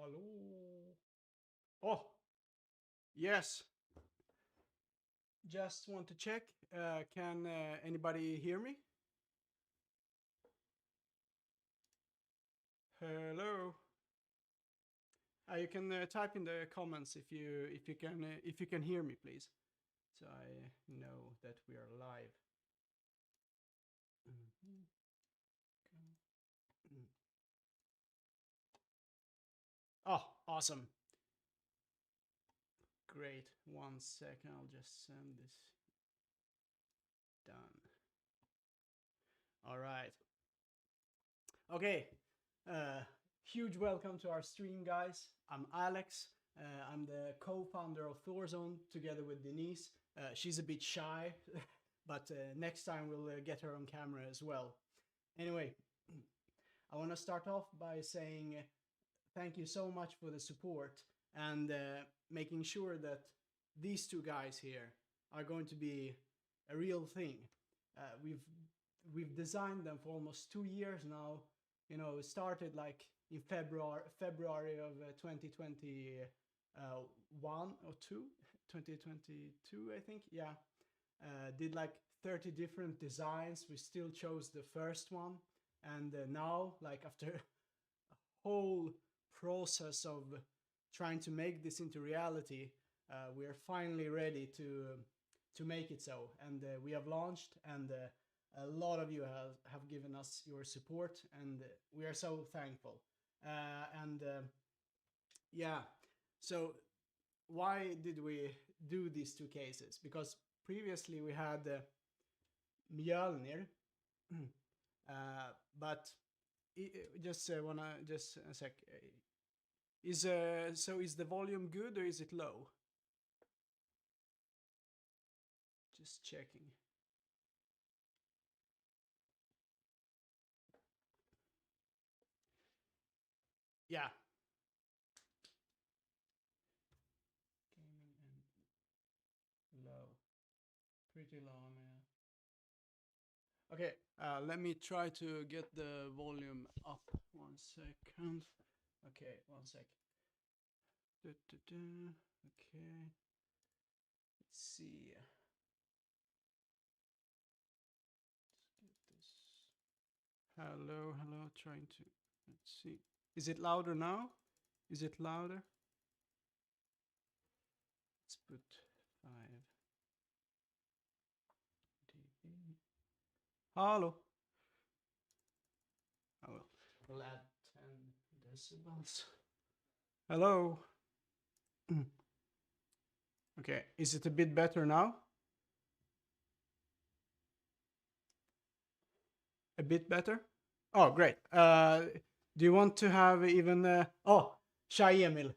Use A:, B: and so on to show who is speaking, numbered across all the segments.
A: Hello. Oh, yes. Just want to check. Can anybody hear me? Hello. You can type in the comments if you can hear me, please, so I know that we are live. Oh, awesome. Great. 1 second, I'll just send this. Done. All right. Okay. Huge welcome to our stream, guys. I'm Alex. I'm the co-founder of THOR together with Denise. She's a bit shy, but next time we'll get her on camera as well. Anyway, I want to start off by saying thank you so much for the support and making sure that these two guys here are going to be a real thing. We've designed them for almost 2 years now. You know, it started like in February of 2021 or 2022, I think. Yeah, did like 30 different designs. We still chose the first one, and now, like after a whole process of trying to make this into reality, we are finally ready to make it so, and we have launched, and a lot of you have given us your support, and we are so thankful. Yeah, so why did we do these two cases? Because previously we had MJOLNIR, but just a sec. Is the volume good or is it low? Just checking. Yeah. Gaming and low. Pretty low, man. Okay, let me try to get the volume up. 1 second. Okay, 1 sec. Okay. Let's see. Let's get this. Hello, hello. Trying to. Let's see. Is it louder now? Is it louder? Let's put 5 dB. Hello. Oh, we'll add 10 decibels. Hello. Okay, is it a bit better now? A bit better? Oh, great. Do you want to have even... oh, Shy Emil.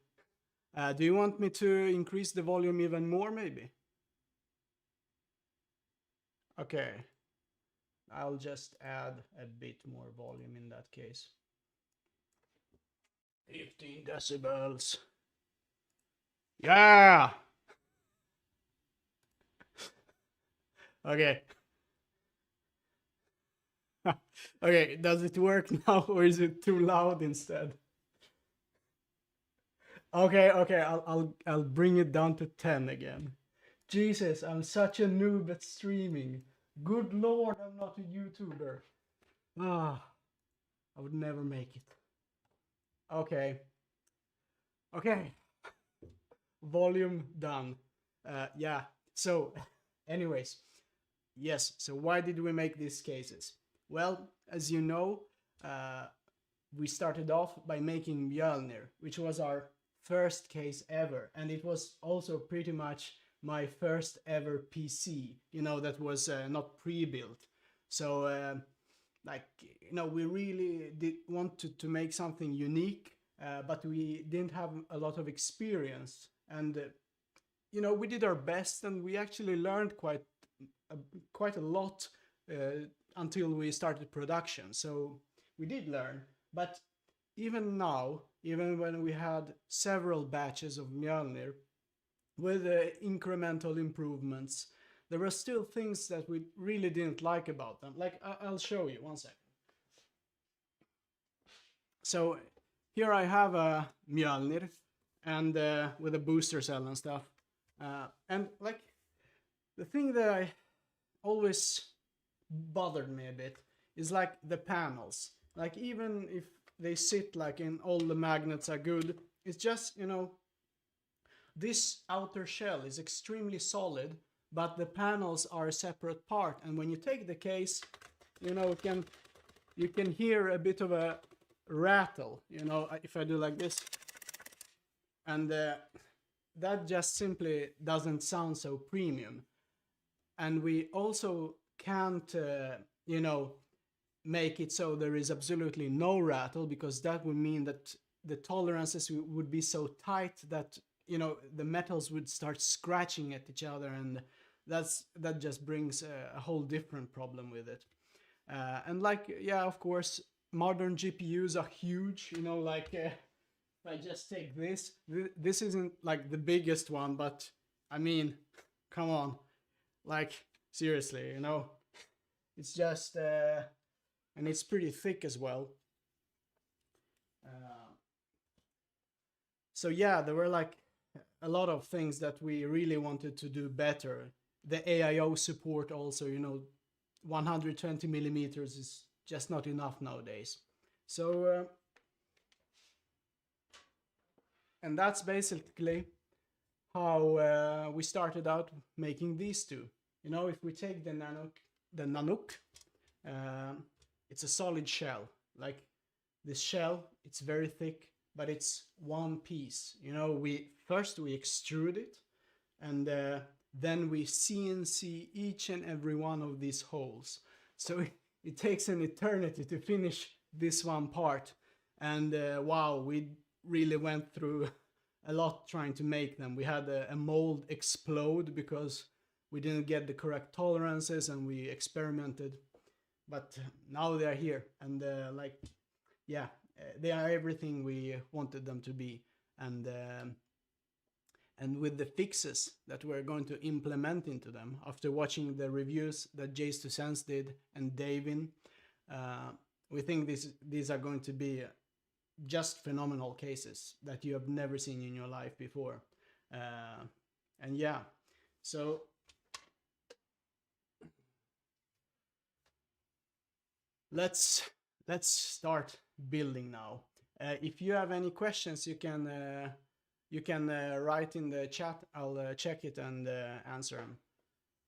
A: Do you want me to increase the volume even more, maybe? Okay. I'll just add a bit more volume in that case. 15 decibels. Yeah! Okay. Okay, does it work now or is it too loud instead? Okay, I'll bring it down to 10 again. Jesus, I'm such a noob at streaming. Good lord, I'm not a YouTuber. Ah, I would never make it. Okay. Okay. Volume done. Yeah, so anyways, yes, so why did we make these cases? Well, as you know, we started off by making MJOLNIR, which was our first case ever, and it was also pretty much my first ever PC, you know, that was not pre-built. So like, you know, we really did want to make something unique, but we didn't have a lot of experience, and you know, we did our best, and we actually learned quite a lot until we started production. So we did learn, but even now, even when we had several batches of MJOLNIR with incremental improvements, there were still things that we really didn't like about them. Like, I'll show you 1 second. So here I have a MJOLNIR and with a booster cell and stuff. And like the thing that I always bothered me a bit is like the panels. Like even if they sit like in all the magnets are good, it's just, you know, this outer shell is extremely solid, but the panels are a separate part. And when you take the case, you know, you can hear a bit of a rattle, you know, if I do like this. And that just simply doesn't sound so premium. And we also can't, you know, make it so there is absolutely no rattle, because that would mean that the tolerances would be so tight that, you know, the metals would start scratching at each other, and that just brings a whole different problem with it. And like, yeah, of course, modern GPUs are huge, you know, like if I just take this, this isn't like the biggest one, but I mean, come on, like seriously, you know, it's just, and it's pretty thick as well. So yeah, there were like a lot of things that we really wanted to do better. The AIO support also, you know, 120 millimeters is just not enough nowadays. So, and that's basically how we started out making these two. You know, if we take the NANOQ, it's a solid shell. Like this shell, it's very thick, but it's one piece. You know, we extrude it, and then we CNC each and every one of these holes. So it takes an eternity to finish this one part. And wow, we really went through a lot trying to make them. We had a mold explode because we didn't get the correct tolerances, and we experimented. But now they are here, and like, yeah, they are everything we wanted them to be. And with the fixes that we're going to implement into them, after watching the reviews that Jace2Sense did and Davin, we think these are going to be just phenomenal cases that you have never seen in your life before. And yeah, so let's start building now. If you have any questions, you can write in the chat. I'll check it and answer them.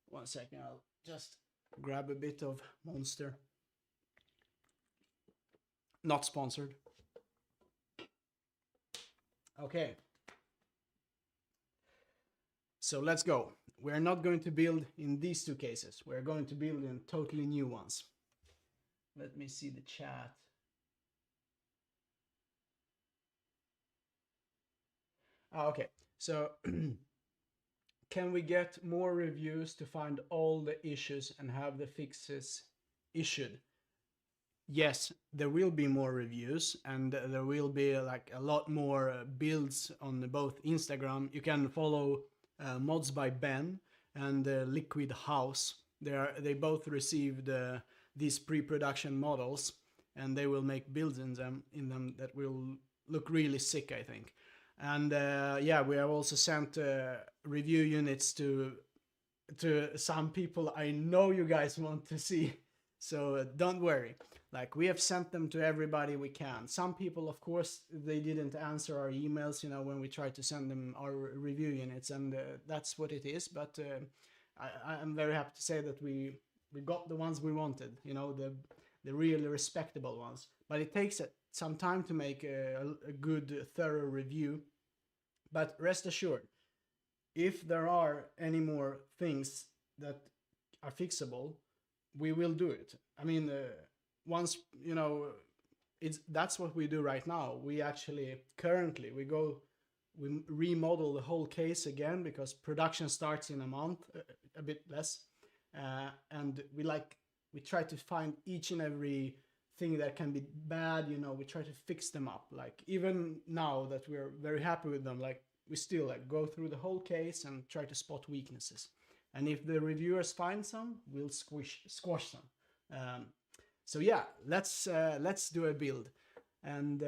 A: 1 second, I'll just grab a bit of Monster. Not sponsored. Okay. So let's go. We're not going to build in these two cases. We're going to build in totally new ones. Let me see the chat. Okay, so can we get more reviews to find all the issues and have the fixes issued? Yes, there will be more reviews, and there will be like a lot more builds on both Instagram. You can follow Mods by Ben and Liquid House. They both received these pre-production models, and they will make builds in them that will look really sick, I think. And yeah, we have also sent review units to some people I know you guys want to see. So don't worry. Like, we have sent them to everybody we can. Some people, of course, they didn't answer our emails, you know, when we tried to send them our review units, and that's what it is. But I'm very happy to say that we got the ones we wanted, you know, the really respectable ones. But it takes some time to make a good, thorough review. But rest assured, if there are any more things that are fixable, we will do it. I mean, once, you know, that's what we do right now. We actually currently we remodel the whole case again, because production starts in a month, a bit less, and we try to find each and every thing that can be bad, you know. We try to fix them up. Like, even now that we're very happy with them, like, we still like go through the whole case and try to spot weaknesses. And if the reviewers find some, we'll squash them. So yeah, let's do a build. And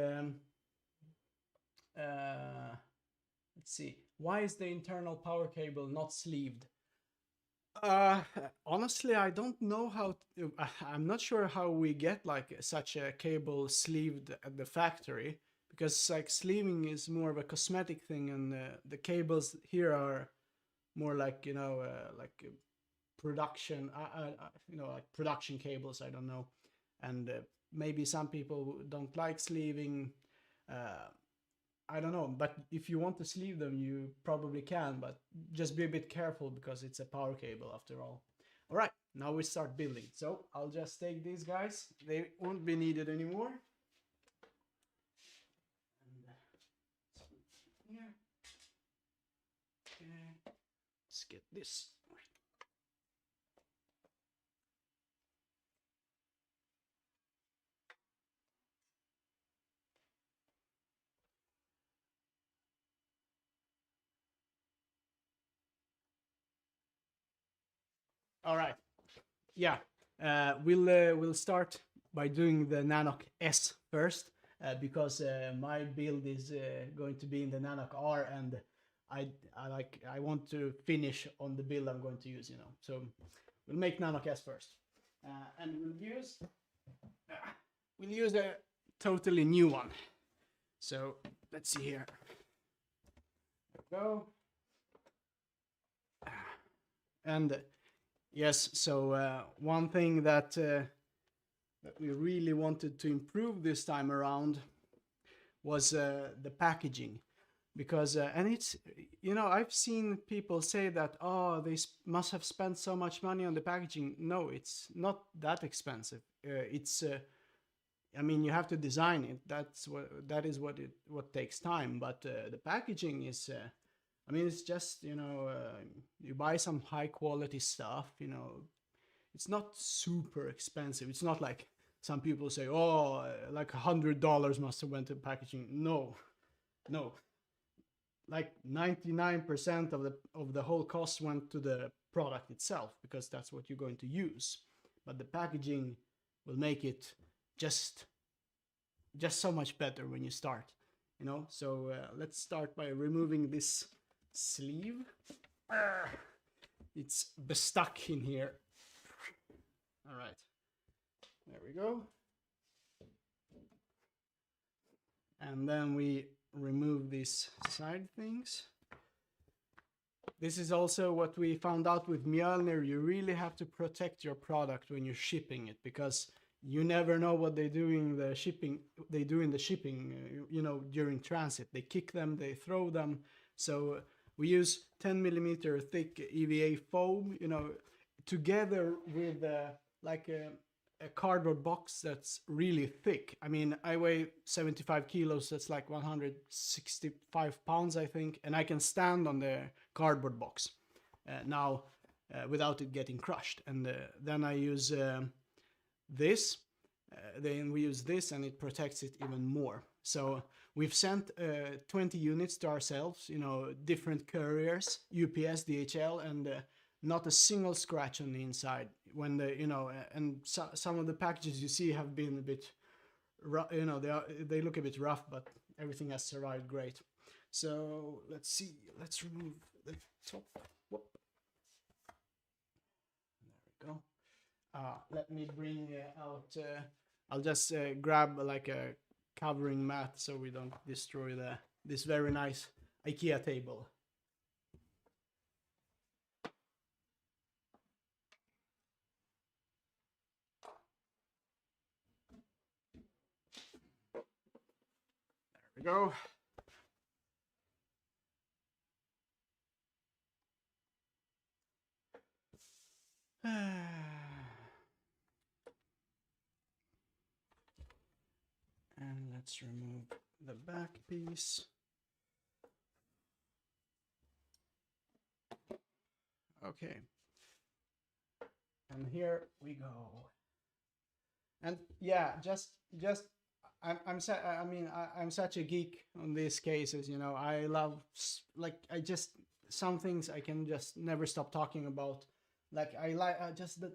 A: let's see. Why is the internal power cable not sleeved? Uh, Honestly, I don't know how. I'm not sure how we get like such a cable sleeved at the factory, because like sleeving is more of a cosmetic thing, and the cables here are more like production. Like production cables. I don't know, and maybe some people don't like sleeving. Uh, I don't know, but if you want to sleeve them, you probably can, but just be a bit careful because it's a power cable after all. All right, now we start building. So I'll just take these guys. They won't be needed anymore. And here. Okay, let's get this. All right. Yeah. We'll start by doing the NANOQ S first, because my build is going to be in the NANOQ R, and I want to finish on the build I'm going to use. So we'll make NANOQ S first, and we'll use a totally new one. So let's see here. There we go. And yes, so one thing that we really wanted to improve this time around was the packaging, because and it's, I've seen people say that, oh, they must have spent so much money on the packaging. No, it's not that expensive. I mean, you have to design it. That is what takes time. But the packaging is, I mean, it's just, you buy some high quality stuff, it's not super expensive. It's not like some people say, oh, like $100 must have went to packaging. No, like 99% of the whole cost went to the product itself, because that's what you're going to use. But the packaging will make it just so much better when you start, So let's start by removing this sleeve. It's stuck in here. All right, there we go. And then we remove these side things. This is also what we found out with MJOLNIR. You really have to protect your product when you're shipping it, because you never know what they do in the shipping. During transit. They kick them, they throw them. So we use 10mm thick EVA foam, together with a cardboard box that's really thick. I mean, I weigh 75 kilos, that's like 165 pounds, I think, and I can stand on the cardboard box now without it getting crushed. And then I use this. Then we use this, and it protects it even more. So we've sent 20 units to ourselves, different couriers, UPS, DHL, and not a single scratch on the inside. When and some of the packages you see have been a bit, they look a bit rough, but everything has survived great. So let's see. Let's remove the top. Whoop. There we go. Let me bring out. I'll just grab like a covering mat so we don't destroy this very nice IKEA table. There we go. And let's remove the back piece. Okay. And here we go. And yeah, I'm such a geek on these cases, I love, some things I can just never stop talking about. Like I like just the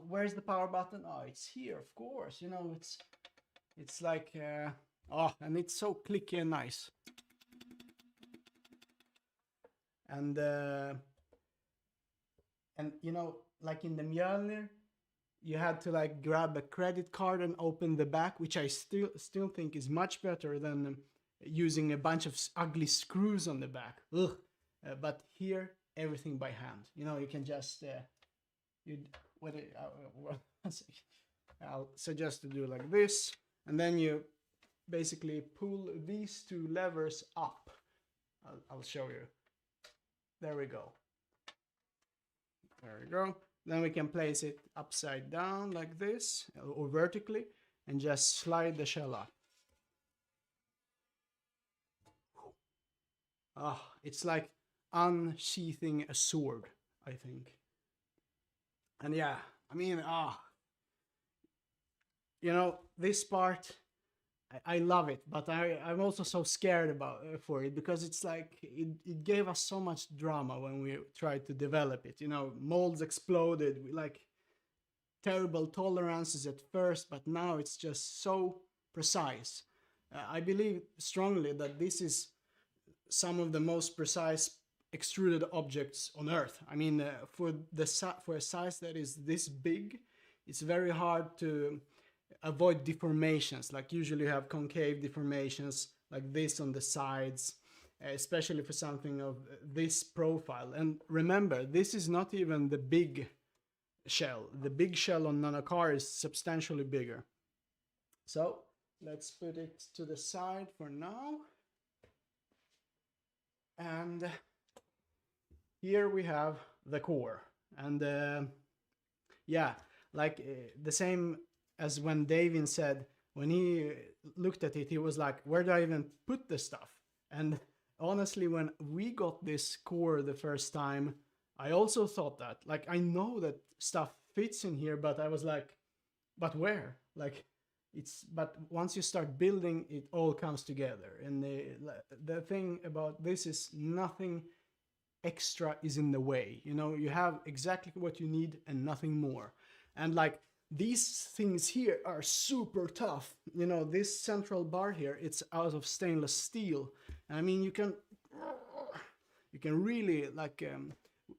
A: where's the power button? Oh, it's here, of course. It's like oh, and it's so clicky and nice. And you know, like in the MJOLNIR, you had to like grab a credit card and open the back, which I still think is much better than using a bunch of ugly screws on the back. Ugh. But here, everything by hand. You know, you can just I'll suggest to do like this, and then you basically pull these two levers up. I'll show you. There we go. There we go. Then we can place it upside down like this, or vertically, and just slide the shell up. Ah, it's like unsheathing a sword, I think. And yeah, I mean, you know, this part, I love it, but I'm also so scared for it, because it's like it gave us so much drama when we tried to develop it. You know, molds exploded, we like terrible tolerances at first, but now it's just so precise. I believe strongly that this is some of the most precise extruded objects on Earth. I mean, for a size that is this big, it's very hard to avoid deformations. Like usually you have concave deformations like this on the sides, especially for something of this profile. And remember, this is not even the big shell. The big shell on NANOQ R is substantially bigger. So let's put it to the side for now. And here we have the core. And yeah, like the same as when Davin said, when he looked at it, he was like, where do I even put the stuff? And honestly, when we got this core the first time, I also thought that. Like, I know that stuff fits in here, but I was like, but where? Like, but once you start building, it all comes together. And the thing about this is nothing extra is in the way. You know, you have exactly what you need and nothing more. And like, these things here are super tough. You know, this central bar here, it's out of stainless steel. I mean, you can really, like,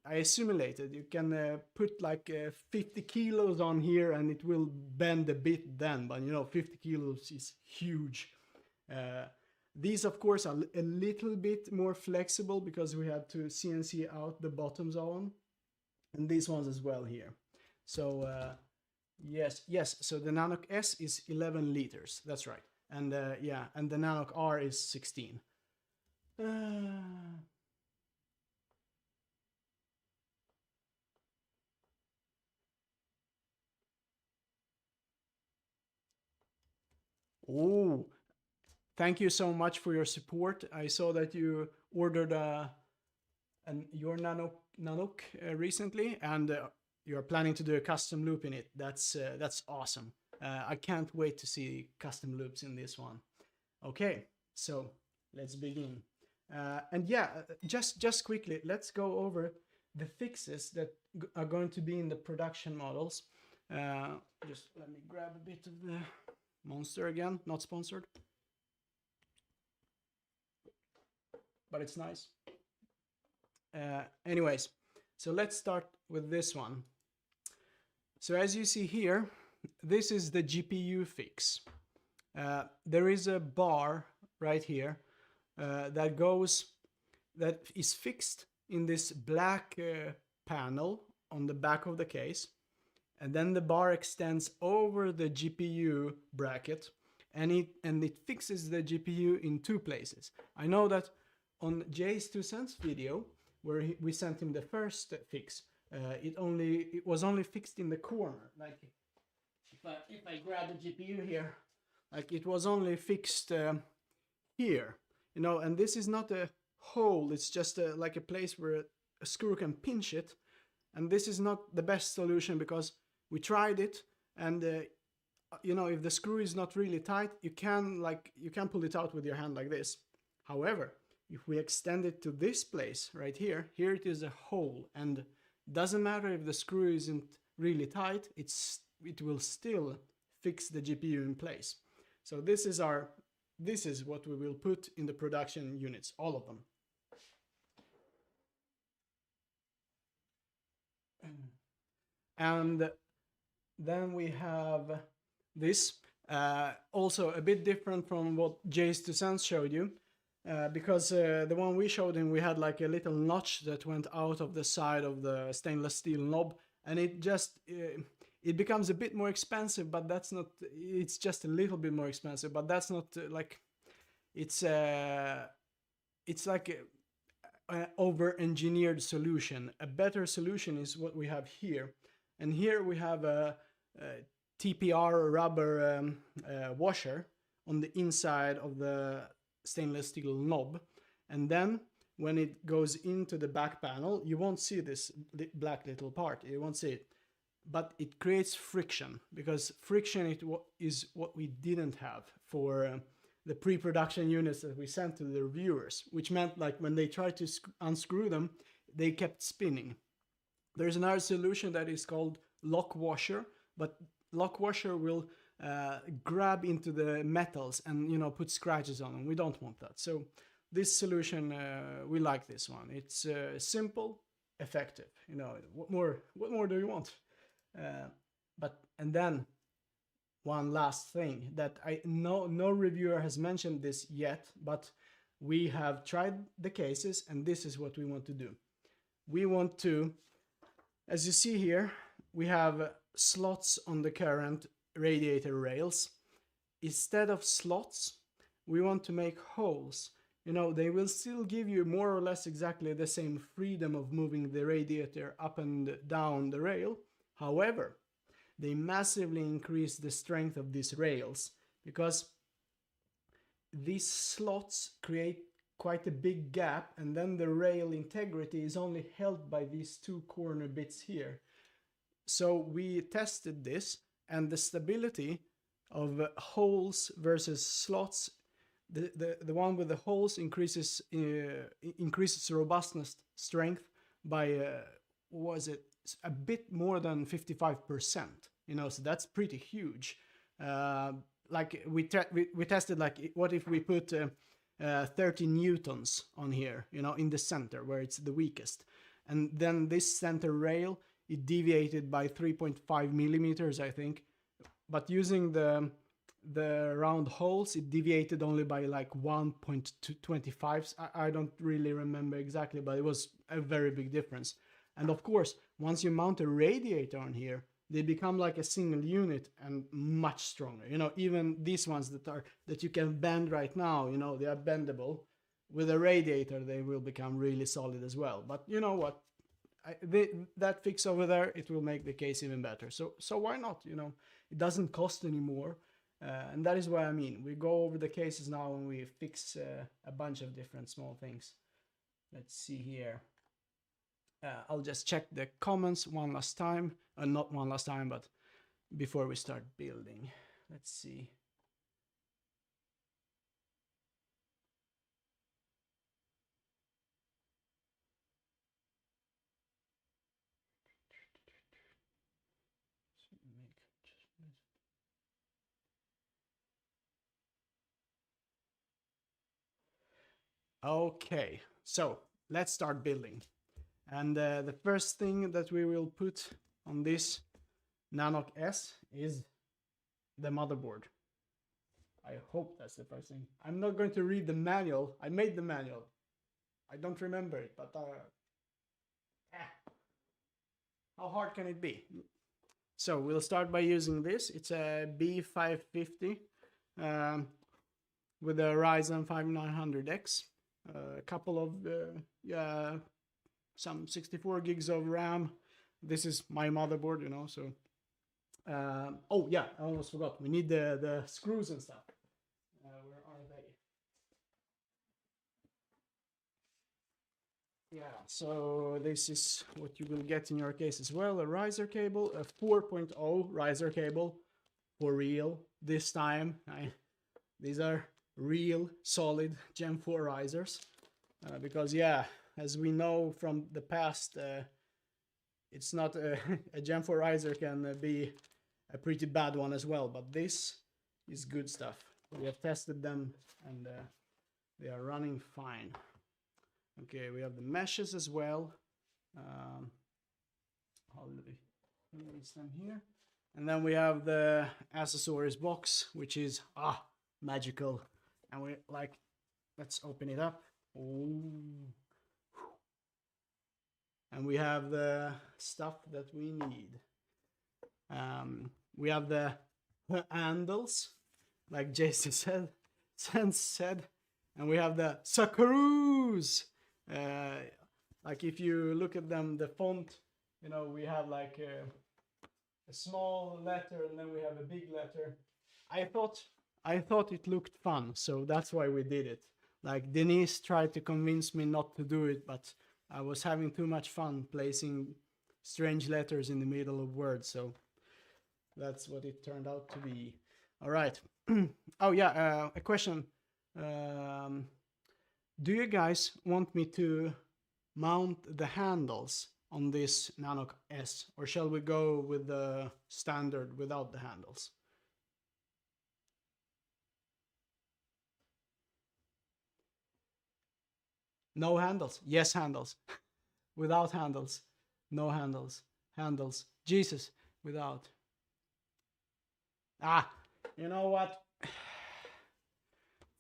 A: I simulated, you can put like 50 kilos on here and it will bend a bit then, but you know, 50 kilos is huge. These, of course, are a little bit more flexible because we had to CNC out the bottoms on, and these ones as well here. So, yes, so the NANOQ S is 11 liters, that's right. And yeah, and the NANOQ R is 16. Oh, thank you so much for your support. I saw that you ordered your NANOQ recently, and you're planning to do a custom loop in it. That's awesome. I can't wait to see custom loops in this one. Okay, so let's begin. And yeah, just quickly, let's go over the fixes that are going to be in the production models. Just let me grab a bit of the Monster again, not sponsored, but it's nice. Anyways, so let's start with this one. So as you see here, this is the GPU fix. There is a bar right here that is fixed in this black panel on the back of the case. And then the bar extends over the GPU bracket, and it fixes the GPU in two places. I know that on Jay's 2 cents video, where we sent him the first fix, it was only fixed in the corner. Like if I grab the GPU here, like it was only fixed here, you know. And this is not a hole; it's just like a place where a screw can pinch it. And this is not the best solution because we tried it, and you know, if the screw is not really tight, you can pull it out with your hand like this. However, if we extend it to this place right here, it is a hole, and doesn't matter if the screw isn't really tight, it will still fix the GPU in place. So this is what we will put in the production units, all of them. And then we have this, also a bit different from what Jay's 2 cents showed you, because the one we showed him, we had like a little notch that went out of the side of the stainless steel knob, and it just it becomes a bit more expensive, but that's not, it's just a little bit more expensive, but that's not like, it's like an over-engineered solution. A better solution is what we have here. And here we have a TPR rubber washer on the inside of the stainless steel knob. And then when it goes into the back panel, you won't see this black little part. You won't see it. But it creates friction, because friction is what we didn't have for the pre-production units that we sent to the reviewers, which meant like when they tried to unscrew them, they kept spinning. There's another solution that is called lock washer, but lock washer will grab into the metals and, you know, put scratches on them. We don't want that. So this solution, we like this one. It's simple, effective. You know, what more do you want? And then one last thing that no reviewer has mentioned this yet, but we have tried the cases, and this is what we want to do. We want to, as you see here, we have slots on the current radiator rails. Instead of slots, we want to make holes. You know, they will still give you more or less exactly the same freedom of moving the radiator up and down the rail. However, they massively increase the strength of these rails, because these slots create quite a big gap, and then the rail integrity is only held by these two corner bits here. So we tested this, and the stability of holes versus slots, the one with the holes increases robustness strength by was it a bit more than 55%, you know, so that's pretty huge. Like we tested, like, what if we put 30 newtons on here, you know, in the center where it's the weakest, and then this center rail, it deviated by 3.5 millimeters, I think, but using the round holes, it deviated only by like 1.25. I don't really remember exactly, but it was a very big difference. And of course, once you mount a radiator on here, they become like a single unit and much stronger. You know, even these ones that you can bend right now, you know, they are bendable. With a radiator, they will become really solid as well. But you know what? That fix over there, it will make the case even better. So why not? You know, it doesn't cost anymore. And that is what I mean. We go over the cases now and we fix a bunch of different small things. Let's see here. I'll just check the comments one last time. Not one last time, but before we start building. Let's see. Okay, so let's start building. And the first thing that we will put on this NANOQ S is the motherboard. I hope that's the first thing. I'm not going to read the manual. I made the manual. I don't remember it, but how hard can it be? So we'll start by using this. It's a B550 with a Ryzen 5900X. A couple of some 64 gigs of RAM. This is my motherboard, you know, so oh yeah, I almost forgot, we need the screws and stuff. Where are they? Yeah, so this is what you will get in your case as well. A riser cable, a 4.0 riser cable, for real this time. These are real solid Gen 4 risers, because yeah, as we know from the past, it's not a Gen 4 riser can be a pretty bad one as well, but this is good stuff. We have tested them and they are running fine. Okay, we have the meshes as well. Place them here. And then we have the accessories box, which is magical. And we like, let's open it up. Ooh. And we have the stuff that we need. We have the handles, like Jason said, and we have the screws. Like if you look at them, the font, you know, we have like a small letter and then we have a big letter. I thought it looked fun, so that's why we did it. Like Denise tried to convince me not to do it, but I was having too much fun placing strange letters in the middle of words, so that's what it turned out to be. All right. Oh yeah, a question. Do you guys want me to mount the handles on this NANOQ S, or shall we go with the standard without the handles? No handles. Yes, handles. Without handles. No handles. Handles. Jesus, without. You know what?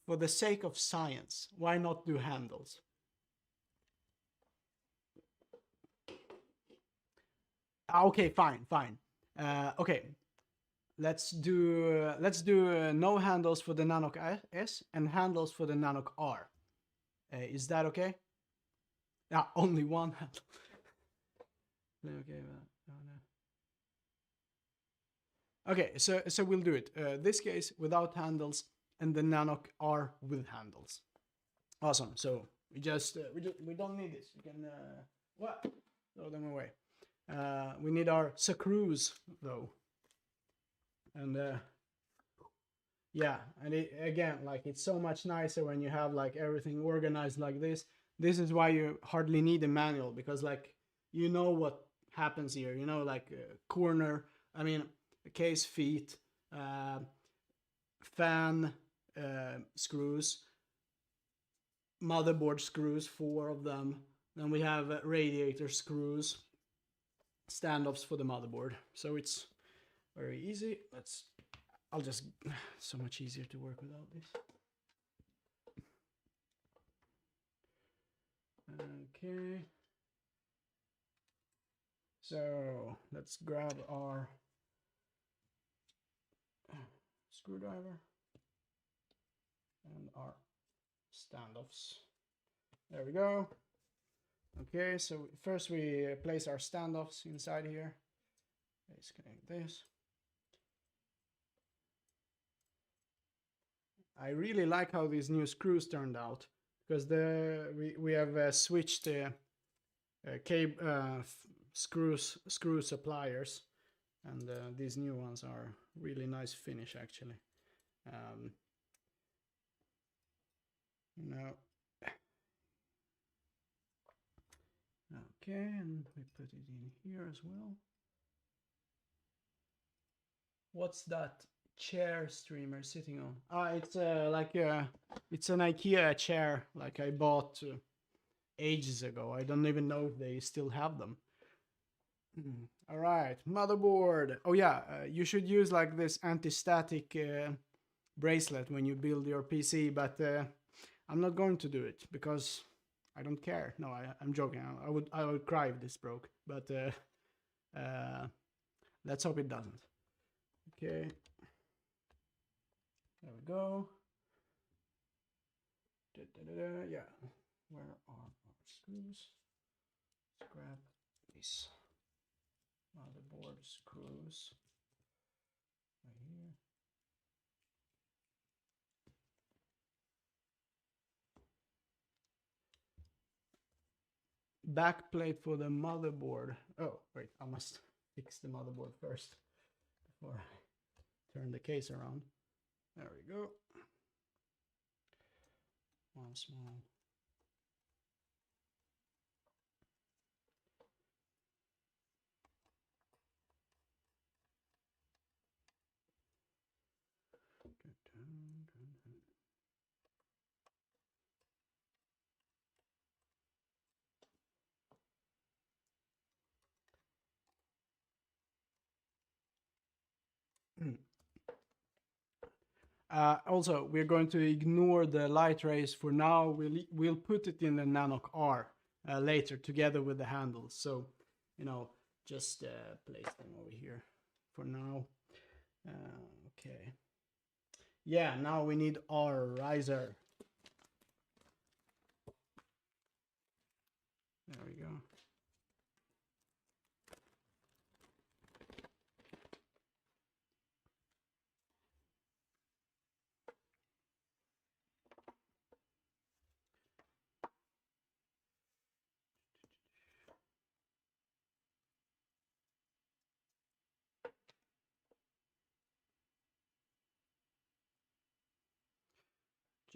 A: For the sake of science, why not do handles? Okay, fine. Okay, let's do no handles for the NANOQ S and handles for the NANOQ R. Is that okay? Only one handle. Okay, okay, so we'll do it. This case without handles and the NANOQ R with handles. Awesome. So we just we don't need this. You can what? Throw them away. We need our screws though, and yeah, and again, like it's so much nicer when you have like everything organized like this. This is why you hardly need a manual, because like you know what happens here. You know, like corner. I mean, case feet, fan screws, motherboard screws, 4 of them. Then we have radiator screws, standoffs for the motherboard. So it's very easy. I'll just, so much easier to work without this. Okay. So let's grab our screwdriver and our standoffs. There we go. Okay, so first we place our standoffs inside here. Disconnect this. I really like how these new screws turned out, because we have switched the screw suppliers, and these new ones are really nice finish actually. Now, okay, and we put it in here as well. What's that chair streamer sitting on? It's like it's an IKEA chair, like I bought ages ago. I don't even know if they still have them. All right, motherboard. Oh yeah, you should use like this anti-static bracelet when you build your PC, but I'm not going to do it because I don't care. No, I'm joking. I would cry if this broke, but let's hope it doesn't. Okay, there we go. Yeah, where are our screws? Let's grab these motherboard screws right here. Back plate for the motherboard. Oh, wait, I must fix the motherboard first before I turn the case around. There we go. One small. Also, we're going to ignore the Lightrays for now. We'll put it in the NANOQ R later together with the handles. So, you know, just place them over here for now. Okay. Yeah, now we need our riser. There we go.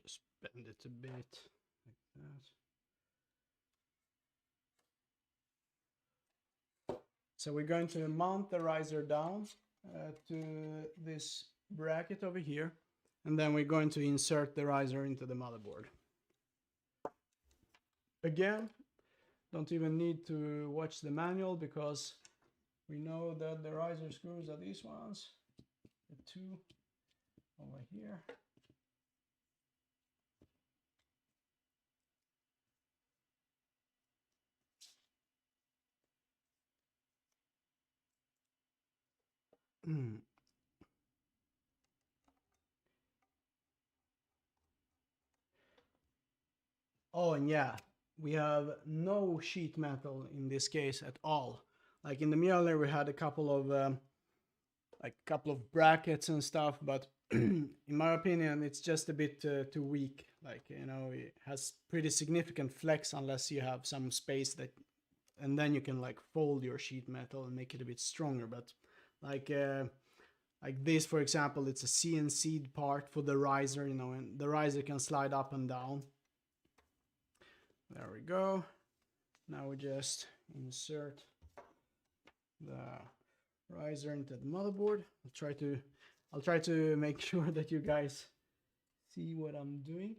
A: Just bend it a bit like that. So we're going to mount the riser down to this bracket over here, and then we're going to insert the riser into the motherboard. Again, don't even need to watch the manual because we know that the riser screws are these ones, the two over here. Oh, and yeah, we have no sheet metal in this case at all. Like in the MJOLNIR, we had a couple of brackets and stuff, but in my opinion, it's just a bit too weak. Like, you know, it has pretty significant flex unless you have some space that, and then you can like fold your sheet metal and make it a bit stronger. But like this, for example, it's a CNC'd part for the riser, you know, and the riser can slide up and down. There we go. Now we just insert the riser into the motherboard. I'll try to make sure that you guys see what I'm doing.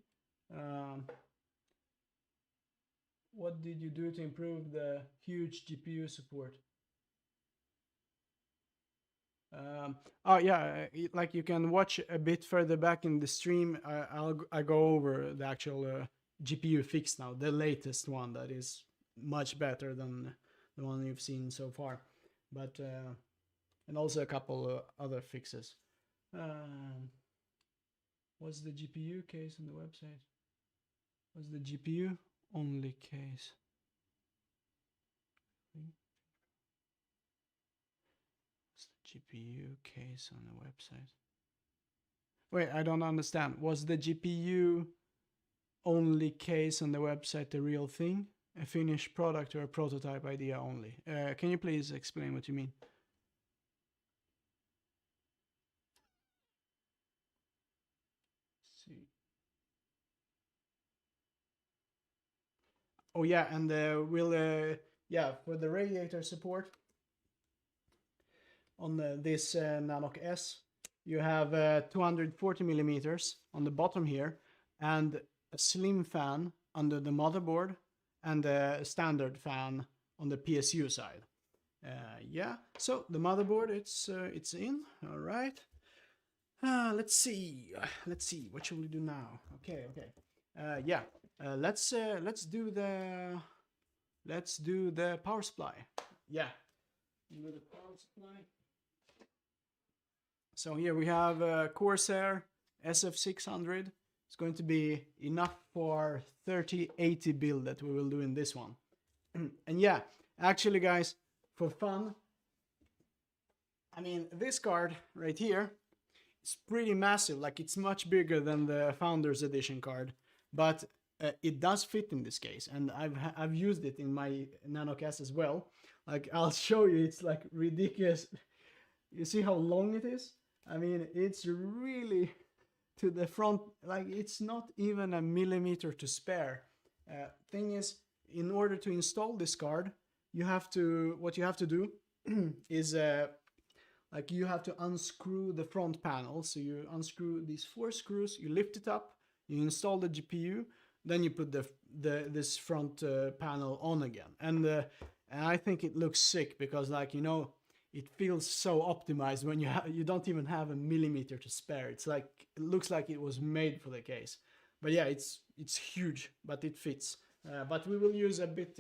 A: What did you do to improve the huge GPU support? Oh yeah, like you can watch a bit further back in the stream. I go over the actual GPU fix now, the latest one that is much better than the one you've seen so far, but and also a couple other fixes. What's the GPU case on the website? What's the GPU only case? What's the GPU case on the website? Wait, I don't understand. Was the GPU only case on the website the real thing? A finished product or a prototype idea only? Can you please explain what you mean? Let's see. Oh yeah, and yeah, for the radiator support on this NANOQ S, you have 240 millimeters on the bottom here, and a slim fan under the motherboard, and a standard fan on the PSU side. Yeah, so the motherboard, it's in. All right. Let's see what should we do now. Okay. Yeah, let's do the power supply. Yeah, do the power supply. So here we have Corsair SF600. It's going to be enough for 3080 build that we will do in this one. And yeah, actually guys, for fun, I mean, this card right here is pretty massive. Like, it's much bigger than the Founders Edition card, but it does fit in this case, and I've used it in my NANOQ S as well. Like, I'll show you, it's like ridiculous. You see how long it is? I mean, it's really to the front, like it's not even a millimeter to spare. Thing is, in order to install this card, what you have to do is like you have to unscrew the front panel. So you unscrew these 4 screws, you lift it up, you install the GPU, then you put this front panel on again. And I think it looks sick because, like, you know, it feels so optimized when you don't even have a millimeter to spare. It's like, it looks like it was made for the case. But yeah, it's huge, but it fits. But we will use a bit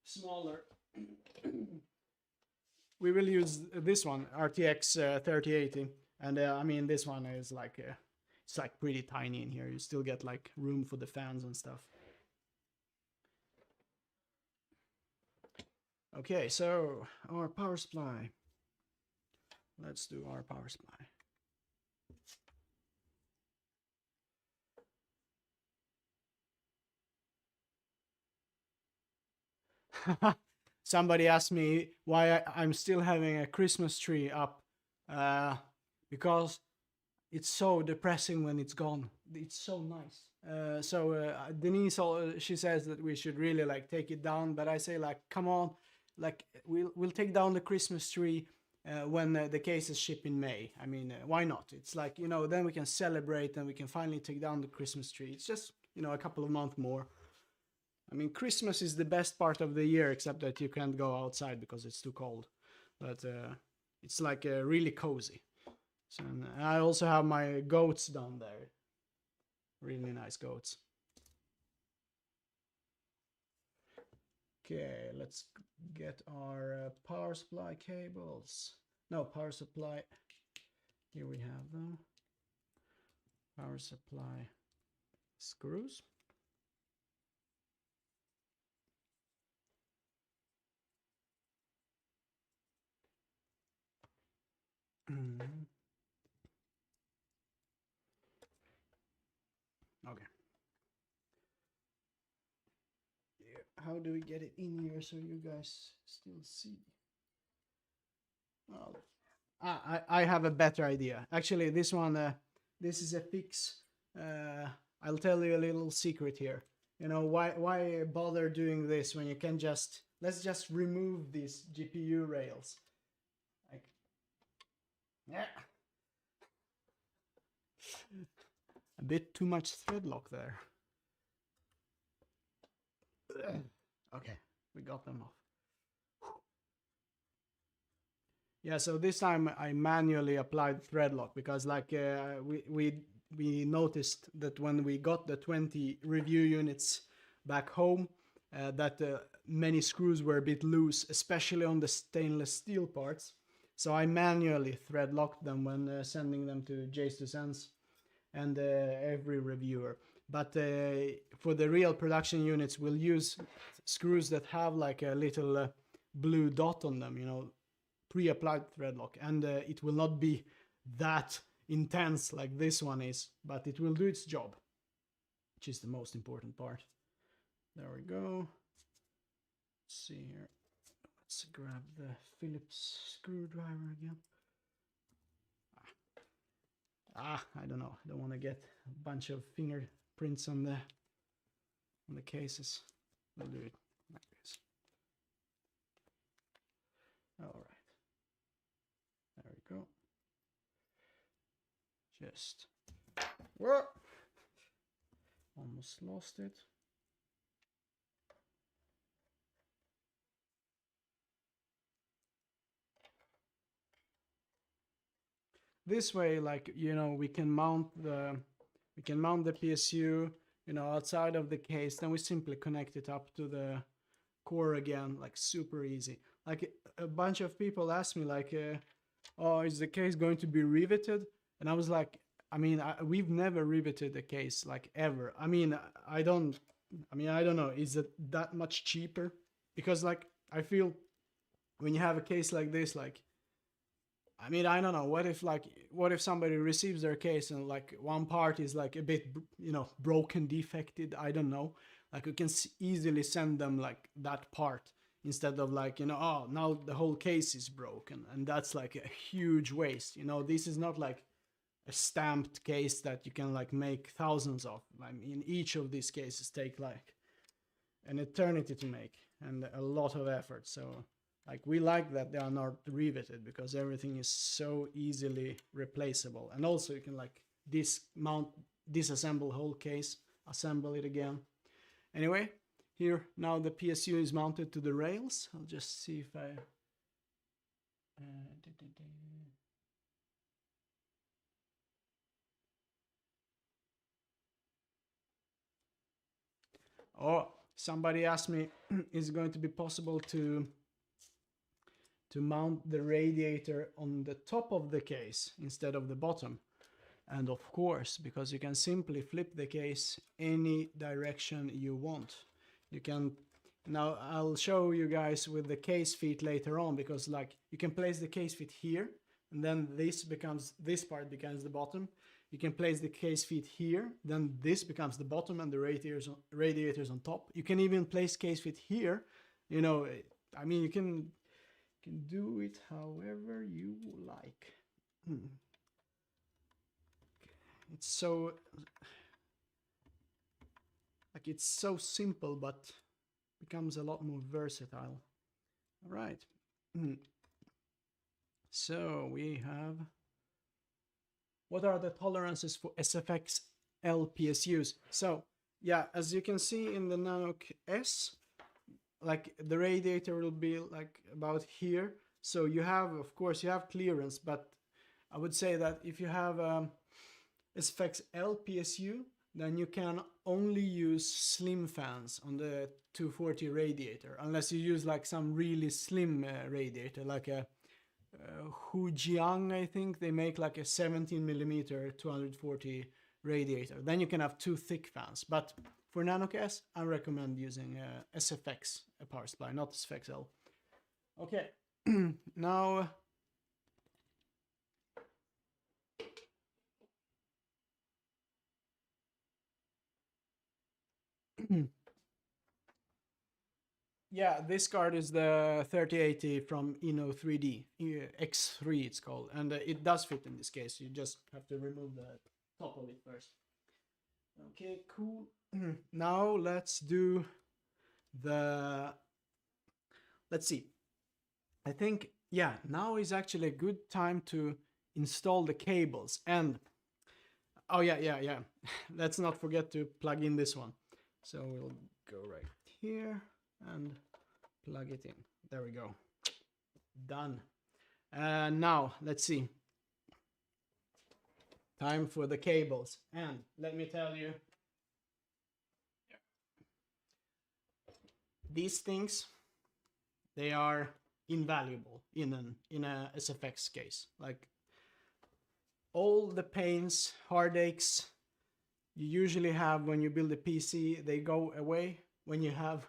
A: smaller. We will use this one, RTX 3080, and I mean this one is like it's like pretty tiny in here. You still get like room for the fans and stuff. Okay, so our power supply. Let's do our power supply. Somebody asked me why I'm still having a Christmas tree up, because it's so depressing when it's gone. It's so nice. Denise, she says that we should really like take it down, but I say like, come on, like we'll take down the Christmas tree when the case is shipped in May. I mean, why not? It's like, you know, then we can celebrate and we can finally take down the Christmas tree. It's just, you know, a couple of months more. I mean, Christmas is the best part of the year, except that you can't go outside because it's too cold. But it's like really cozy. So, and I also have my goats down there. Really nice goats. Okay, let's get our power supply cables. No, power supply. Here we have them. Power supply screws. Okay. Yeah. How do we get it in here so you guys still see? Oh, I have a better idea. Actually, this one, this is a fix. I'll tell you a little secret here. You know, why bother doing this when you can just, let's just remove these GPU rails. Like, yeah. A bit too much thread lock there. Okay, we got them off. Yeah, so this time I manually applied thread lock because like we noticed that when we got the 20 review units back home, that many screws were a bit loose, especially on the stainless steel parts. So I manually thread locked them when sending them to J2Sense and every reviewer. But for the real production units, we'll use screws that have like a little blue dot on them, you know, pre-applied thread lock, and it will not be that intense like this one is, but it will do its job, which is the most important part. There we go. Let's see here. Let's grab the Phillips screwdriver again. I don't know. I don't want to get a bunch of fingerprints on the cases. We'll do it like this. All right. There we go. Just. Whoa! Almost lost it. This way, like, you know, we can mount the PSU, you know, outside of the case. Then we simply connect it up to the core again, like super easy. Like a bunch of people asked me like, oh, is the case going to be riveted? And I was like, I mean, we've never riveted a case like ever. I mean, I don't know. Is it that much cheaper? Because like, I feel when you have a case like this, like, I mean, I don't know. What if somebody receives their case and like one part is like a bit, you know, broken, defected? I don't know. Like, you can easily send them like that part instead of like, you know, oh, now the whole case is broken, and that's like a huge waste. You know, this is not like a stamped case that you can like make thousands of. I mean, each of these cases take like an eternity to make and a lot of effort. So like, we like that they are not riveted because everything is so easily replaceable. And also you can like disassemble whole case, assemble it again. Anyway, here now the PSU is mounted to the rails. I'll just see if I Oh, somebody asked me, is it going to be possible to mount the radiator on the top of the case instead of the bottom? And of course, because you can simply flip the case any direction you want. You can, now I'll show you guys with the case feet later on, because like you can place the case feet here, and then this part becomes the bottom. You can place the case feet here, then this becomes the bottom and the radiators on top. You can even place case feet here. You know, I mean, you can do it however you like. It's so, like, it's so simple, but becomes a lot more versatile. All right. So we have, what are the tolerances for SFX LPSUs? So yeah, as you can see in the NANOQ S, like the radiator will be like about here. So you have, of course, you have clearance, but I would say that if you have SFX LPSU, then you can only use slim fans on the 240 radiator, unless you use like some really slim radiator, like a Hujiang, I think they make like a 17mm 240 radiator. Then you can have two thick fans. But for NANOQ S, I recommend using SFX power supply, not SFX L. Okay, now yeah, this card is the 3080 from Eno 3D, X3 it's called, and it does fit in this case. You just have to remove the top of it first. Okay, cool. Now let's do the, let's see. I think, yeah, now is actually a good time to install the cables. And oh yeah. Let's not forget to plug in this one. So we'll go right here and plug it in. There we go. Done. Now let's see. Time for the cables. And let me tell you, these things, they are invaluable in a SFX case. Like all the pains, heartaches you usually have when you build a PC, they go away when you have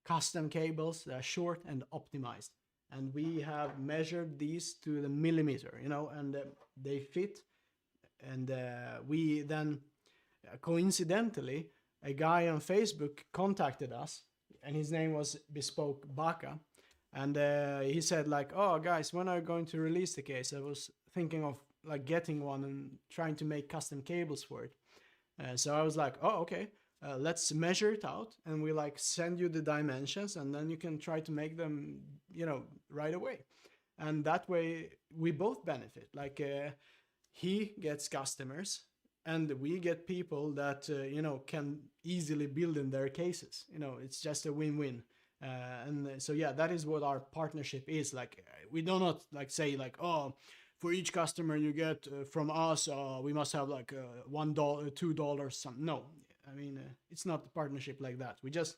A: custom cables that are short and optimized. And we have measured these to the millimeter, you know, and they fit. And we then, coincidentally, a guy on Facebook contacted us, and his name was Bespoke Baka. And he said like, oh guys, when are you going to release the case? I was thinking of like getting one and trying to make custom cables for it. So I was like, oh, okay, let's measure it out, and we like send you the dimensions, and then you can try to make them, you know, right away. And that way we both benefit. Like he gets customers, and we get people that, you know, can easily build in their cases. You know, it's just a win-win. And so yeah, that is what our partnership is. Like we do not like say like, oh, for each customer you get from us, we must have like $1, $2, something. No, I mean it's not a partnership like that. We just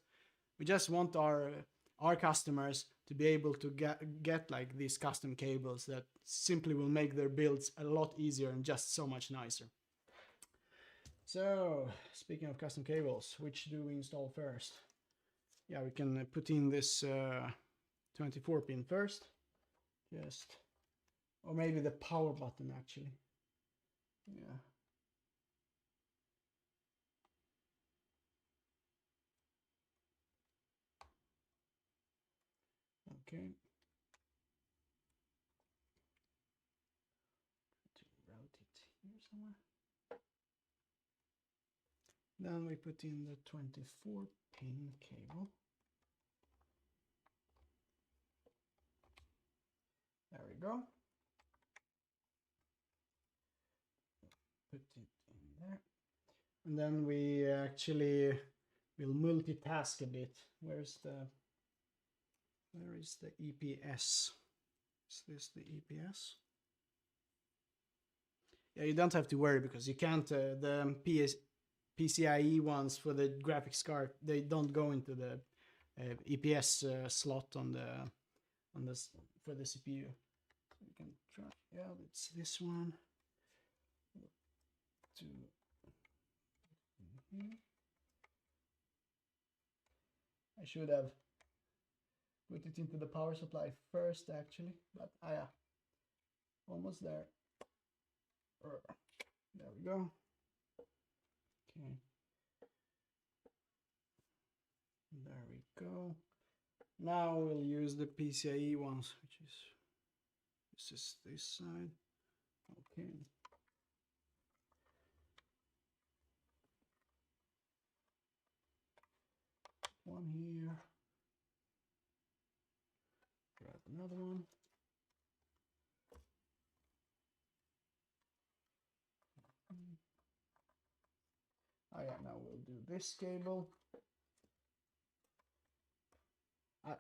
A: want our customers to be able to get like these custom cables that simply will make their builds a lot easier and just so much nicer. So speaking of custom cables, which do we install first? Yeah, we can put in this 24 pin first, just, or maybe the power button actually. Yeah. Okay. To route it here somewhere. Then we put in the 24 pin cable. There we go. Put it in there. And then we actually will multitask a bit. Where is the EPS? Is this the EPS? Yeah, you don't have to worry because you can't, the PCIe ones for the graphics card, they don't go into the EPS slot on the for the CPU. So you can try, yeah, it's this one. I should have put it into the power supply first actually, but yeah, almost there. There we go. Okay. There we go. Now we'll use the PCIe ones, which is this side. Okay. One here. Grab another one. Oh yeah, now we'll do this cable.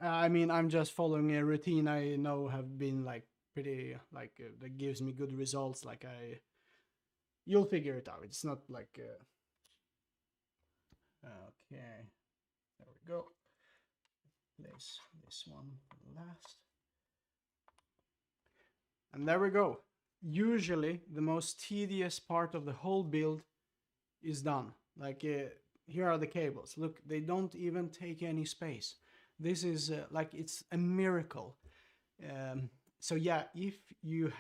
A: I mean, I'm just following a routine I know have been like pretty like that gives me good results. Like you'll figure it out. It's not like okay. There we go. Place this one last. And there we go. Usually the most tedious part of the whole build is done. Like here are the cables. Look, they don't even take any space. This is like it's a miracle. So yeah, if you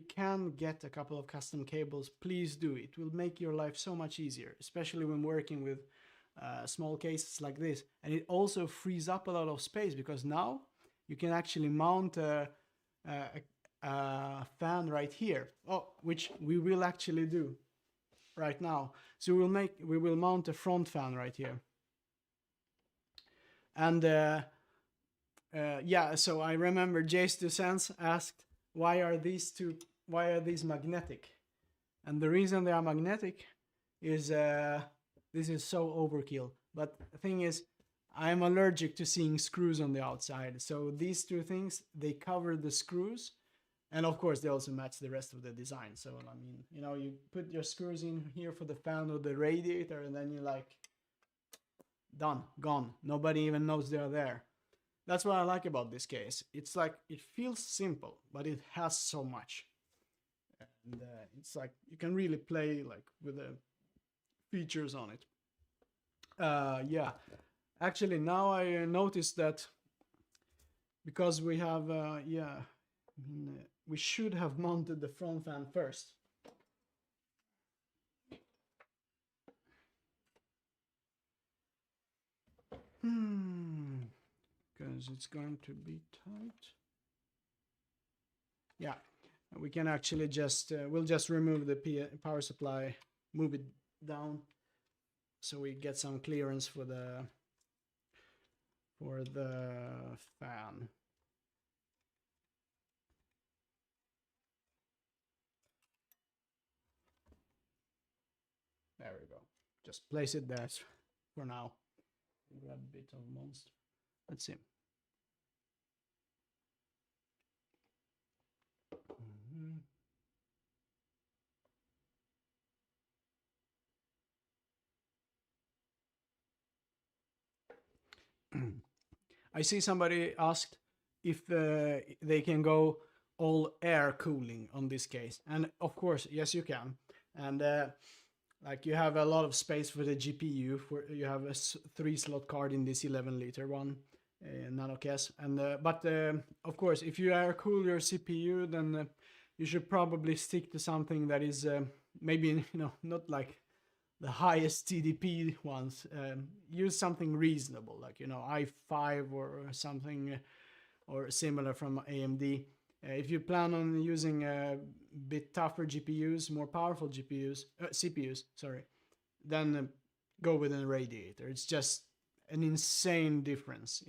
A: can get a couple of custom cables, please do. It will make your life so much easier, especially when working with small cases like this. And it also frees up a lot of space because now you can actually mount a fan right here. Oh, which we will actually do right now. So we will mount a front fan right here. And yeah, so I remember Jace2Sense asked, why are these magnetic? And the reason they are magnetic is this is so overkill. But the thing is, I'm allergic to seeing screws on the outside. So these two things, they cover the screws. And of course, they also match the rest of the design. So, I mean, you know, you put your screws in here for the fan or the radiator, and then you're like, done, gone. Nobody even knows they're there. That's what I like about this case. It's like, it feels simple, but it has so much. And it's like, you can really play like with the features on it. Yeah. Actually, now I noticed that because we have, yeah, we should have mounted the front fan first. Because it's going to be tight. Yeah, we can actually just, we'll just remove the power supply, move it down, so we get some clearance for the fan. There we go. Just place it there for now. Grab a bit of monster. Let's see. I see somebody asked if they can go all air cooling on this case, and of course, yes, you can. And like you have a lot of space for the GPU. You have a 3-slot card in this 11-liter one, NANOQ S. And but of course, if you air cool your CPU, then you should probably stick to something that is maybe not like the highest TDP ones. Use something reasonable, like i5 or something or similar from AMD. If you plan on using a bit tougher GPUs, more powerful CPUs, sorry, then go with a radiator. It's just an insane difference,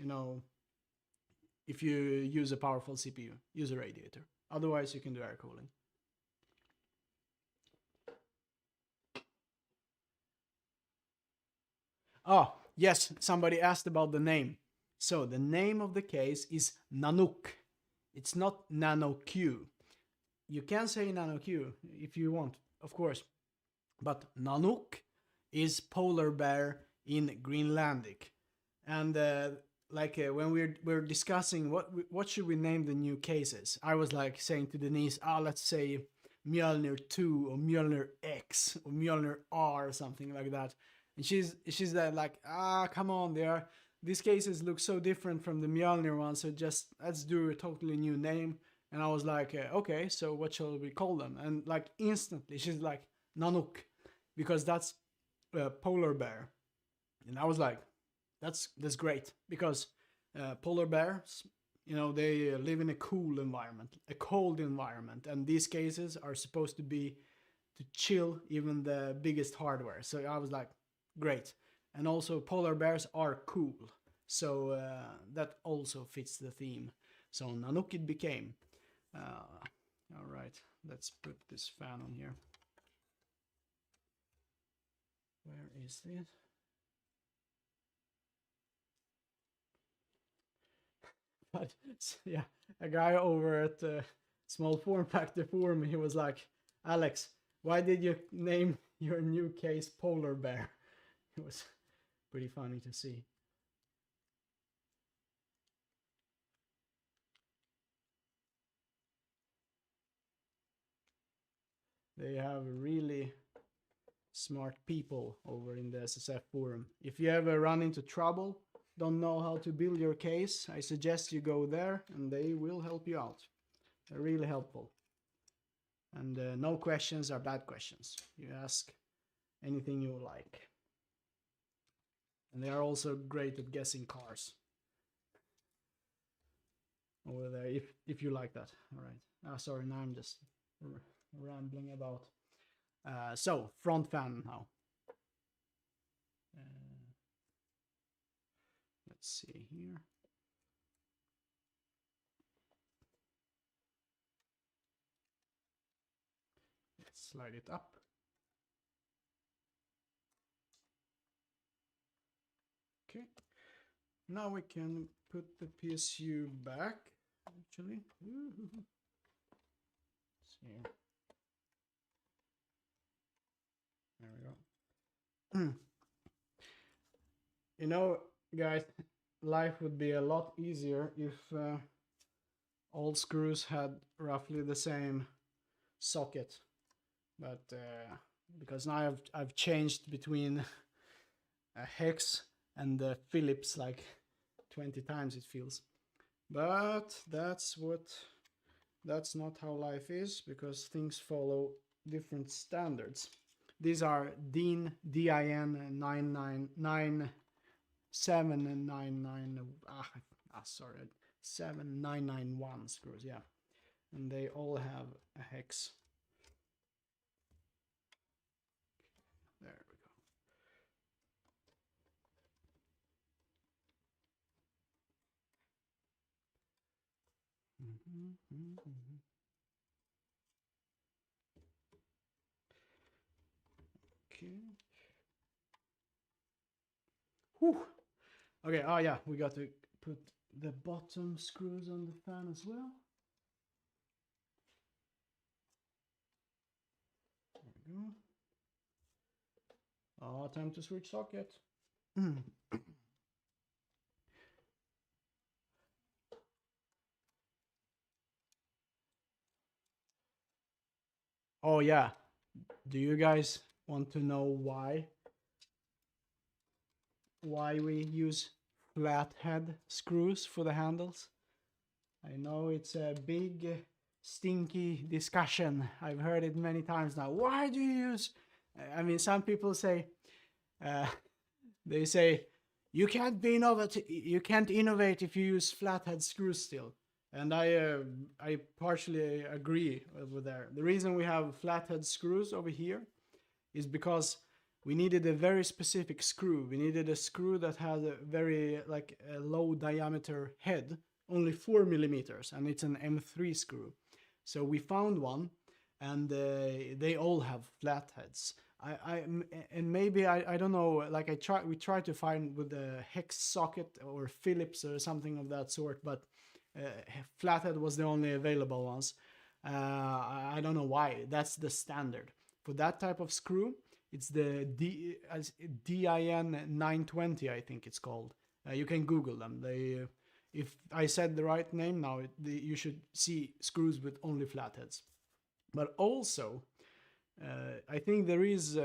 A: if you use a powerful CPU, use a radiator. Otherwise, you can do air cooling. Oh, yes, somebody asked about the name. So the name of the case is NANOQ. It's not NANOQ. You can say NANOQ if you want, of course. But NANOQ is polar bear in Greenlandic. And when we're discussing what should we name the new cases, I was like saying to Denise, let's say MJOLNIR 2 or MJOLNIR X or MJOLNIR R or something like that. And she's there like, come on, these cases look so different from the MJOLNIR one, so just let's do a totally new name. And I was like, okay, so what shall we call them? And like instantly she's like, NANOQ, because that's polar bear. And I was like, that's great, because polar bears, you know, they live in a cool environment, a cold environment, and these cases are supposed to be to chill even the biggest hardware. So I was like, great. And also polar bears are cool, so that also fits the theme. So NANOQ it became. All right, let's put this fan on here. Where is this? But yeah, a guy over at Small Form Factor Forum, he was like, Alex, why did you name your new case Polar Bear? It was pretty funny to see. They have really smart people over in the SSF forum. If you ever run into trouble, don't know how to build your case, I suggest you go there and they will help you out. They're really helpful. And no questions are bad questions. You ask anything you like. And they are also great at guessing cars. Over there, if you like that. All right. Sorry, now I'm just rambling about. So, front fan now. Let's see here. Let's slide it up. Okay. Now we can put the PSU back, actually. Let's see. There we go. You know, guys, life would be a lot easier if all screws had roughly the same socket. But because now I've changed between a hex and the Phillips like 20 times, it feels. But that's not how life is, because things follow different standards. These are DIN 997 and 7991 screws, yeah. And they all have a hex. There we go. Okay. Whew. Okay, oh yeah, we got to put the bottom screws on the fan as well. There we go. Oh, time to switch socket. Oh yeah, do you guys want to know why we use flathead screws for the handles? I know it's a big stinky discussion. I've heard it many times now. Why do you use, I mean, some people say, they say, you can't be you can't innovate if you use flathead screws still. And I partially agree with that. The reason we have flathead screws over here is because we needed a very specific screw. We needed a screw that had a very a low diameter head, only 4 millimeters, and it's an M3 screw. So we found one, and they all have flatheads. and maybe I don't know, like we tried to find with the hex socket or Phillips or something of that sort, but flathead was the only available ones. I don't know why. That's the standard for that type of screw. It's the DIN 920, I think it's called. You can Google them. If I said the right name now, you should see screws with only flatheads. But also, I think there is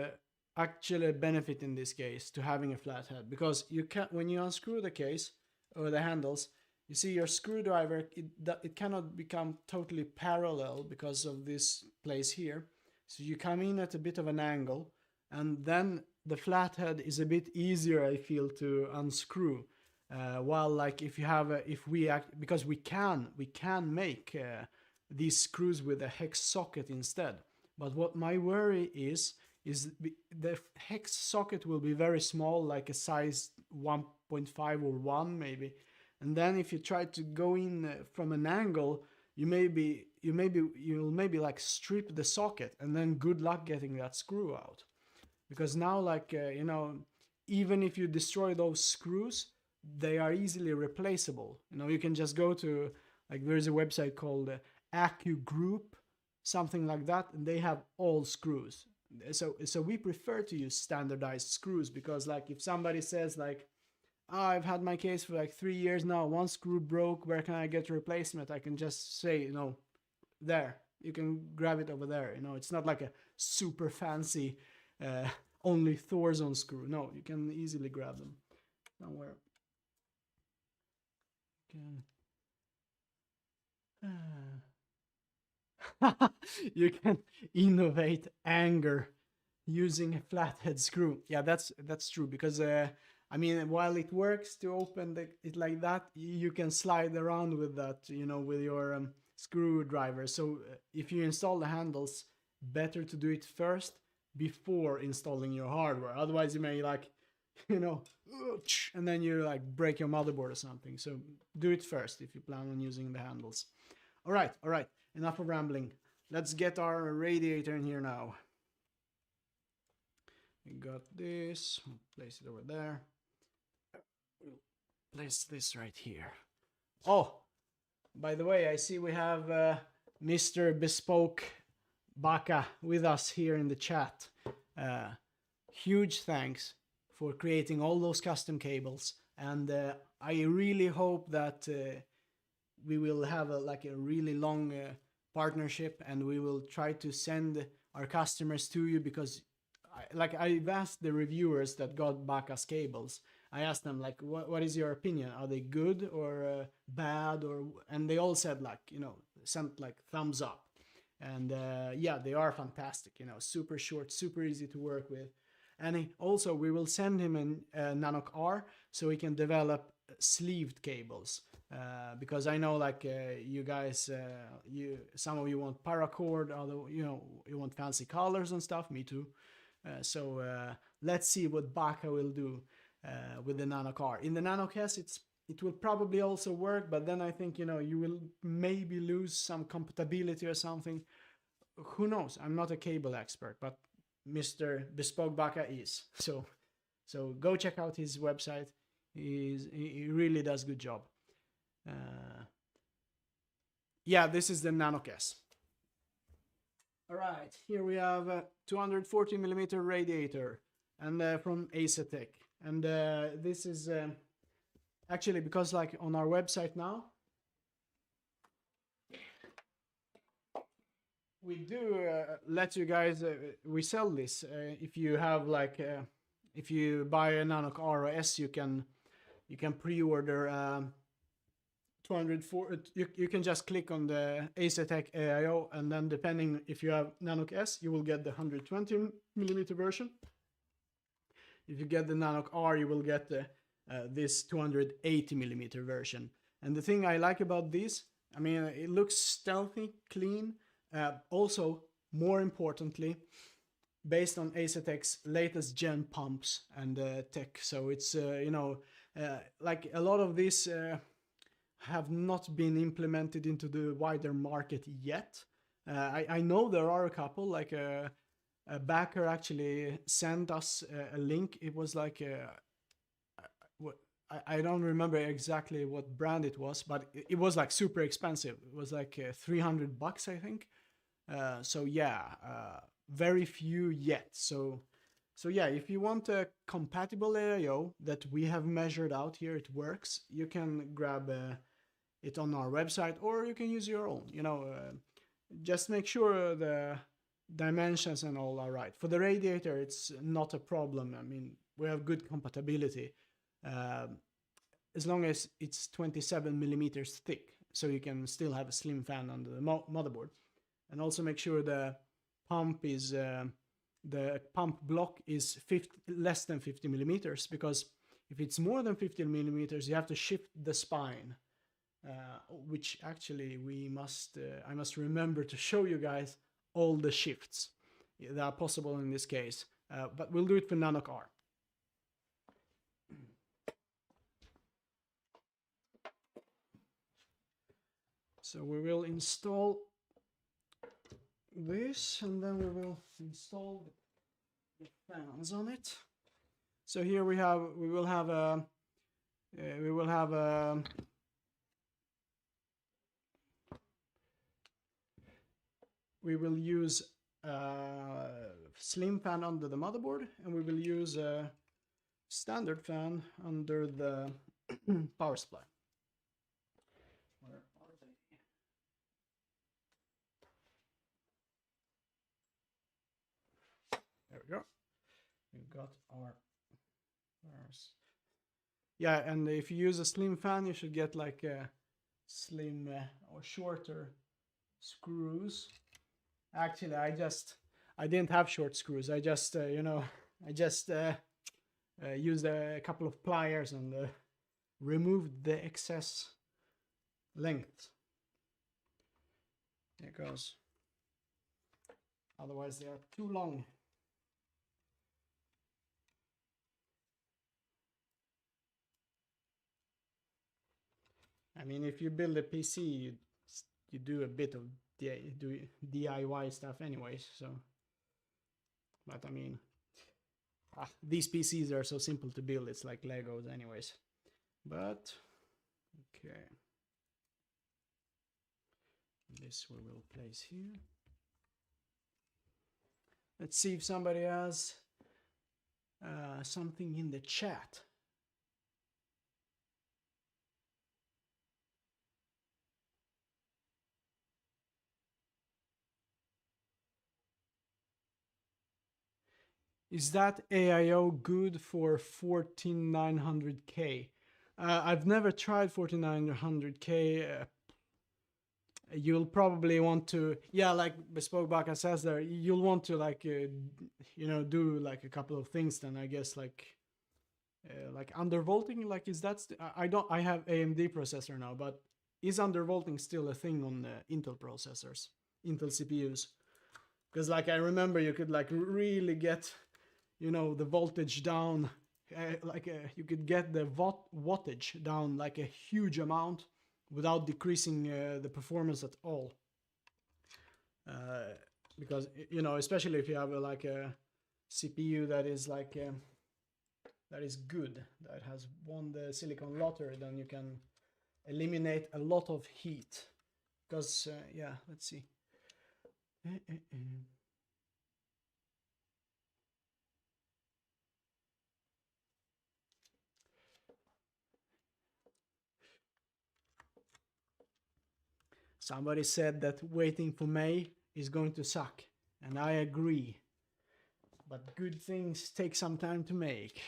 A: actually a benefit in this case to having a flathead, because you can, when you unscrew the case or the handles, you see your screwdriver, it cannot become totally parallel because of this place here. So you come in at a bit of an angle, and then the flathead is a bit easier, I feel, to unscrew. While like if you have because we can make these screws with a hex socket instead. But what my worry is the hex socket will be very small, like a size 1.5 or 1 maybe. And then if you try to go in from an angle, you'll maybe like strip the socket, and then good luck getting that screw out. Because now, like, you know, even if you destroy those screws, they are easily replaceable. You know, you can just go to, like, there's a website called Acu Group, something like that, and they have all screws. So we prefer to use standardized screws, because like if somebody says like, oh, I've had my case for like 3 years now, one screw broke, where can I get a replacement? I can just say, you know, there, you can grab it over there. You know, it's not like a super fancy only THOR zone screw. No, you can easily grab them somewhere. You can innovate anger using a flathead screw. Yeah, that's true, because I mean, while it works to open it like that, you can slide around with that, you know, with your screwdriver. So if you install the handles, better to do it first before installing your hardware. Otherwise, you may like, you know, and then you like break your motherboard or something. So do it first if you plan on using the handles. All right. Enough of rambling. Let's get our radiator in here now. We got this. Place it over there. Place this right here. Oh, by the way, I see we have Mr. Bespoke Baka with us here in the chat. Huge thanks for creating all those custom cables, and I really hope that we will have a really long partnership, and we will try to send our customers to you, because I've asked the reviewers that got Baka's cables. I asked them like, what is your opinion? Are they good or bad? And they all said like, you know, sent like thumbs up. And yeah, they are fantastic, you know, super short, super easy to work with. And also we will send him a NANOQ R so he can develop sleeved cables. Because I know like you guys, some of you want paracord, although, you know, you want fancy colors and stuff, me too. So let's see what Baka will do with the NANOQ R. In the NANOQ S, it will probably also work, but then I think, you know, you will maybe lose some compatibility or something. Who knows? I'm not a cable expert, but Mr. Bespoke Baka is. So go check out his website. He really does a good job. Yeah, this is the NANOQ S. All right, here we have a 240mm radiator, and from Asetek. And this is actually, because like on our website now, we do let you guys, we sell this. If you have like, if you buy a NANOQ R or S, you can pre-order 204. You can just click on the Asetek AIO, and then depending if you have NANOQ S, you will get the 120mm version. If you get the NANOQ R, you will get the this 280mm version. And the thing I like about this, I mean, it looks stealthy, clean. Also, more importantly, based on Asetek's latest gen pumps and tech. So it's, you know, like a lot of these have not been implemented into the wider market yet. I know there are a couple, like a backer actually sent us a link. It was like I don't remember exactly what brand it was, but it was like super expensive. It was like $300, I think. So yeah, very few yet. So yeah, if you want a compatible AIO that we have measured out here, it works. You can grab it on our website, or you can use your own. You know, just make sure the dimensions and all are right. For the radiator, it's not a problem. I mean, we have good compatibility. As long as it's 27 millimeters thick, so you can still have a slim fan under the motherboard. And also make sure the pump is the pump block is less than 50 millimeters, because if it's more than 50 millimeters, you have to shift the spine, which actually I must remember to show you guys all the shifts that are possible in this case, but we'll do it for NANOQ R. So we will install this, and then we will install the fans on it. So here we will use a slim fan under the motherboard, and we will use a standard fan under the power supply. Where are they? There we go. We've got our fans. Yeah, and if you use a slim fan, you should get like a slim or shorter screws. Actually, I didn't have short screws. I just used a couple of pliers and removed the excess length. There it goes. Otherwise, they are too long. I mean, if you build a PC, you do a bit of DIY stuff anyways, so. But I mean, these PCs are so simple to build, it's like Legos anyways. But, okay. This we will place here. Let's see if somebody has something in the chat. Is that AIO good for 14900K? I've never tried 14900K. You'll probably want to, yeah, like Bespoke Baka says there, you'll want to like, do like a couple of things then, I guess, like undervolting, like is that, I have AMD processor now, but is undervolting still a thing on Intel processors, Intel CPUs? Because like I remember you could like really get, the voltage down, you could get the wattage down like a huge amount without decreasing the performance at all. Because, especially if you have like a CPU that is like, that is good, that has won the silicon lottery, then you can eliminate a lot of heat. Because, yeah, let's see. Somebody said that waiting for May is going to suck, and I agree. But good things take some time to make.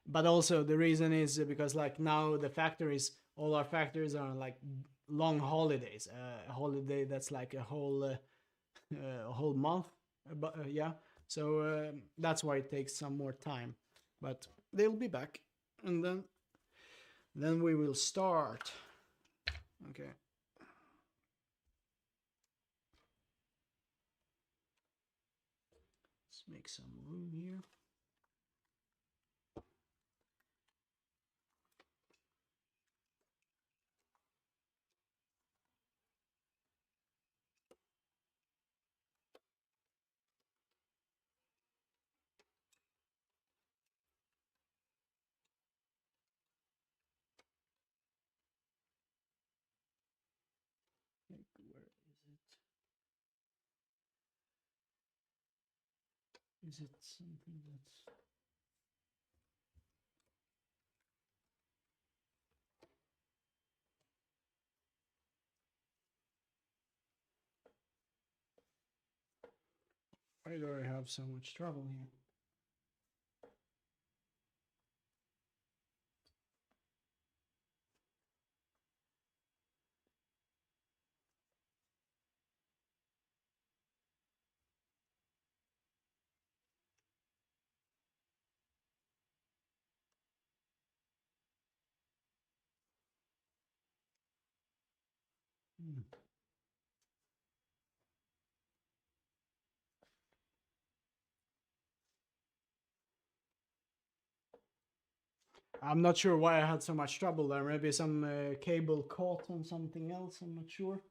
A: But also the reason is because like now the factories, all our factories are on like long holidays. A holiday that's like a whole month. Yeah. So that's why it takes some more time. But they'll be back, and then we will start. Okay. Let's make some room here. Is it something that's... Why do I have so much trouble here? I'm not sure why I had so much trouble there. Maybe some cable caught on something else, I'm not sure.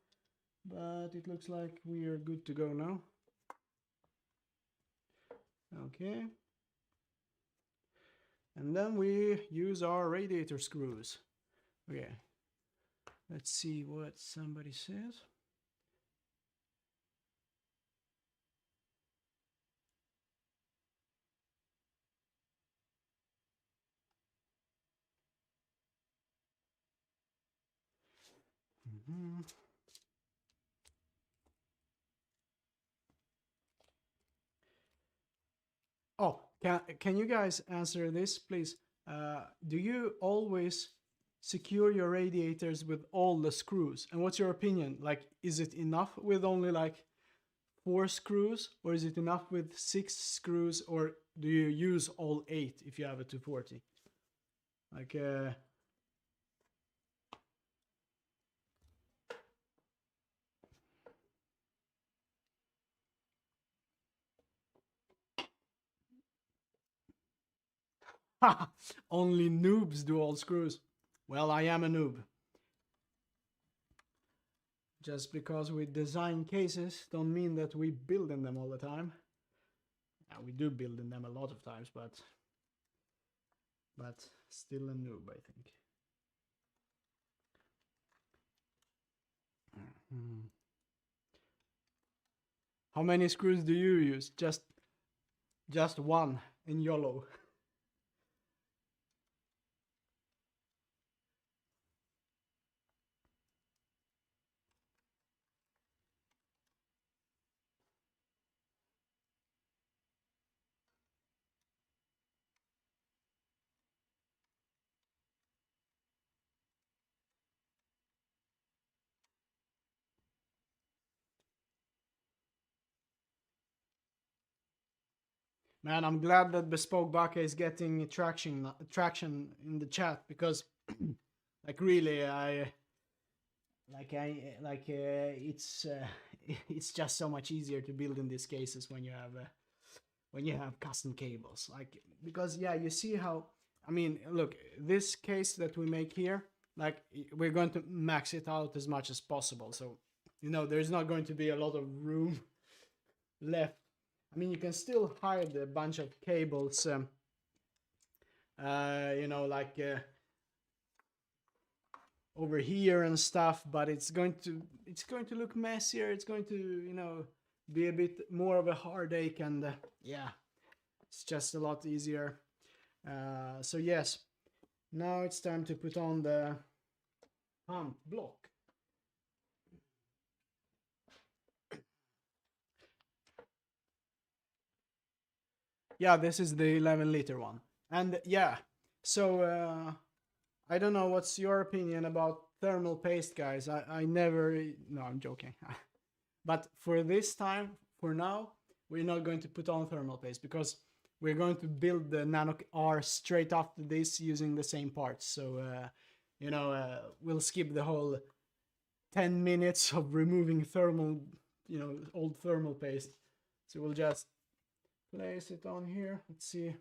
A: But it looks like we are good to go now. Okay. And then we use our radiator screws. Okay. Let's see what somebody says. Mm-hmm. Oh, can you guys answer this, please? Do you always secure your radiators with all the screws? And what's your opinion? Like, is it enough with only like 4 screws, or is it enough with 6 screws, or do you use all 8 if you have a 240? Like, only noobs do all screws. Well, I am a noob. Just because we design cases don't mean that we build in them all the time. Yeah, we do build in them a lot of times, but still a noob, I think. How many screws do you use? Just one in YOLO. Man, I'm glad that Bespoke Baka is getting traction in the chat, because like really it's just so much easier to build in these cases when you have custom cables. Like, because yeah, you see how, I mean, look, this case that we make here, like, we're going to max it out as much as possible, so you know there's not going to be a lot of room left. I mean, you can still hide a bunch of cables, you know, like over here and stuff, but it's going to look messier. It's going to, you know, be a bit more of a heartache, and yeah, it's just a lot easier. So yes, now it's time to put on the pump block. Yeah, this is the 11-liter one. And yeah, so I don't know what's your opinion about thermal paste, guys. I never, no, I'm joking. But for this time, for now, we're not going to put on thermal paste, because we're going to build the NANOQ R straight after this using the same parts. So, you know, we'll skip the whole 10 minutes of removing thermal, you know, old thermal paste. So we'll just place it on here. Let's see.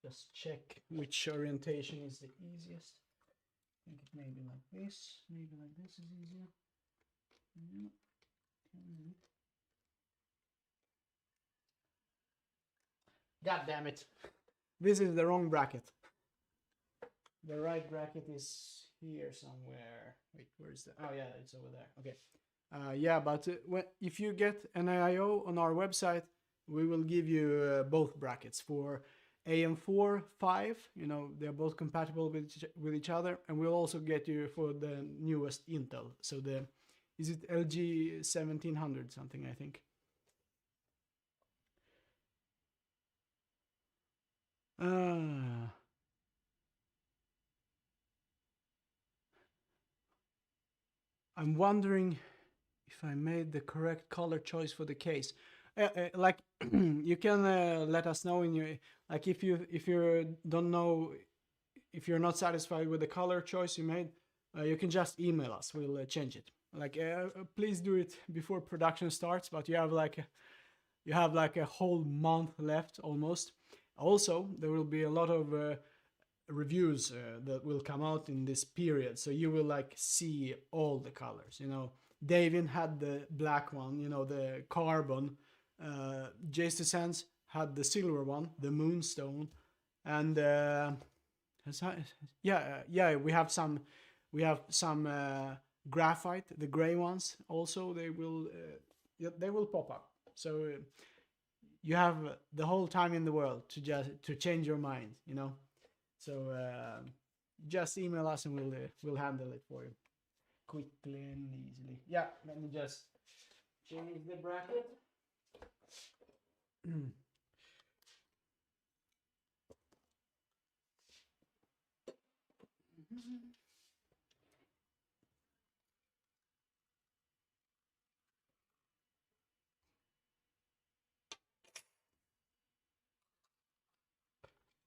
A: Just check which orientation is the easiest. I think it may be like this. Maybe like this is easier. God damn it. This is the wrong bracket. The right bracket is here somewhere. Wait, where is the... Oh yeah, it's over there. Okay. Yeah, but if you get an AIO on our website, we will give you both brackets for AM4, 5, you know, they're both compatible with each other, and we'll also get you for the newest Intel. So is it LG 1700 something, I think. I'm wondering if I made the correct color choice for the case. Like you can let us know in your, like if you don't know, if you're not satisfied with the color choice you made, you can just email us. We'll change it. Like please do it before production starts, but you have like a whole month left almost. Also, there will be a lot of reviews that will come out in this period, so you will like see all the colors, you know. Davin had the black one, you know, the carbon. J2Sense had the silver one, the moonstone, and yeah, we have some graphite, the gray ones. Also, they will pop up. So you have the whole time in the world to change your mind, you know. So just email us and we'll handle it for you quickly and easily. Yeah, let me just change the bracket.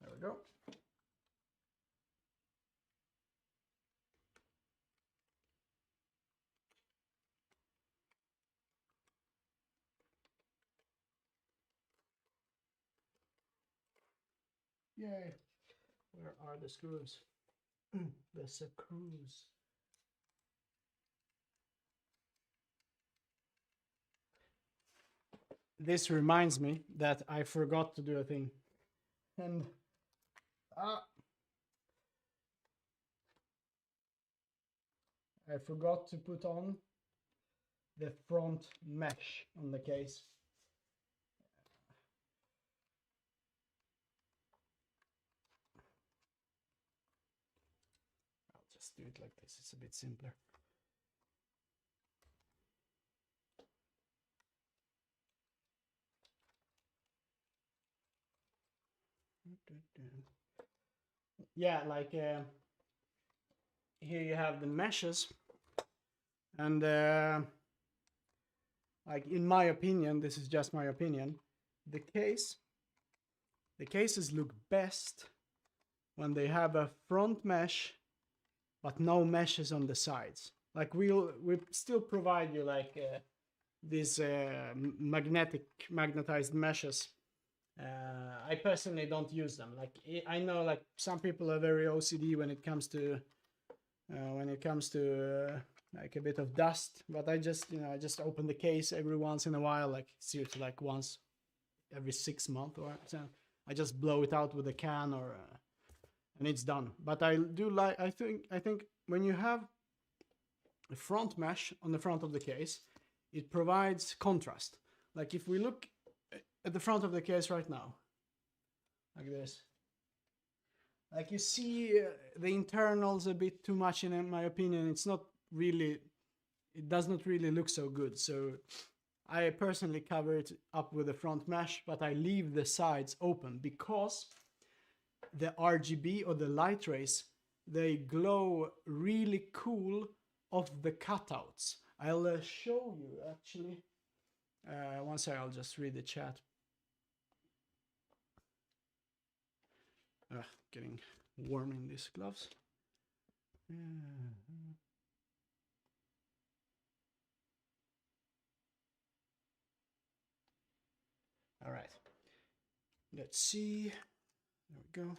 A: There we go. Yay. Where are the screws? The screws. This reminds me that I forgot to do a thing. And I forgot to put on the front mesh on the case. I'll just do it like this, it's a bit simpler. Yeah, like here you have the meshes, and like in my opinion, this is just my opinion, the cases look best when they have a front mesh but no meshes on the sides. Like we still provide you like these magnetized meshes. I personally don't use them. Like I know like some people are very OCD when it comes to like a bit of dust, but I just open the case every once in a while, like seriously, like once every 6 months or so. I just blow it out with a can or and it's done. But I do like, I think when you have a front mesh on the front of the case, it provides contrast. Like if we look at the front of the case right now, like this, like you see the internals a bit too much in my opinion. It's not really, it does not really look so good. So I personally cover it up with a front mesh, but I leave the sides open because the RGB or the light rays, they glow really cool off the cutouts. I'll show you actually. One second, I'll just read the chat. Getting warm in these gloves. All right. Let's see. There we go.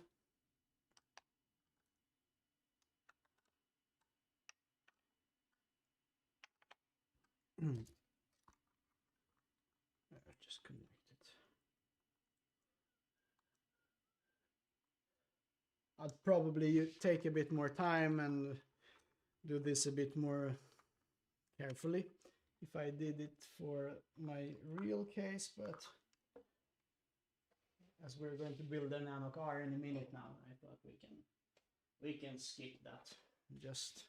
A: Just connect it. I'd probably take a bit more time and do this a bit more carefully. if I did it for my real case, but as we're going to build a NANOQ R in a minute now, I thought we can skip that. Just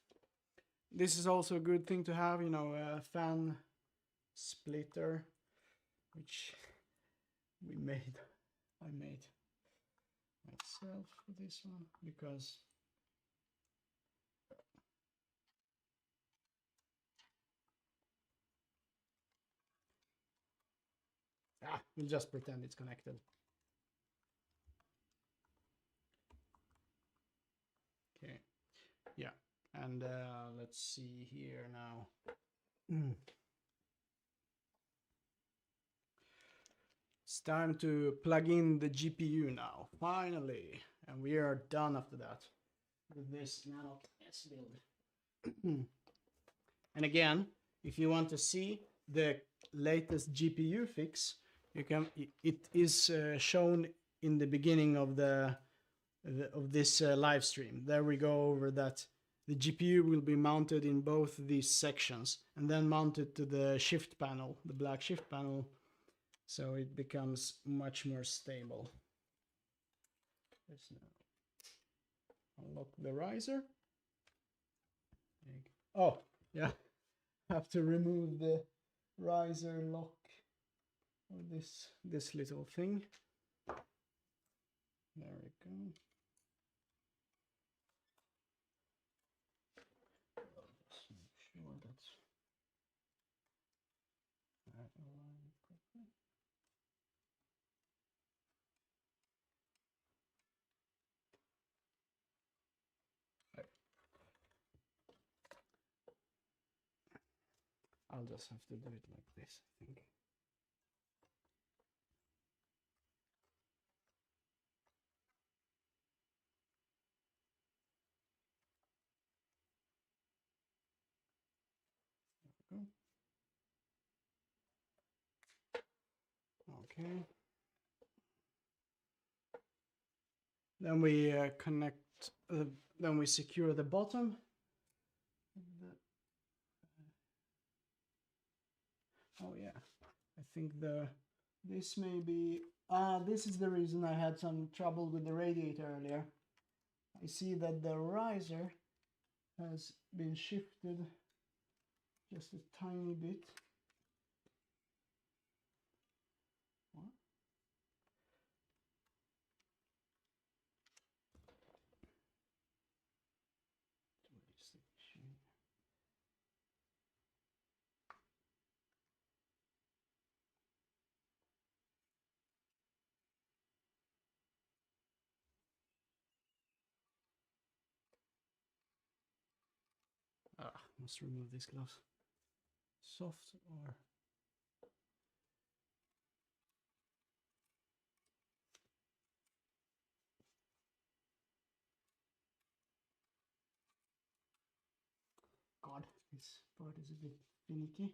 A: this is also a good thing to have, you know, a fan splitter, which I made myself for this one because we'll just pretend it's connected. Okay, yeah, and let's see here now. It's time to plug in the GPU now, finally, and we are done after that with this NANOQ S build. And again, if you want to see the latest GPU fix, you can. It is shown in the beginning of this live stream. There we go over that. The GPU will be mounted in both these sections and then mounted to the shift panel, the black shift panel, so it becomes much more stable. Let's now unlock the riser. Oh, yeah. Have to remove the riser lock or this little thing. There we go. Just make sure that's aligned correctly. I'll just have to do it like this, I think. There we go. Okay. Then we connect. Then we secure the bottom. Oh yeah, I think this may be. This is the reason I had some trouble with the radiator earlier. I see that the riser has been shifted just a tiny bit. What? Must remove these gloves. Soft or God, this part is a bit finicky.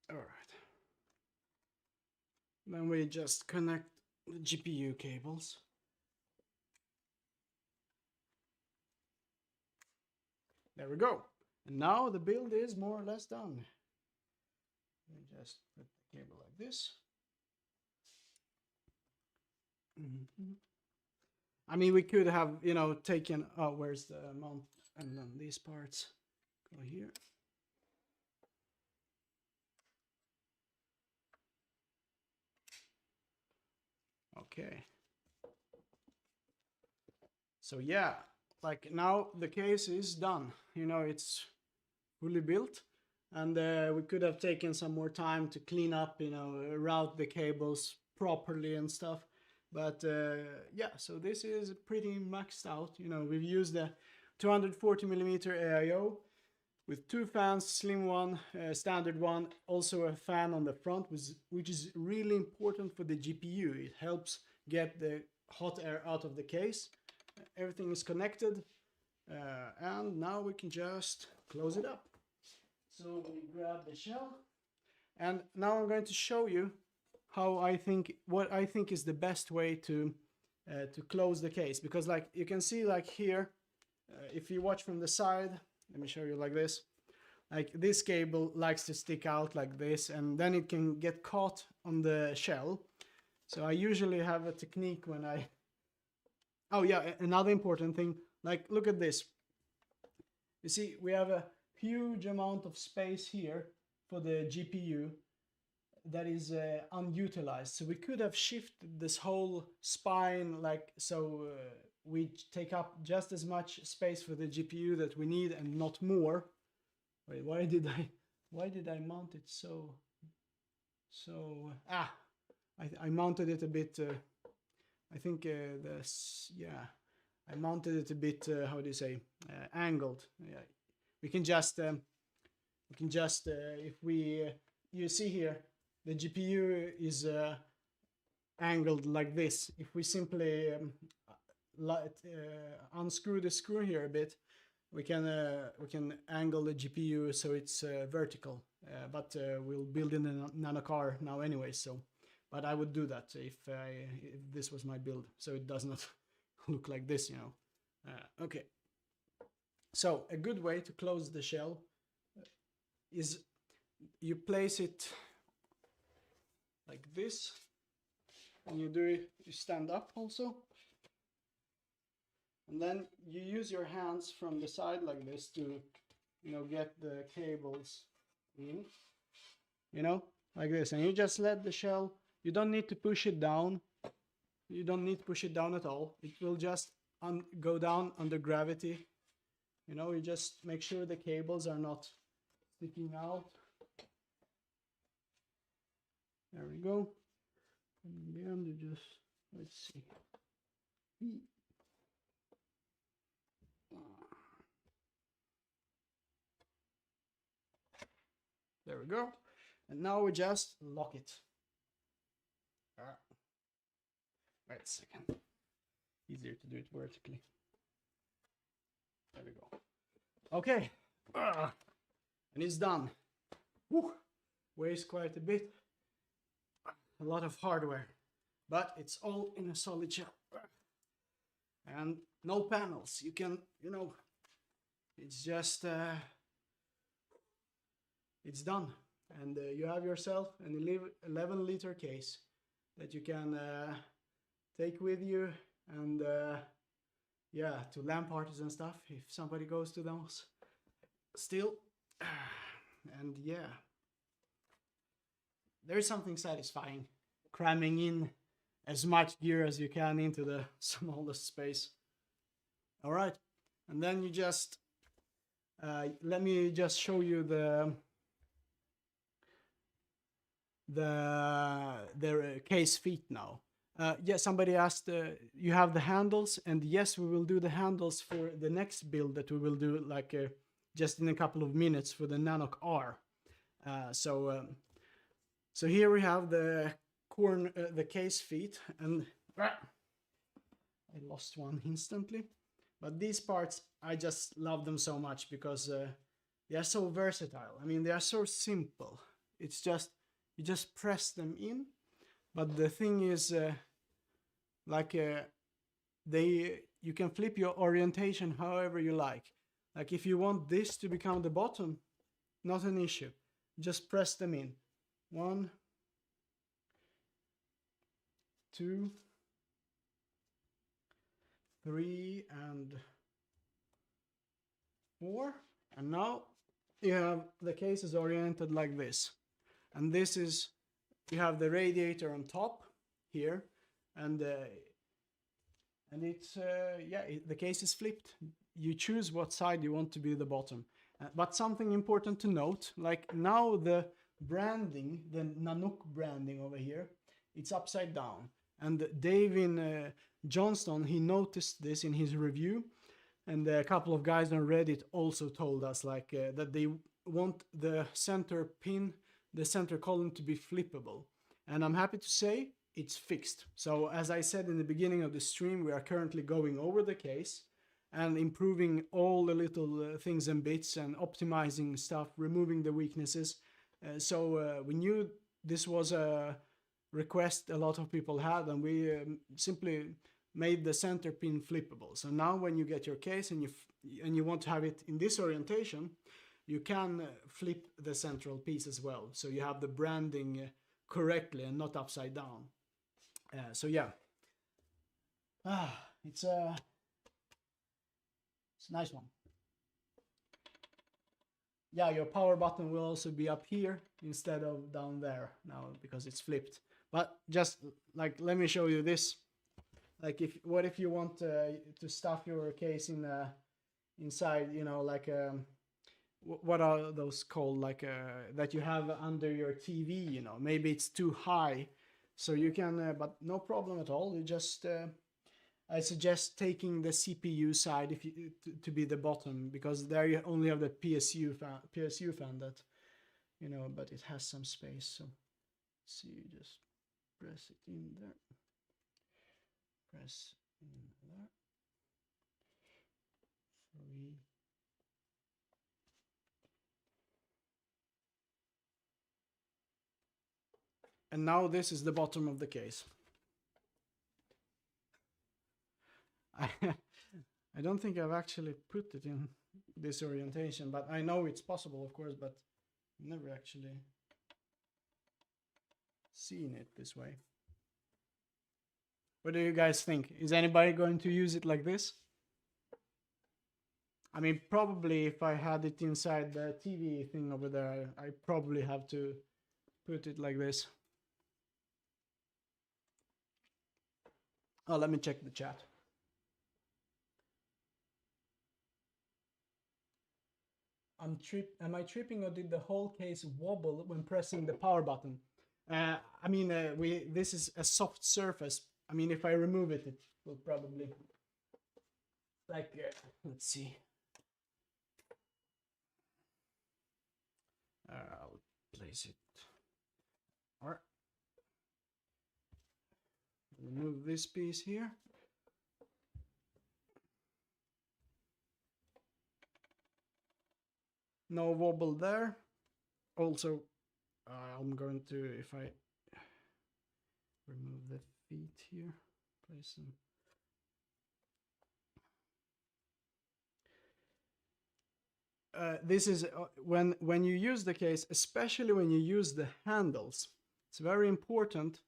A: All right. Then we just connect the GPU cables. There we go. And now the build is more or less done. We just put the cable like this. I mean, we could have, you know, taken, oh, where's the mount? And then these parts go here. Okay. So yeah, like now the case is done. You know, it's fully built, and we could have taken some more time to clean up, you know, route the cables properly and stuff. But yeah, so this is pretty maxed out. You know, we've used the 240mm AIO with two fans, slim one, standard one, also a fan on the front, which is really important for the GPU. It helps get the hot air out of the case. Everything is connected, and now we can just close it up. So we grab the shell, And now I'm going to show you what I think is the best way to close the case, because like you can see like here, if you watch from the side, let me show you like this. Like this cable likes to stick out like this, and then it can get caught on the shell. So I usually have a technique when I... Oh yeah, another important thing, like look at this. You see, we have a huge amount of space here for the GPU that is unutilized. So we could have shifted this whole spine like so we take up just as much space for the GPU that we need and not more. Wait, why did I mount it so I mounted it a bit I think I mounted it a bit how do you say angled. Yeah, we can just if we you see here the GPU is angled like this. If we simply unscrew the screw here a bit, we can angle the GPU so it's vertical. But we'll build in a NANOQ R now anyway. So, but I would do that if this was my build, so it does not look like this, you know. Okay. So a good way to close the shell is you place it like this, and you stand up also, and then you use your hands from the side like this to, you know, get the cables in, you know, like this, and you just let the shell, you don't need to push it down, you don't need to push it down at all, it will just go down under gravity, you know, you just make sure the cables are not sticking out. There we go. And again, you just, let's see. There we go. And now we just lock it. Wait a second. Easier to do it vertically. There we go. Okay. And it's done. Woo. Weighs quite a bit. A lot of hardware, but it's all in a solid shell and no panels. You can, you know, it's just it's done, and you have yourself an 11-liter case that you can take with you, and yeah, to LAN parties and stuff if somebody goes to those still. And yeah, there's something satisfying cramming in as much gear as you can into the smallest space. All right, and then you just let me just show you the case feet now. Yeah, somebody asked, you have the handles, and yes, we will do the handles for the next build that we will do like just in a couple of minutes for the NANOQ R. So here we have the case feet, and I lost one instantly. But these parts, I just love them so much because they are so versatile. I mean, they are so simple. It's just, you just press them in. But the thing is, you can flip your orientation however you like. Like if you want this to become the bottom, not an issue. Just press them in. 1, 2, 3, and 4. And now you have the case is oriented like this. And this is, you have the radiator on top here, and it's the case is flipped. You choose what side you want to be the bottom. But something important to note, like now the branding, the NANOQ branding over here, it's upside down. And Dave in Johnston, he noticed this in his review, and a couple of guys on Reddit also told us like that they want the center pin, the center column to be flippable. And I'm happy to say it's fixed. So as I said in the beginning of the stream, we are currently going over the case and improving all the little things and bits and optimizing stuff, removing the weaknesses. We knew this was a request a lot of people had, and we simply made the center pin flippable. So now when you get your case and you want to have it in this orientation, you can flip the central piece as well. So you have the branding correctly and not upside down. So yeah, it's a nice one. Yeah, your power button will also be up here instead of down there now because it's flipped. But just like, let me show you this. Like, what if you want to stuff your case in inside, you know, like what are those called, like that you have under your TV, you know, maybe it's too high, so you can but no problem at all. You just I suggest taking the CPU side if you to be the bottom, because there you only have the PSU fan that, you know, but it has some space. So see, you just press it in there, press in there, 3. And now this is the bottom of the case. I don't think I've actually put it in this orientation, but I know it's possible, of course, but never actually seen it this way. What do you guys think? Is anybody going to use it like this? I mean, probably if I had it inside the TV thing over there, I probably have to put it like this. Oh, let me check the chat. Am I tripping, or did the whole case wobble when pressing the power button? I mean, this is a soft surface. I mean, if I remove it, it will probably, like, let's see. I'll place it. All right. Remove this piece here. No wobble there. Also, I'm going to, if I remove the feet here, place them. This is when you use the case, especially when you use the handles, it's very important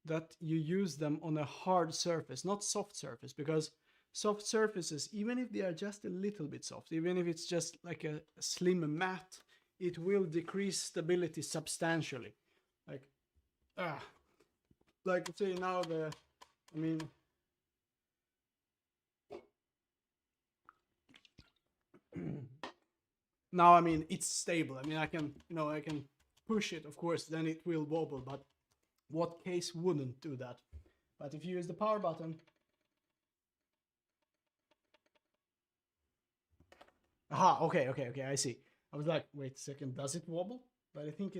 A: that you use them on a hard surface, not soft surface, because soft surfaces, even if they are just a little bit soft, even if it's just like a slim mat, it will decrease stability substantially. Like say now I mean, now I mean it's stable. I mean I can push it, of course, then it will wobble, but what case wouldn't do that? But if you use the power button, aha, okay, I see. I was like, wait a second, does it wobble? But I think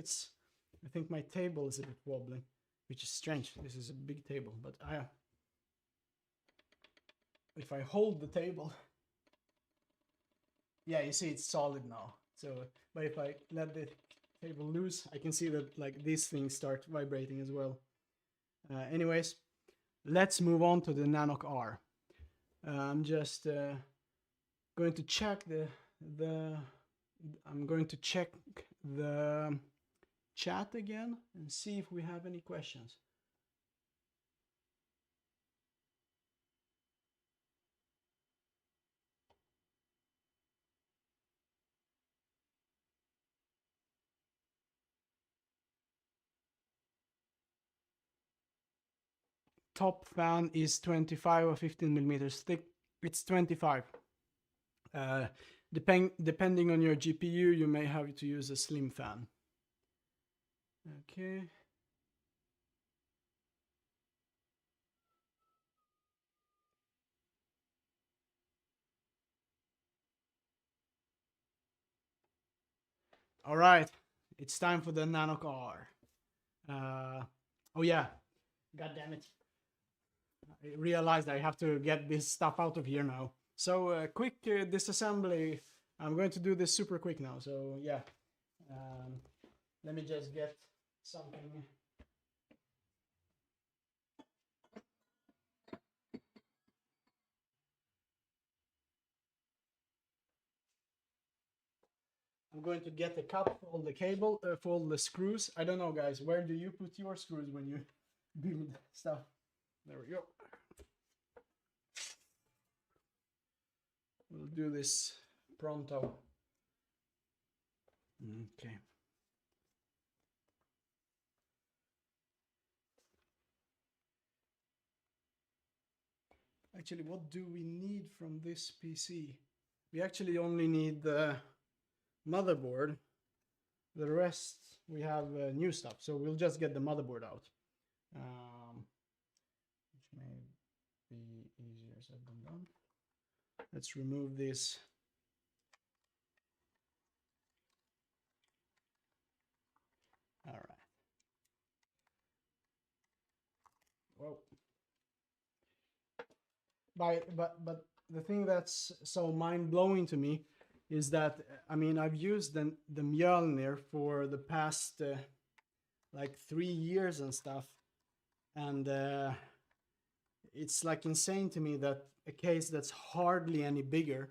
A: my table is a bit wobbling, which is strange. This is a big table, but if I hold the table, yeah, you see it's solid now. So, but if I let the table loose, I can see that like these things start vibrating as well. Anyways, let's move on to the NANOQ R. I'm just going to check I'm going to check the chat again and see if we have any questions. Top fan is 25 or 15 millimeters thick. It's 25. Depending on your GPU, you may have to use a slim fan. Okay. All right, it's time for the NANOQ R. Oh yeah, god damn it. I realized I have to get this stuff out of here now. So quick disassembly. I'm going to do this super quick now. So yeah, Let me just get something. I'm going to get a cup for all the cable, for all the screws. I don't know, guys, where do you put your screws when you build stuff? There we go. We'll do this pronto. Okay. Actually, what do we need from this PC? We actually only need the motherboard. The rest we have new stuff, so we'll just get the motherboard out, which may be easier said than done. Let's remove this. All right. Whoa. But the thing that's so mind-blowing to me is that, I mean, I've used the MJOLNIR for the past like 3 years and stuff, and it's like insane to me that a case that's hardly any bigger,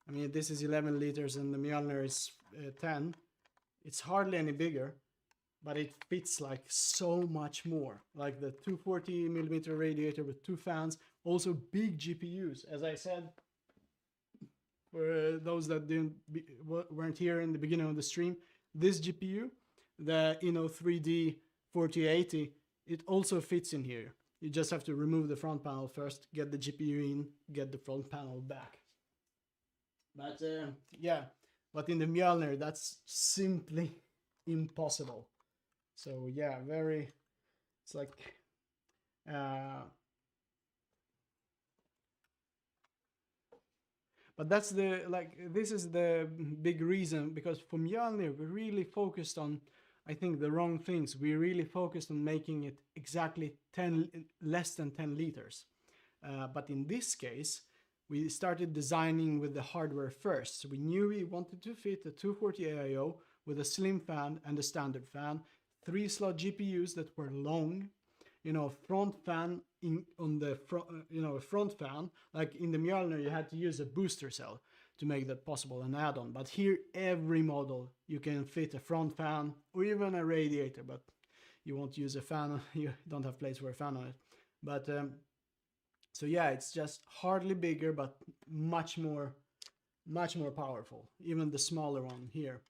A: I mean, this is 11 liters and the MJOLNIR is 10, it's hardly any bigger, but it fits like so much more. Like the 240mm radiator with 2 fans, also big GPUs. As I said, for those that weren't here in the beginning of the stream, this GPU, the 3D 4080, it also fits in here. You just have to remove the front panel first, get the GPU in, get the front panel back. But yeah, but in the MJOLNIR, that's simply impossible. So yeah, it's like but that's this is the big reason, because for MJOLNIR we really focused on, I think, the wrong things. We really focused on making it exactly less than 10 liters. But in this case, we started designing with the hardware first. So we knew we wanted to fit a 240 AIO with a slim fan and a standard fan, 3-slot GPUs that were long, front fan on the front, front fan. Like in the MJOLNIR, you had to use a booster cell to make that possible, an add-on. But here, every model, you can fit a front fan or even a radiator, but you won't use a fan. You don't have place for a fan on it. But so yeah, it's just hardly bigger, but much more powerful, even the smaller one here.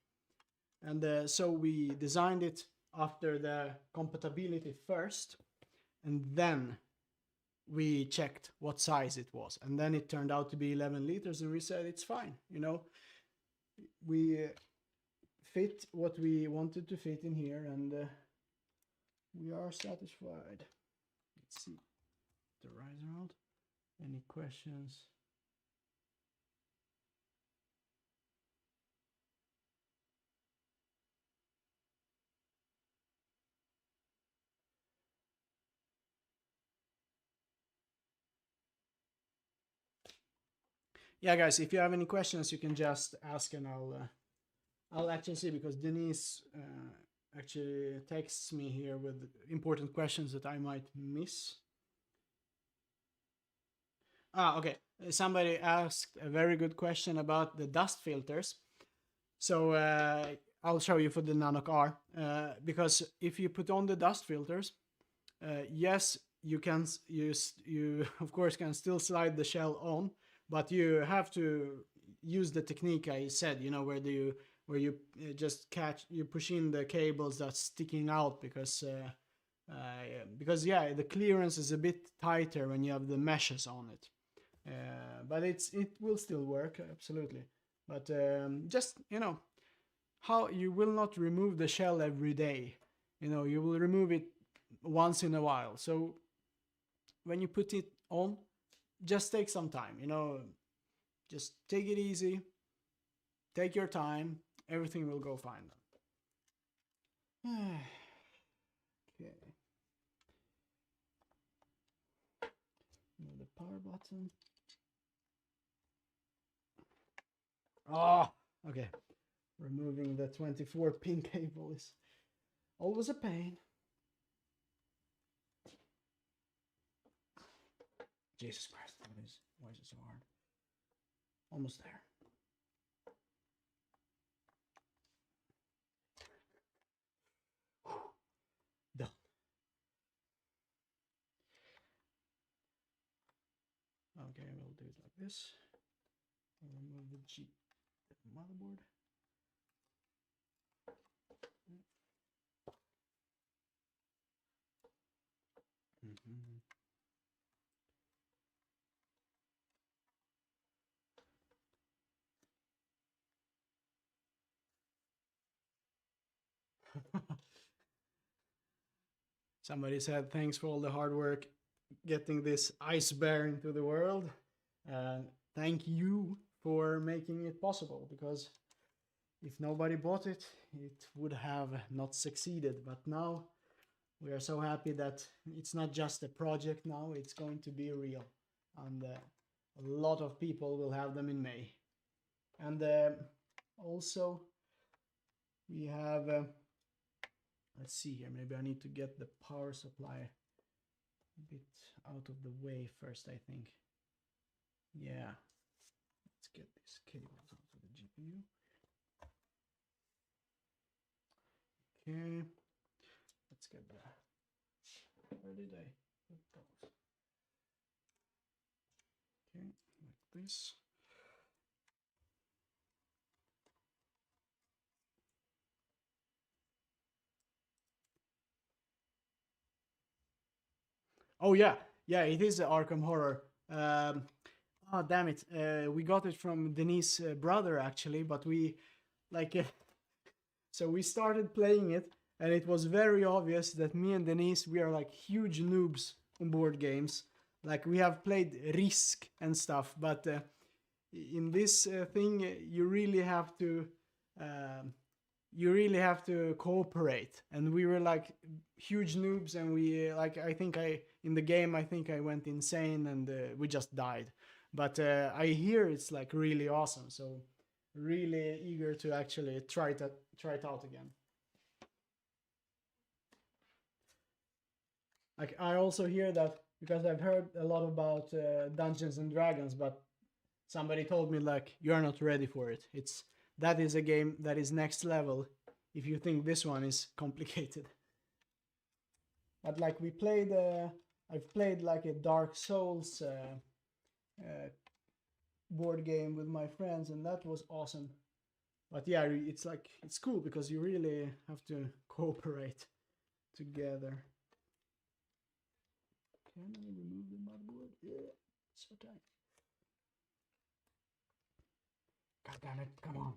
A: And so we designed it after the compatibility first, and then we checked what size it was, and then it turned out to be 11 liters, and we said it's fine. We fit what we wanted to fit in here, and we are satisfied. Let's see the riser out. Any questions? Yeah, guys, if you have any questions, you can just ask, and I'll actually see, because Denise actually texts me here with important questions that I might miss. Okay. Somebody asked a very good question about the dust filters. So I'll show you for the NANOQ R, because if you put on the dust filters, yes, you of course can still slide the shell on, but you have to use the technique I said, where you just push in the cables that's sticking out, because yeah, the clearance is a bit tighter when you have the meshes on it. But it will still work, absolutely. But just, how you will not remove the shell every day. You will remove it once in a while. So when you put it on, just take some time, just take it easy, take your time, everything will go fine then. Okay. The power button. Okay. Removing the 24-pin cable is Always a pain. Jesus Christ, why is it so hard? Almost there. Done. Okay, we'll do it like this. I'll remove the motherboard. Somebody said thanks for all the hard work getting this ice bear into the world. And thank you for making it possible, because if nobody bought it, it would have not succeeded. But now we are so happy that it's not just a project now, it's going to be real. And a lot of people will have them in May. And also we have, let's see here, maybe I need to get the power supply a bit out of the way first, I think. Yeah, let's get these cables out of the GPU. Okay, let's get that. Where did I put those? Okay, like this. Oh yeah, it is Arkham Horror. Oh damn it, we got it from Denise's brother actually, but we like so we started playing it, and it was very obvious that me and Denise, we are like huge noobs on board games. Like we have played Risk and stuff, but in this thing you really have to cooperate, and we were like huge noobs, and we like in the game I think I went insane, and we just died. But I hear it's like really awesome, so really eager to actually try it out again. Like I also hear that, because I've heard a lot about Dungeons and Dragons, but somebody told me like you're not ready for it. That is a game that is next level if you think this one is complicated. But like I've played like a Dark Souls board game with my friends, and that was awesome. But yeah, it's cool because you really have to cooperate together. Can I remove the motherboard? Yeah, so tight. God damn it, come on.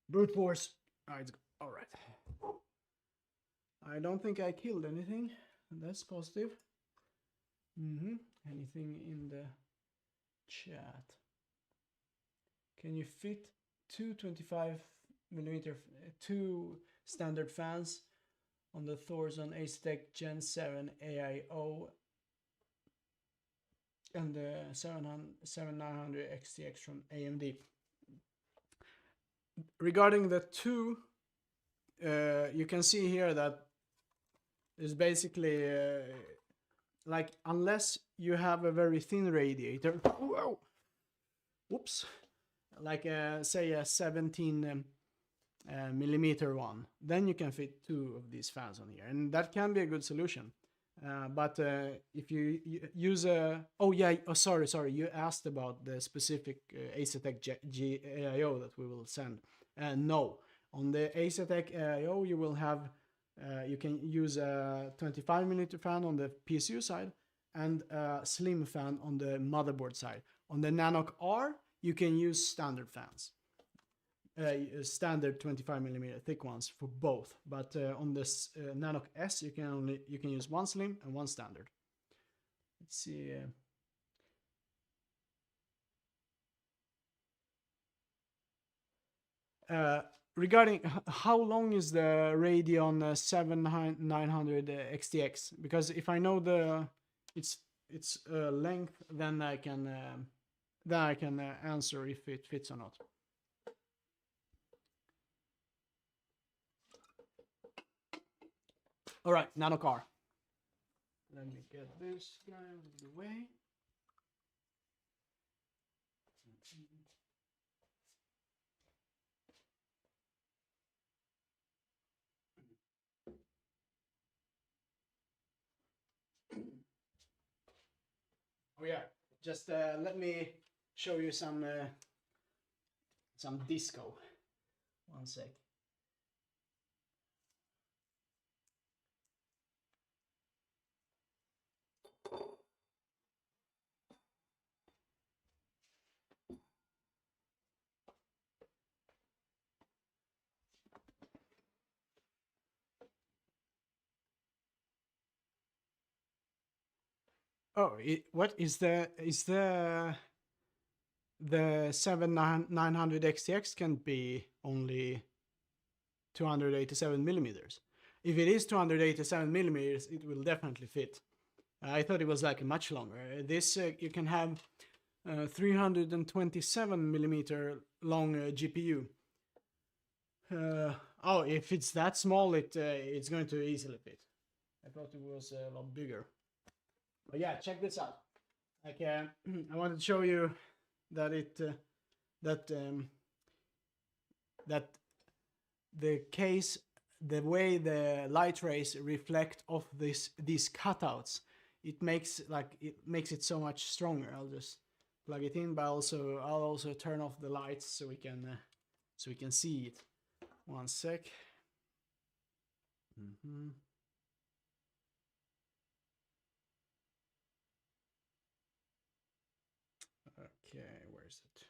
A: Brute force. It's all right. I don't think I killed anything. That's positive. Anything in the chat? Can you fit two 25mm, two standard fans on the THORs on Asetek Gen 7 AIO and the 7900 XTX from AMD? Regarding the two, you can see here that there's basically like, unless you have a very thin radiator, whoa, whoops, like say a 17 millimeter one, then you can fit two of these fans on here, and that can be a good solution. But if you use a sorry, you asked about the specific Asetek AIO that we will send. No, on the Asetek AIO you will have you can use a 25mm fan on the PSU side and a slim fan on the motherboard side. On the NANOQ R you can use standard fans, standard 25mm thick ones for both. But on this NANOQ S you can use one slim and one standard. Let's see. Regarding how long is the Radeon 7900 XTX? Because if I know its length, then I can answer if it fits or not. All right, NANOQ R. Let me get this guy out of the way. Oh yeah, just let me show you some disco. One sec. Oh, what is the 7900 XTX can be only 287 millimeters. If it is 287 millimeters, it will definitely fit. I thought it was like much longer. This you can have 327 millimeter long GPU. Oh, if it's that small, it's going to easily fit. I thought it was a lot bigger. But yeah, check this out. Like I wanted to show you that that the case, the way the light rays reflect off these cutouts, it makes it so much stronger. I'll just plug it in, but I'll also turn off the lights so we can see it. One sec. Okay, where is it?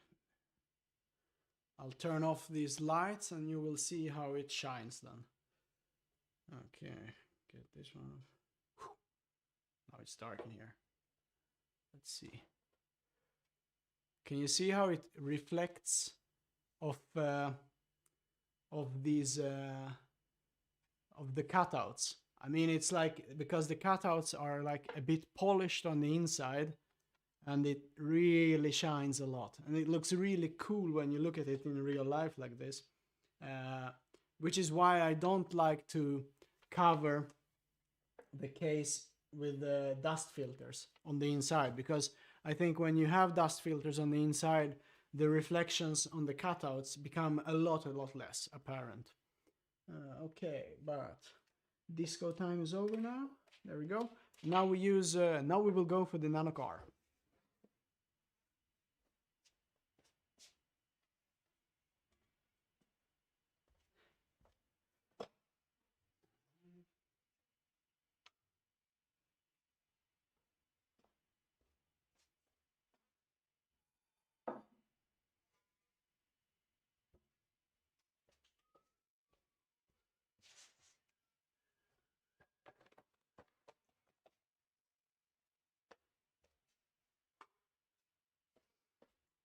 A: I'll turn off these lights and you will see how it shines then. Okay, get this one off. Now it's dark in here. Let's see. Can you see how it reflects of these of the cutouts? I mean, it's like, because the cutouts are like a bit polished on the inside, and it really shines a lot, and it looks really cool when you look at it in real life like this, which is why I don't like to cover the case with dust filters on the inside, because I think when you have dust filters on the inside, the reflections on the cutouts become a lot less apparent. Okay, but disco time is over now. There we go. Now we use now we will go for the NANOQ R.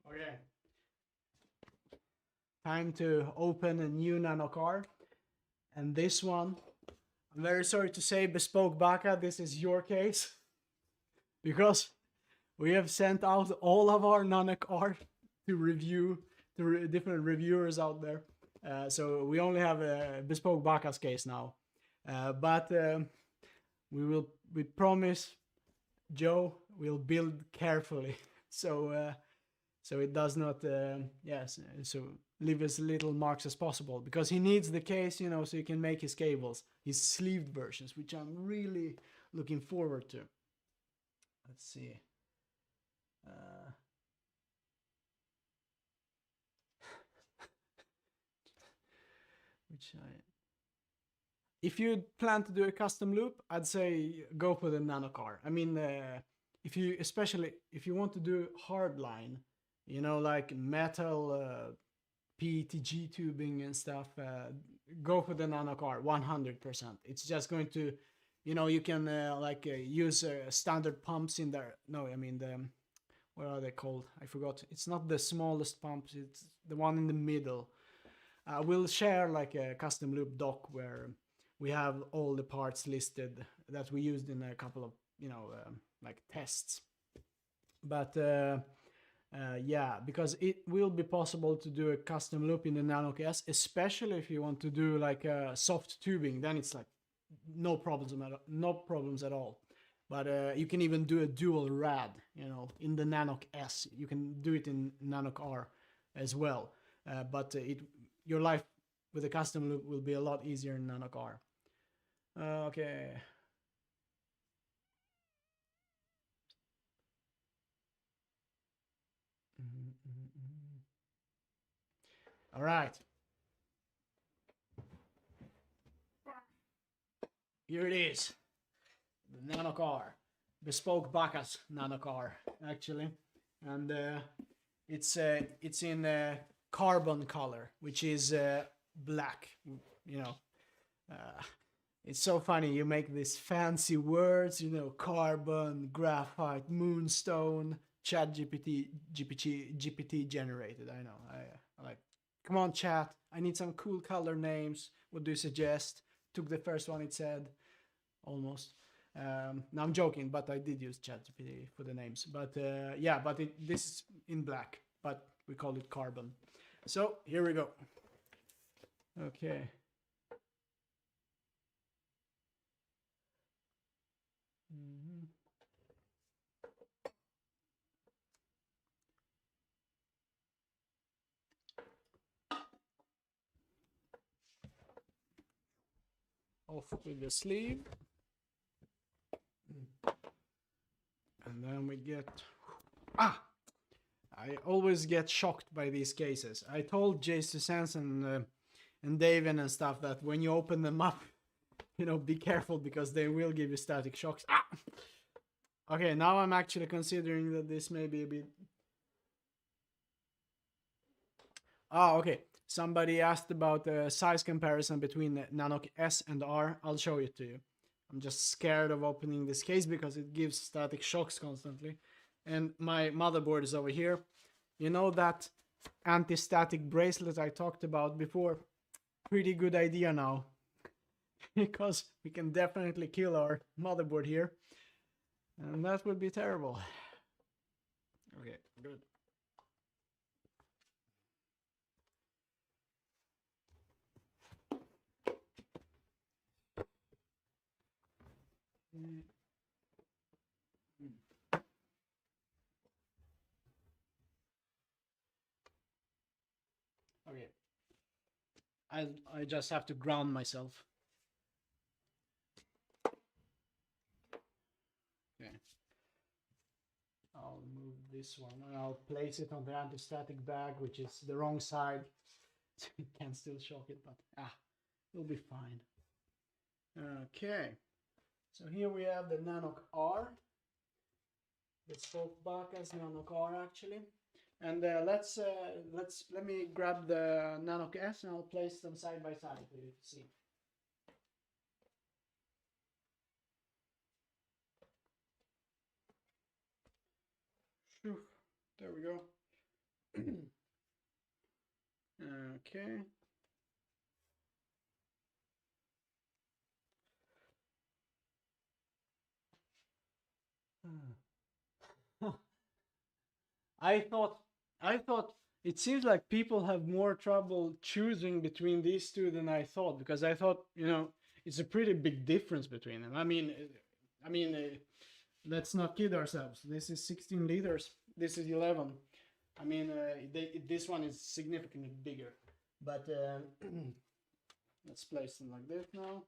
A: Okay. Time to open a new NANOQ R. And this one, I'm very sorry to say, Bespoke Baka, this is your case. Because we have sent out all of our NANOQ R to review, to different reviewers out there. So we only have a Bespoke Baka's case now. But we promise, Joe will build carefully. So it does not, so leave as little marks as possible, because he needs the case, you know, so he can make his cables, his sleeved versions, which I'm really looking forward to. Let's see. If you plan to do a custom loop, I'd say go for the NANOQ R. I mean, especially if you want to do hardline, you know, like metal, PETG tubing and stuff, go for the NANOQ R 100%. It's just going to, you know, you can use standard pumps in there. No, I mean what are they called? I forgot. It's not the smallest pumps. It's the one in the middle. We'll share like a custom loop doc where we have all the parts listed that we used in a couple of, you know, like tests. But yeah, because it will be possible to do a custom loop in the NANOQ S, especially if you want to do like a soft tubing. Then it's like no problems at all. But you can even do a dual rad, you know, in the NANOQ S. You can do it in NANOQ R as well. Your life with a custom loop will be a lot easier in NANOQ R. Okay. All right. Here it is. The NANOQ R. Bespoke Baka's NANOQ R, actually. And it's in carbon color, which is black, you know. It's so funny, you make these fancy words, you know, carbon, graphite, moonstone, chat GPT generated. I know. I like, come on chat, I need some cool color names. What do you suggest? Took the first one it said, almost. Now I'm joking, but I did use ChatGPT for the names. But yeah, but this is in black, but we call it carbon. So here we go. Okay. Off with the sleeve. And then we get... I always get shocked by these cases. I told Jason Sanson and David and stuff that when you open them up, you know, be careful because they will give you static shocks. Okay, now I'm actually considering that this may be a bit... okay. Somebody asked about the size comparison between the NANOQ S and R. I'll show it to you. I'm just scared of opening this case because it gives static shocks constantly. And my motherboard is over here. You know that anti-static bracelet I talked about before? Pretty good idea now. Because we can definitely kill our motherboard here. And that would be terrible. Okay, good. Okay. I just have to ground myself. Okay. I'll move this one and I'll place it on the anti-static bag, which is the wrong side. So you can still shock it, but it'll be fine. Okay. So here we have the NANOQ R. Bespoke Baka's NANOQ R actually. And let me grab the NANOQ S and I'll place them side by side for you to see. There we go. Okay. I thought it seems like people have more trouble choosing between these two than I thought, because I thought, you know, it's a pretty big difference between them. I mean, let's not kid ourselves. This is 16 liters. This is 11. I mean, this one is significantly bigger. But let's place them like this now.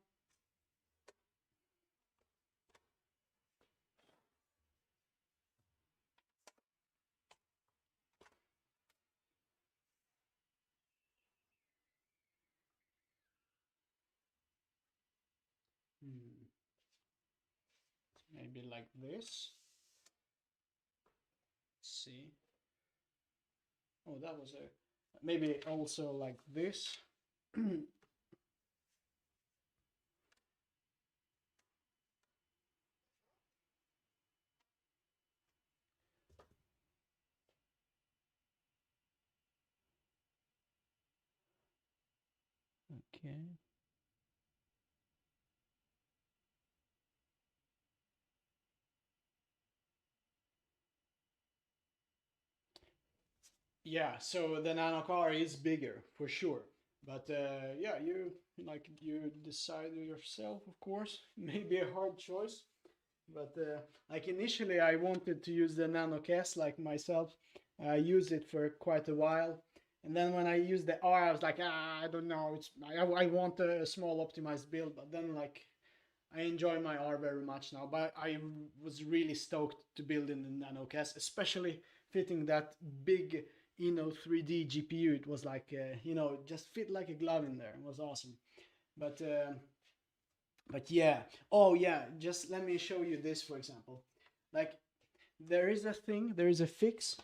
A: Maybe like this. Let's see. Oh, that was a... Maybe also like this. Okay. Yeah, so the NANOQ R is bigger for sure. But yeah, you decide yourself, of course. Maybe a hard choice, but like initially I wanted to use the NANOQ S like myself. I used it for quite a while, and then when I used the R, I was like, I don't know. I want a small optimized build, but then like I enjoy my R very much now. But I was really stoked to build in the NANOQ S, especially fitting that big 3D GPU. It was like just fit like a glove in there. It was awesome. But yeah. Oh yeah, just let me show you this, for example. Like there is a fix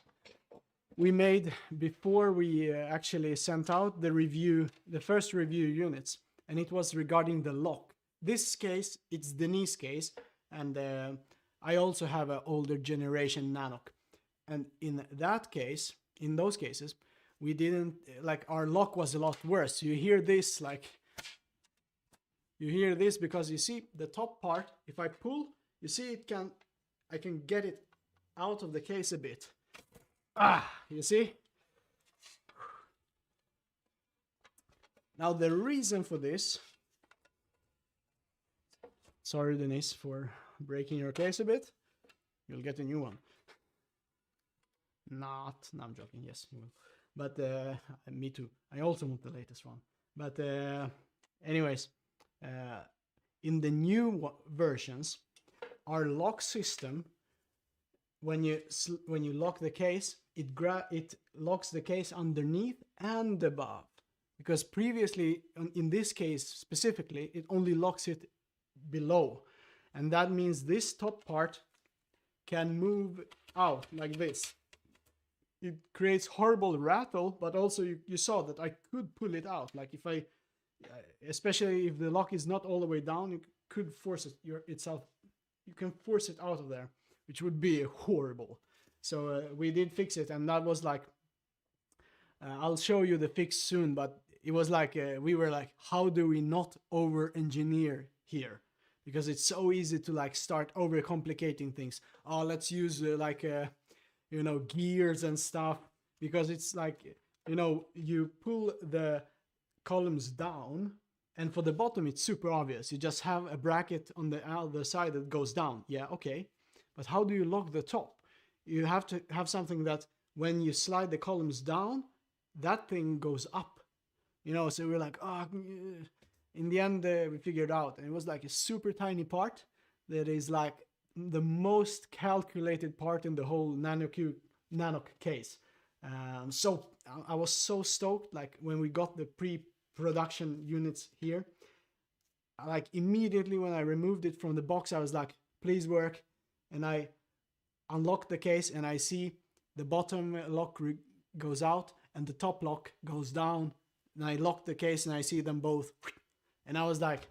A: we made before we actually sent out the first review units, and it was regarding the lock. This case, it's Denise's case, and I also have an older generation NANOQ. And in those cases, we didn't, like, our lock was a lot worse. You hear this because you see the top part, if I pull, you see I can get it out of the case a bit. You see? Now the reason for this, sorry Denise for breaking your case a bit, you'll get a new one. No, I'm joking, yes you will. But me too, I also want the latest one. But anyways, in the new versions, our lock system, when you lock the case, it locks the case underneath and above, because previously in this case specifically it only locks it below, and that means this top part can move out like this. It creates horrible rattle, but also you saw that I could pull it out. Like if I, especially if the lock is not all the way down, you could force itself. You can force it out of there, which would be horrible. So we did fix it, and that was like, I'll show you the fix soon, but it was like, we were like, how do we not over-engineer here? Because it's so easy to like start over-complicating things. Oh, let's use gears and stuff, because it's like, you pull the columns down, and for the bottom it's super obvious. You just have a bracket on the other side that goes down. Yeah, okay. But how do you lock the top? You have to have something that when you slide the columns down, that thing goes up. So we're like, in the end we figured out, and it was like a super tiny part that is like the most calculated part in the whole NANOQ case. So I was so stoked, like when we got the pre-production units here, like immediately when I removed it from the box, I was like, please work. And I unlocked the case, and I see the bottom lock goes out and the top lock goes down, and I locked the case and I see them both, and I was like,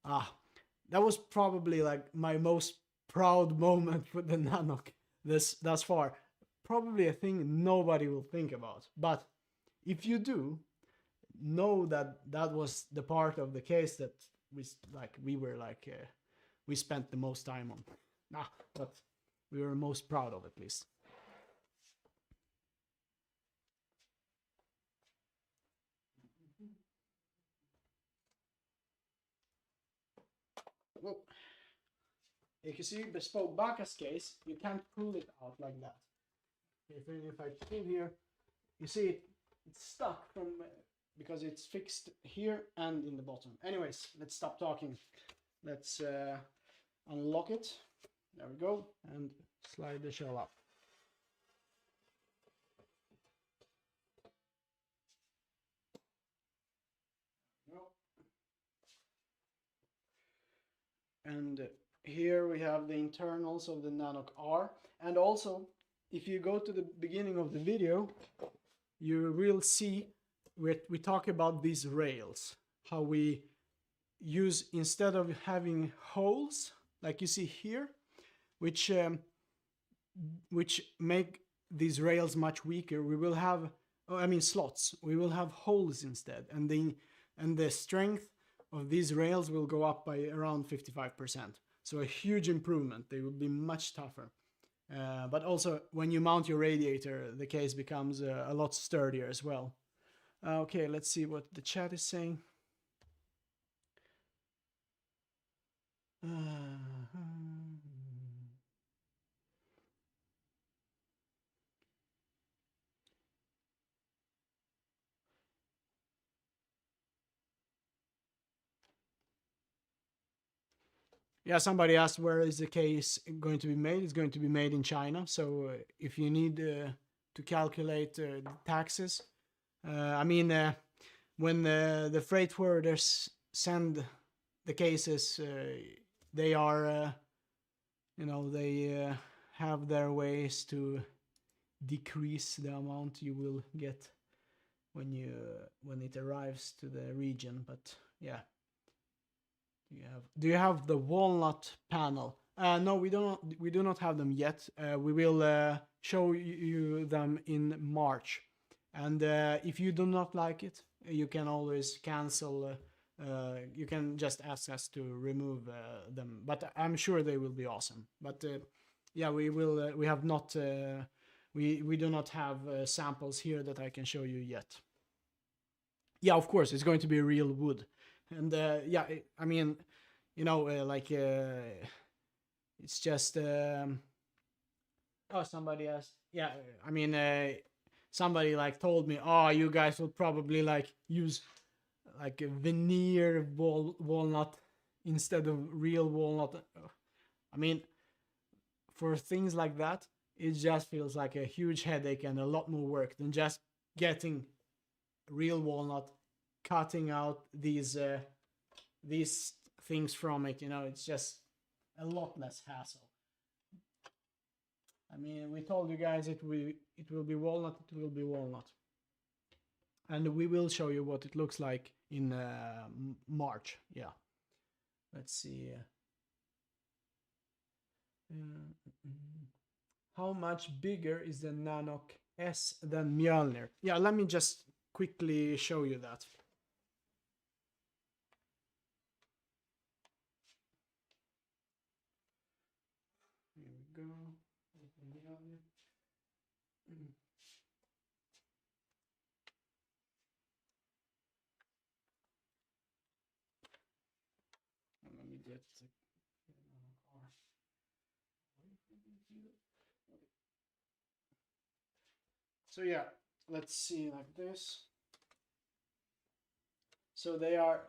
A: that was probably like my most proud moment for the NANOQ thus far. Probably a thing nobody will think about, but if you do, know that that was the part of the case that we spent the most time on. But we were most proud of, at least. Whoa. If you see Bespoke Baka's case, you can't pull it out like that. If I pull here, you see it's stuck because it's fixed here and in the bottom. Anyways, let's stop talking. Let's unlock it. There we go, and slide the shell up. And here we have the internals of the NANOQ R. And also, if you go to the beginning of the video, you will see we talk about these rails, how we use, instead of having holes like you see here, which make these rails much weaker, we will have, slots. We will have holes instead, and the strength of these rails will go up by around 55%. So a huge improvement. They will be much tougher. But also, when you mount your radiator, the case becomes a lot sturdier as well. Okay, let's see what the chat is saying. Yeah, somebody asked where is the case going to be made. It's going to be made in China. So if you need to calculate the taxes, I mean, when the freight forwarders send the cases, they are, you know, they have their ways to decrease the amount you will get when it arrives to the region. But yeah. Do you have the walnut panel? No, we do not have them yet. We will show you them in March. And if you do not like it, you can always cancel. You can just ask us to remove them. But I'm sure they will be awesome. But yeah, we will. We have not. We do not have samples here that I can show you yet. Yeah, of course, it's going to be real wood. And yeah, I mean, you know, like it's just. Oh, somebody asked. Yeah, I mean, somebody like told me, oh, you guys will probably like use like a veneer walnut instead of real walnut. I mean, for things like that, it just feels like a huge headache and a lot more work than just getting real walnut, cutting out these things from it. You know, it's just a lot less hassle. I mean, we told you guys it will be walnut. It will be walnut, and we will show you what it looks like in March. Yeah, let's see. How much bigger is the NANOQ S than MJOLNIR? Yeah, let me just quickly show you that. Here we go. Let me get so yeah, let's see like this. So they are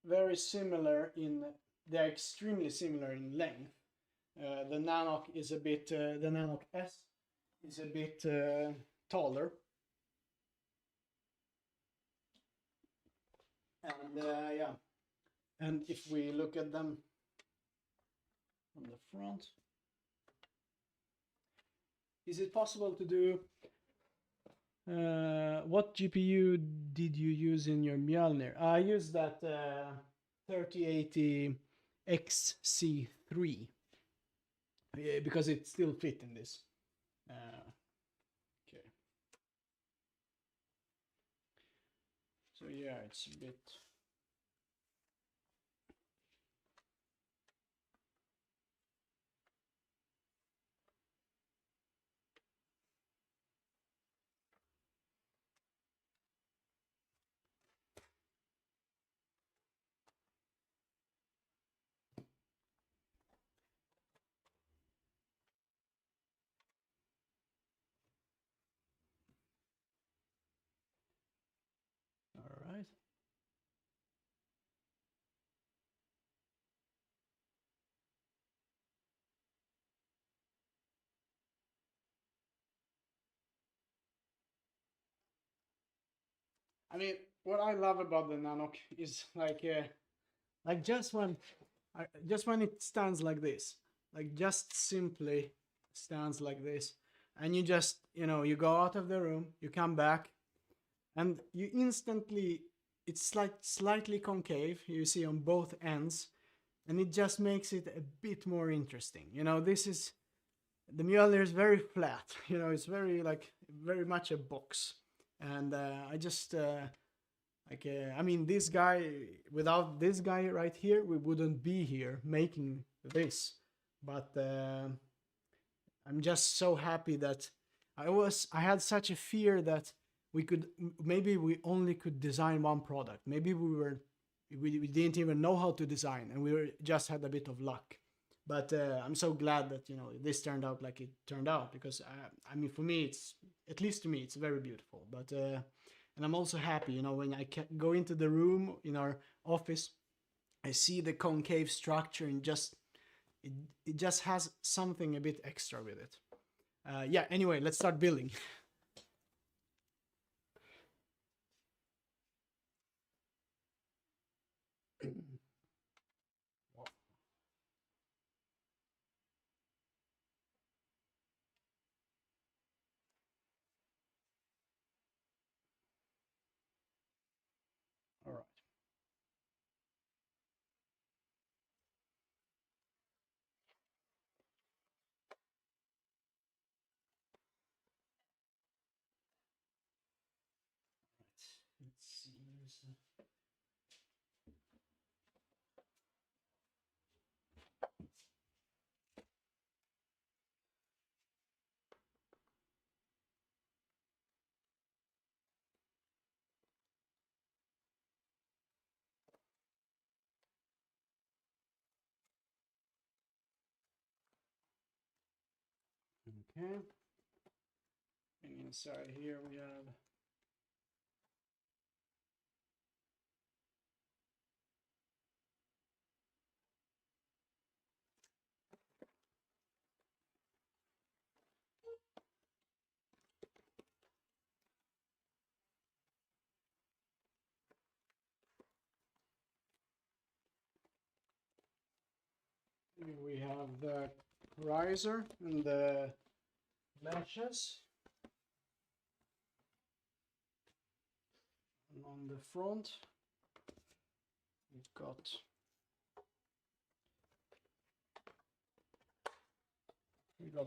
A: very similar they're extremely similar in length. The NANOQ is a bit, the NANOQ S is a bit taller. And yeah, and if we look at them on the front, is it possible to do, what GPU did you use in your MJOLNIR? I used that 3080 XC3 because it still fit in this. Okay. So yeah, it's a bit. All right. I mean, what I love about the NANOQ is like just when it stands like this, like just simply stands like this, and you just, you know, you go out of the room, you come back, and you instantly, it's like slightly concave, you see on both ends, and it just makes it a bit more interesting. You know, this is, the MJOLNIR is very flat, you know, it's very like, very much a box. And I just, I mean, this guy, without this guy right here, we wouldn't be here making this. But I'm just so happy that I had such a fear that maybe we only could design one product. Maybe we didn't even know how to design, and just had a bit of luck. But I'm so glad that, you know, this turned out like it turned out, because I mean, for me, at least to me, it's very beautiful. But and I'm also happy, you know, when I go into the room in our office, I see the concave structure, and it just has something a bit extra with it. Yeah. Anyway, let's start building. All right. Let's see. Okay. And inside here we have the riser and the latches. And on the front, we've got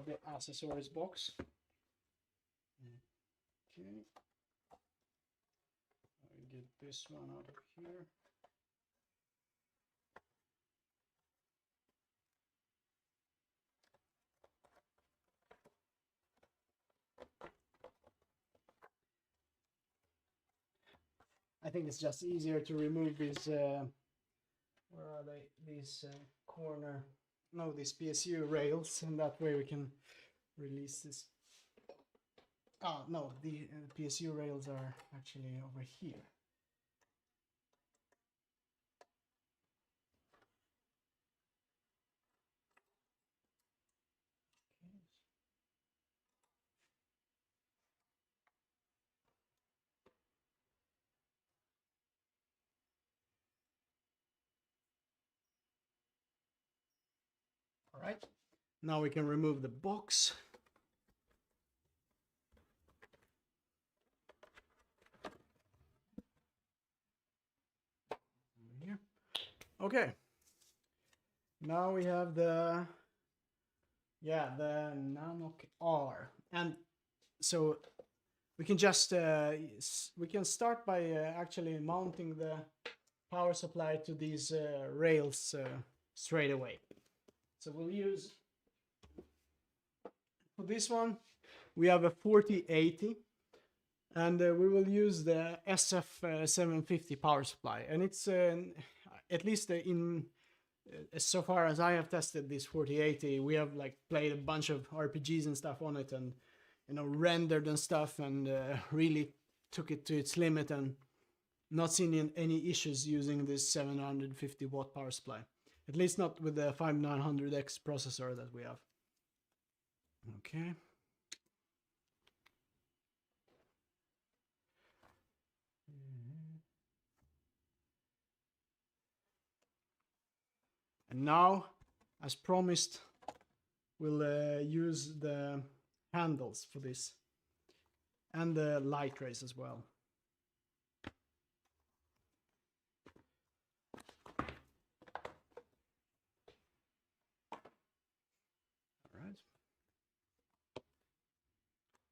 A: the accessories box. Okay. I'll get this one out of here. I think it's just easier to remove these, where are they? These corner, no, these PSU rails, and that way we can release this. Oh, no, the PSU rails are actually over here. All right, now we can remove the box. Here. Okay, now we have the NANOQ R, and so we can just we can start by actually mounting the power supply to these rails straight away. So we'll use, for this one, we have a 4080, and we will use the SF 750 power supply. And it's, at least so far as I have tested this 4080, we have like played a bunch of RPGs and stuff on it, and, you know, rendered and stuff, and really took it to its limit, and not seen any issues using this 750 watt power supply. At least not with the 5900X processor that we have. Okay. And now, as promised, we'll use the handles for this, and the Lightrays as well.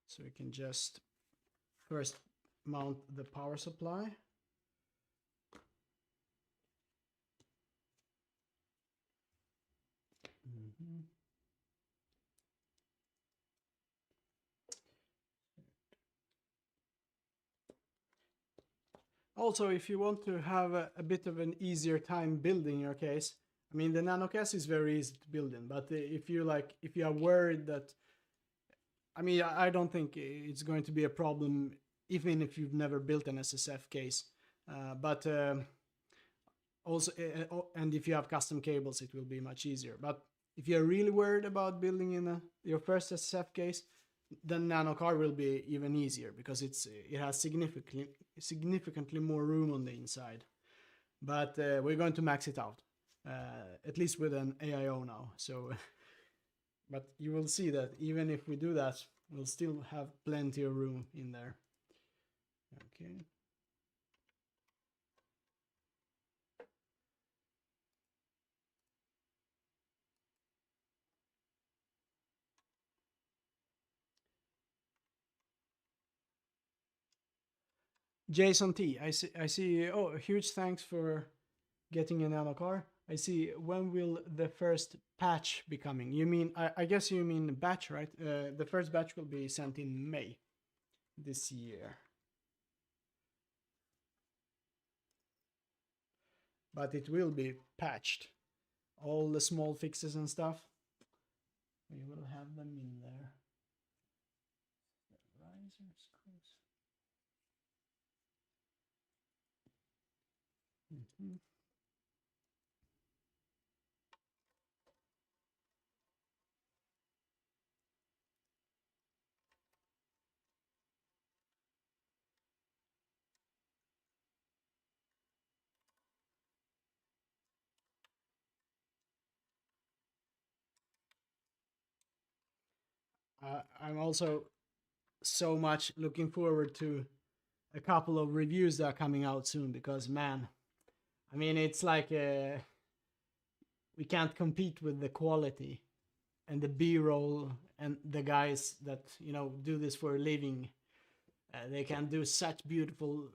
A: So we can just first mount the power supply. Also, if you want to have a bit of an easier time building your case, I mean, the NANOQ S is very easy to build in, but if you are worried that, I mean, I don't think it's going to be a problem even if you've never built an SSF case. But also, and if you have custom cables, it will be much easier. But if you're really worried about building in your first SSF case, then NANOQ R will be even easier because it has significantly more room on the inside. But we're going to max it out, at least with an AIO now. So, but you will see that even if we do that, we'll still have plenty of room in there. Okay. Jason T, I see. Oh, huge thanks for getting a NANOQ R. I see. When will the first patch be coming? You mean, I guess you mean batch, right? The first batch will be sent in May this year. But it will be patched. All the small fixes and stuff, we will have them in there. Riser screws. I'm also so much looking forward to a couple of reviews that are coming out soon because, man, I mean, it's like we can't compete with the quality and the B-roll and the guys that, you know, do this for a living. They can do such beautiful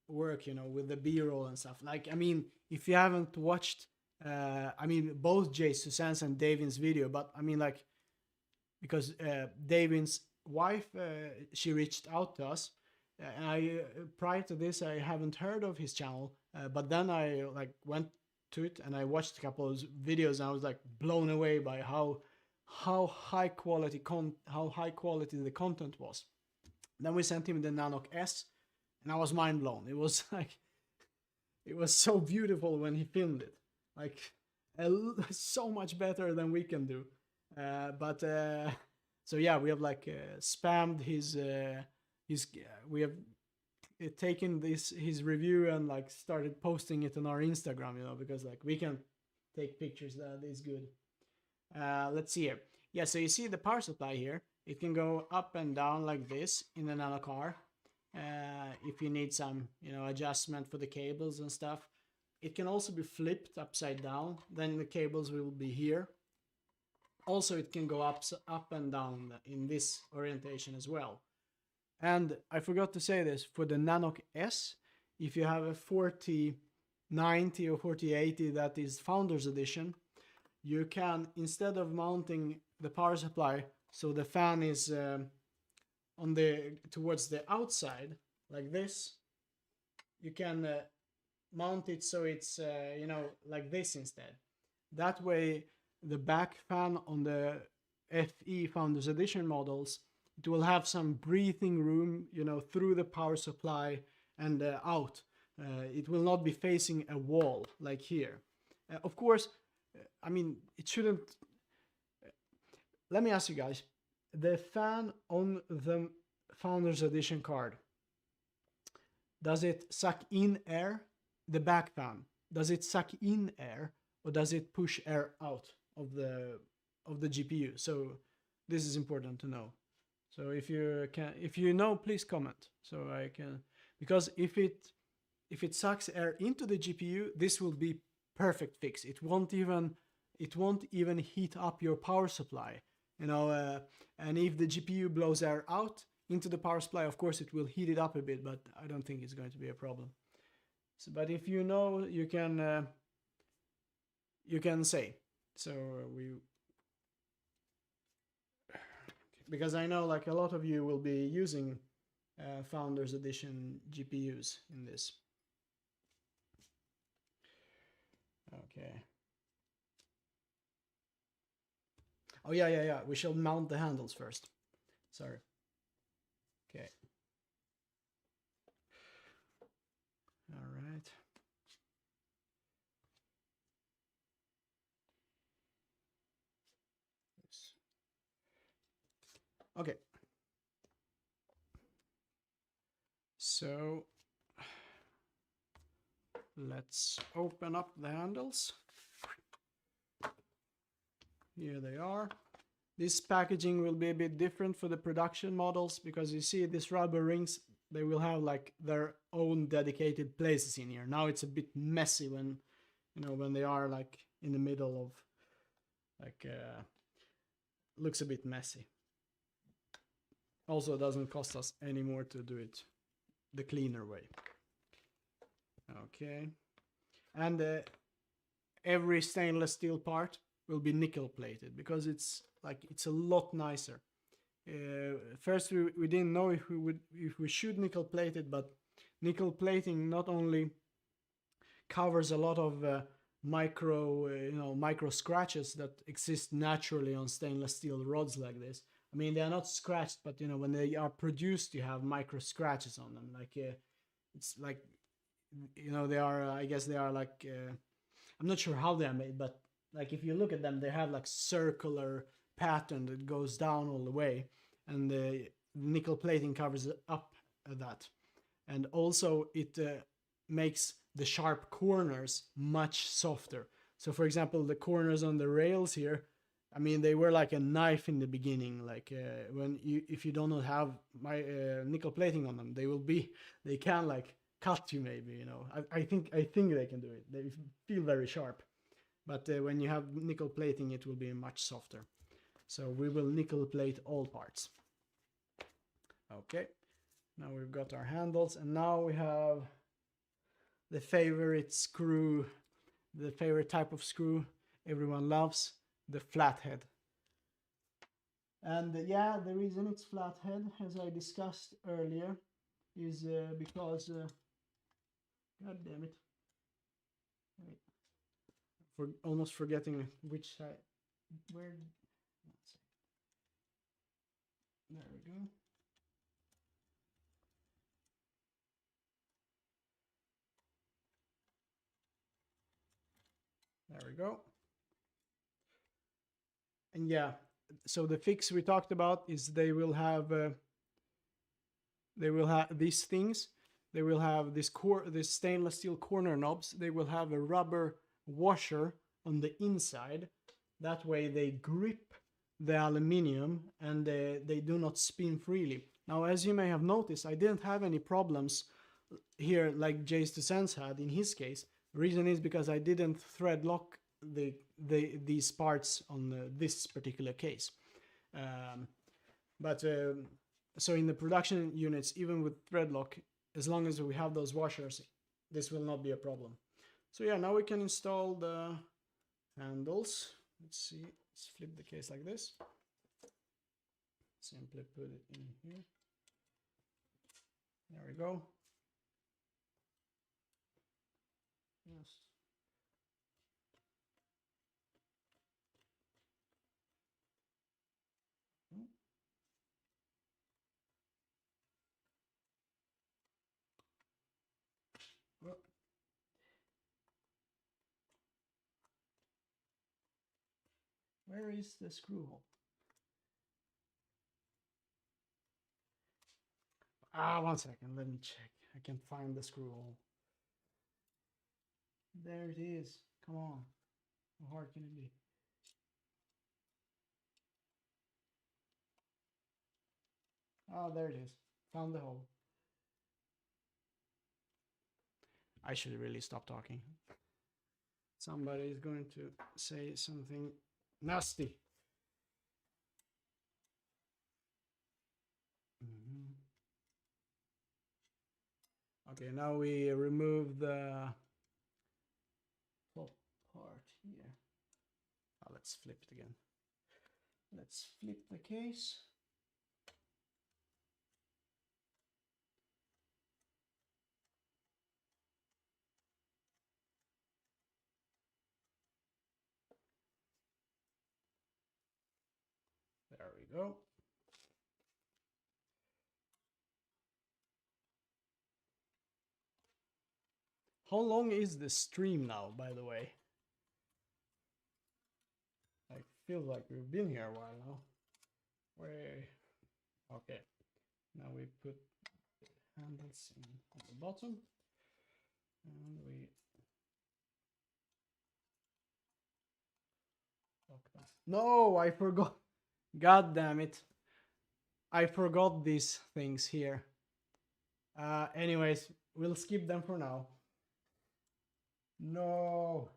A: work, you know, with the B-roll and stuff. Like, I mean, if you haven't watched, I mean, both Jay Susan's and Davin's video, but I mean, like, because Davin's wife, she reached out to us. And I prior to this, I haven't heard of his channel, but then I like went to it and I watched a couple of videos and I was like blown away by how high quality the content was. Then we sent him the NANOQ S, and I was mind blown. It was like, it was so beautiful when he filmed it, like so much better than we can do. So yeah, we have like spammed his we have taken his review and like started posting it on our Instagram, you know, because like we can take pictures that is good. Let's see here. Yeah, so you see the power supply here. It can go up and down like this in the NANOQ R. If you need some, you know, adjustment for the cables and stuff. It can also be flipped upside down. Then the cables will be here. Also, it can go up and down in this orientation as well. And I forgot to say this, for the NANOQ S, if you have a 4090 or 4080 that is Founders Edition, you can, instead of mounting the power supply so the fan is on towards the outside like this, you can mount it so it's you know, like this instead. That way the back fan on the FE Founders Edition models, it will have some breathing room, you know, through the power supply and out. It will not be facing a wall like here. Of course, I mean, it shouldn't. Let me ask you guys, the fan on the Founders Edition card, does it suck in air? The back fan, does it suck in air or does it push air out of the GPU? So this is important to know. So if you know, please comment so I can, because if it sucks air into the GPU, this will be perfect fix. It won't even heat up your power supply, you know. And if the GPU blows air out into the power supply, of course it will heat it up a bit, but I don't think it's going to be a problem. So, but if you know, you can say. So because I know like a lot of you will be using Founders Edition GPUs in this. Okay. Oh yeah. We shall mount the handles first. Sorry. Okay. All right. Okay. So let's open up the handles. Here they are. This packaging will be a bit different for the production models because you see these rubber rings, they will have like their own dedicated places in here. Now it's a bit messy when, you know, when they are like in the middle of like, looks a bit messy. Also, it doesn't cost us any more to do it the cleaner way. Okay. And every stainless steel part will be nickel plated because it's a lot nicer. First we didn't know if we should nickel plate it, but nickel plating not only covers a lot of micro scratches that exist naturally on stainless steel rods like this. I mean, they are not scratched, but you know, when they are produced, you have micro scratches on them. Like it's like, you know, they are I guess they are like I'm not sure how they are made, but like if you look at them, they have like circular pattern that goes down all the way, and the nickel plating covers up that, and also it makes the sharp corners much softer. So for example, the corners on the rails here, I mean, they were like a knife in the beginning. Like if you do not have my nickel plating on them, they can like cut you maybe, you know. I think they can do it. They feel very sharp. But when you have nickel plating, it will be much softer. So we will nickel plate all parts. Okay, now we've got our handles, and now we have the favorite screw, the favorite type of screw everyone loves, the flathead. And yeah, the reason it's flathead, as I discussed earlier, is because God damn it. Wait. Almost forgetting which side. Where? There we go. There we go. And yeah, so the fix we talked about is they will have these things. They will have this stainless steel corner knobs. They will have a rubber washer on the inside. That way they grip the aluminium and they do not spin freely. Now, as you may have noticed, I didn't have any problems here like Jay's to Sense had in his case. The reason is because I didn't thread lock these parts on this particular case. So in the production units, even with thread lock, as long as we have those washers, this will not be a problem. So yeah, now we can install the handles. Let's see, let's flip the case like this. Simply put it in here. There we go. Yes. Well, where is the screw hole? One second, let me check. I can find the screw hole. There it is. Come on. How hard can it be? Oh, there it is. Found the hole. I should really stop talking. Somebody is going to say something nasty. Okay, now we remove the top part here. Let's flip it again. Let's flip the case. go. How long is the stream now, by the way? I feel like we've been here a while now. Where? Okay. Now we put the handles in on the bottom. And we lock them. No, I forgot. God damn it. I forgot these things here. Anyways, we'll skip them for now. No.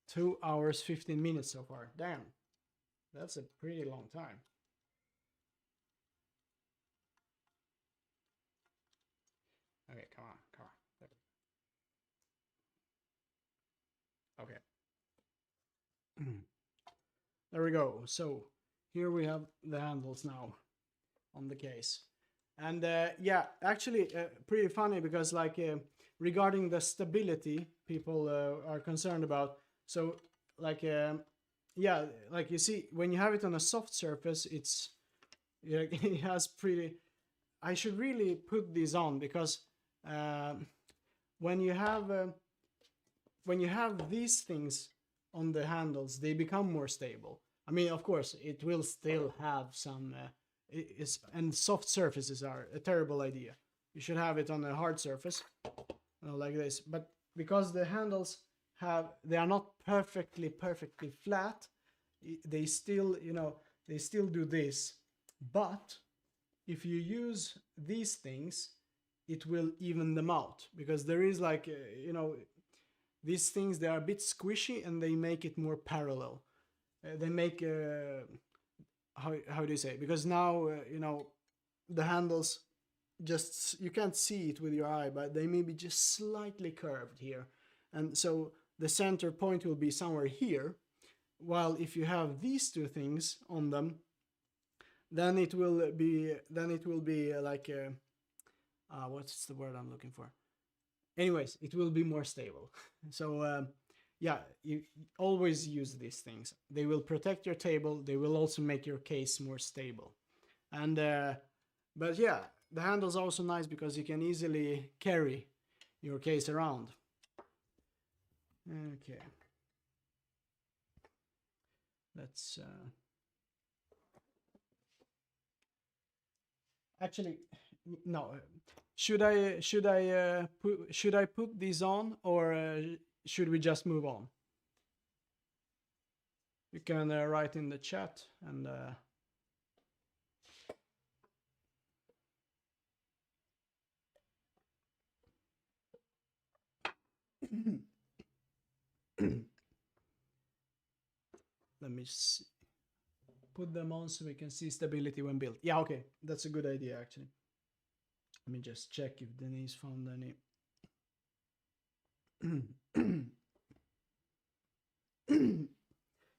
A: Two hours, 15 minutes so far. Damn. That's a pretty long time. Okay, come on, come on. There. Okay. There we go. So here we have the handles now on the case. And yeah, actually pretty funny because like regarding the stability people are concerned about. So like yeah, like you see when you have it on a soft surface, it's it has pretty. I should really put these on because when you have these things on the handles, they become more stable. I mean, of course, it will still have some. And soft surfaces are a terrible idea. You should have it on a hard surface, like this. But because the handles they are not perfectly flat, they still, they still do this. But if you use these things, it will even them out because there is like, these things, they are a bit squishy and they make it more parallel. They make how do you say? Because now the handles just you can't see it with your eye, but they may be just slightly curved here, and so the center point will be somewhere here. While if you have these two things on them, then it will be like what's the word I'm looking for? Anyways, it will be more stable. So yeah, you always use these things. They will protect your table. They will also make your case more stable. And but yeah, the handle's also nice because you can easily carry your case around. Okay. Let's actually no. Should I put these on, or should we just move on? You can write in the chat and let me see. Put them on so we can see stability when built. Yeah, okay, that's a good idea actually. Let me just check if Denise found any.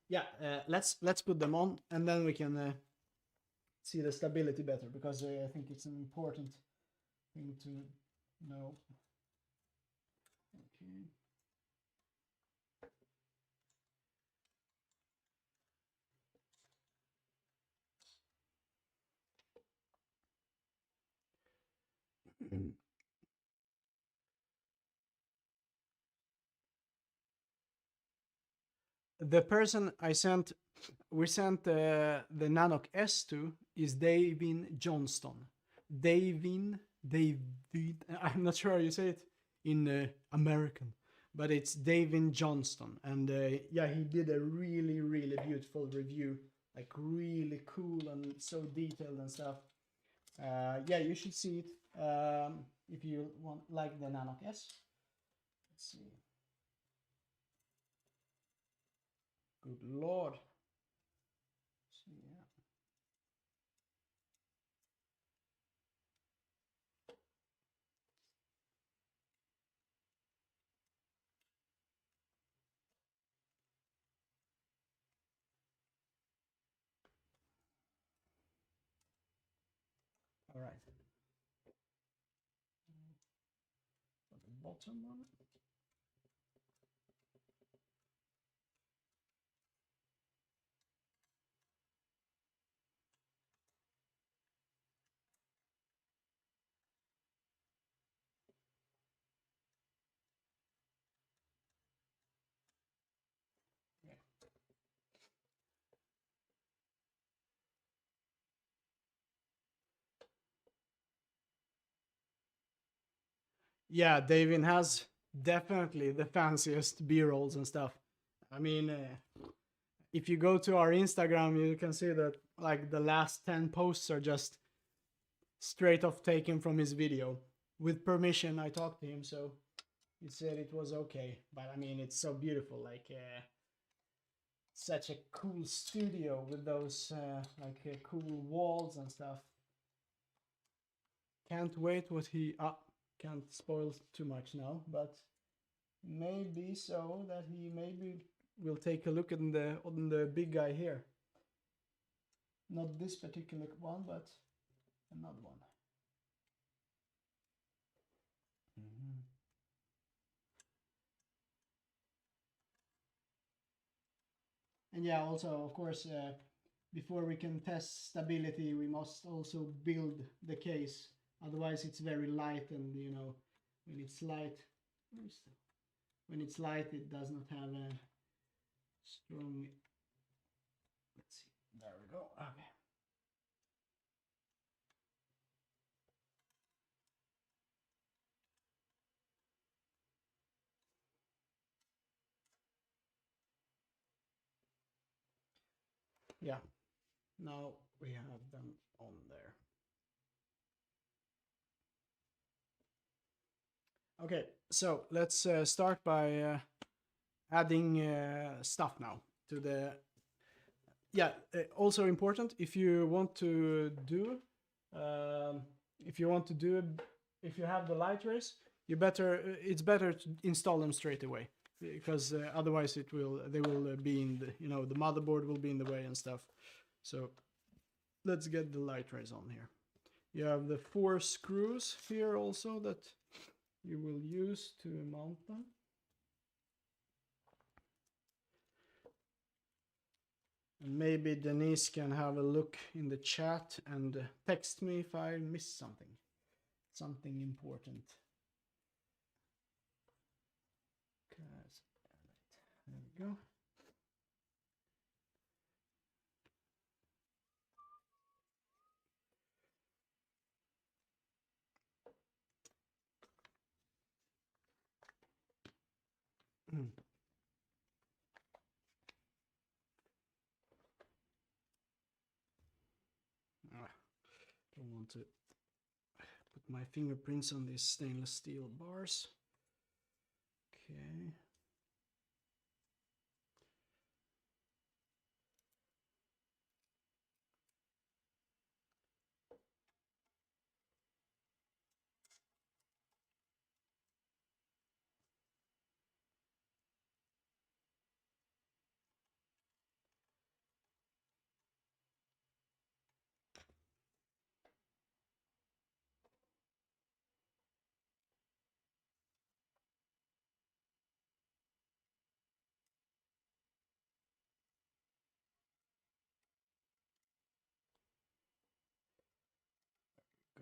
A: Yeah, let's put them on and then we can see the stability better, because I think it's an important thing to know. Okay. The person we sent the NANOQ S to is David Johnston. David, I'm not sure how you say it in American, but it's David Johnston. And yeah, he did a really, really beautiful review, like really cool and so detailed and stuff. Yeah, you should see it if you like the NANOQ S. Let's see. Good Lord. So, yeah. All right. bottom one. Yeah, Davin has definitely the fanciest B-rolls and stuff. I mean, if you go to our Instagram, you can see that like the last 10 posts are just straight off taken from his video. With permission, I talked to him, so he said it was okay. But I mean, it's so beautiful, like such a cool studio with those cool walls and stuff. Can't wait what he can't spoil too much now, but maybe so that he maybe will take a look at the big guy here. Not this particular one, but another one. And yeah, also of course, before we can test stability, we must also build the case. Otherwise, it's very light, and you know, when it's light, it does not have a strong. Let's see. There we go. Okay. Yeah. Now we have them on there. Okay, so let's start by adding stuff now to the. Yeah, also important if you want to do, if you have the Lightrays, it's better to install them straight away, because otherwise they will be in the, the motherboard will be in the way and stuff. So let's get the Lightrays on here. You have the 4 screws here also that you will use to mount them. And maybe Denise can have a look in the chat and text me if I missed something important. There we go. Don't want to put my fingerprints on these stainless steel bars. Okay.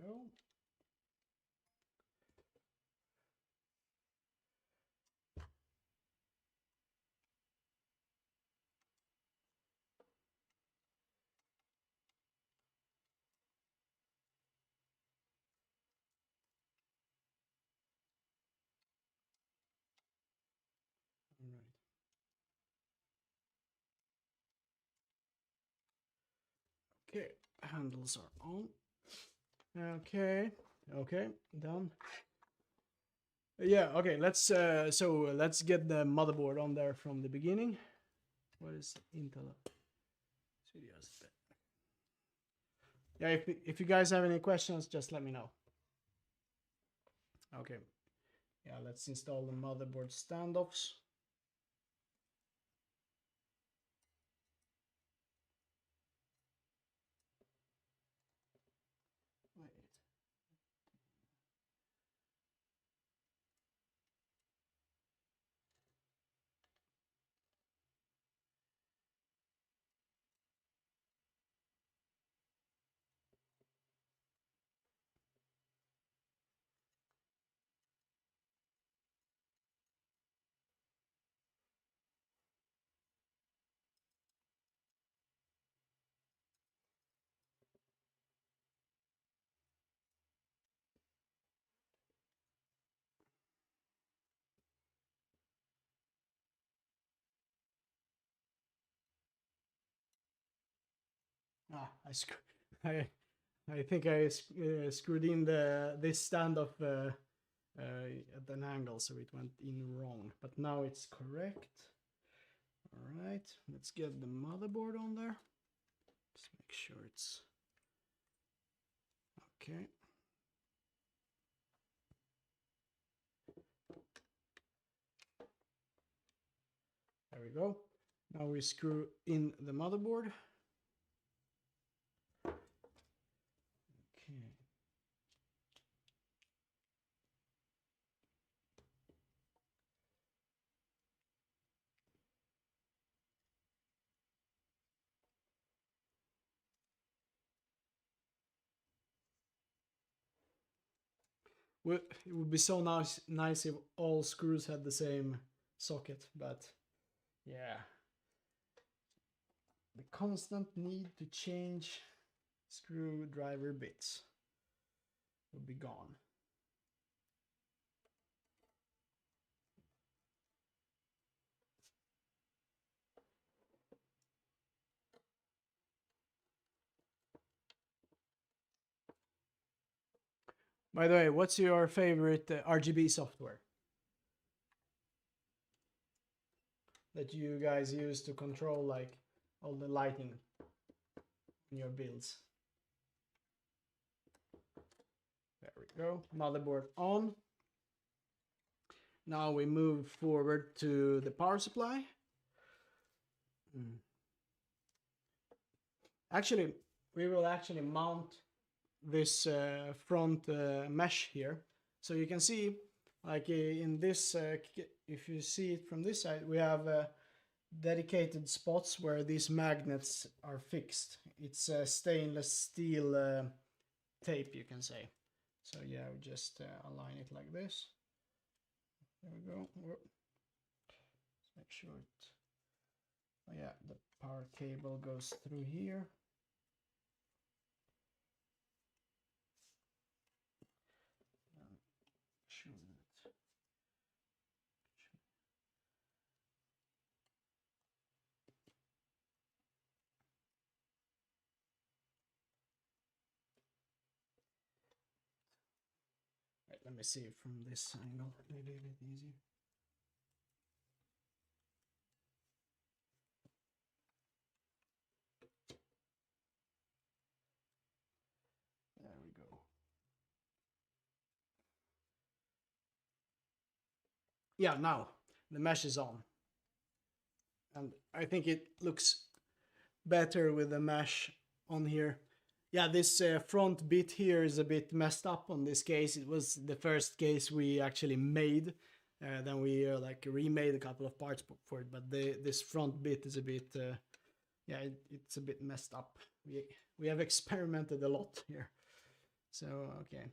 A: Go. All right. Okay, handles are on. Okay, done. Yeah, okay, let's get the motherboard on there from the beginning. What is Intel? Yeah, if you guys have any questions, just let me know. Okay. Yeah, let's install the motherboard standoffs. I I think I screwed in this standoff at an angle, so it went in wrong. But now it's correct. All right, let's get the motherboard on there. Just make sure it's okay. There we go. Now we screw in the motherboard. Okay. Well, it would be so nice if all screws had the same socket, but yeah. The constant need to change screwdriver bits will be gone. By the way, what's your favorite RGB software that you guys use to control like all the lighting in your builds? There we go. Motherboard on. Now we move forward to the power supply. Actually, we will actually mount this front mesh here. So you can see, like in this, if you see it from this side, we have dedicated spots where these magnets are fixed. It's a stainless steel tape, you can say. So yeah, we just align it like this. There we go. Let's make sure it. Oh yeah, the power cable goes through here. Let me see from this angle, maybe a bit easier. There we go. Yeah, now the mesh is on. And I think it looks better with the mesh on here. Yeah, this front bit here is a bit messed up on this case. It was the first case we actually made. Then we like remade a couple of parts for it, but this front bit is a bit, yeah, it's a bit messed up. We have experimented a lot here. So, okay.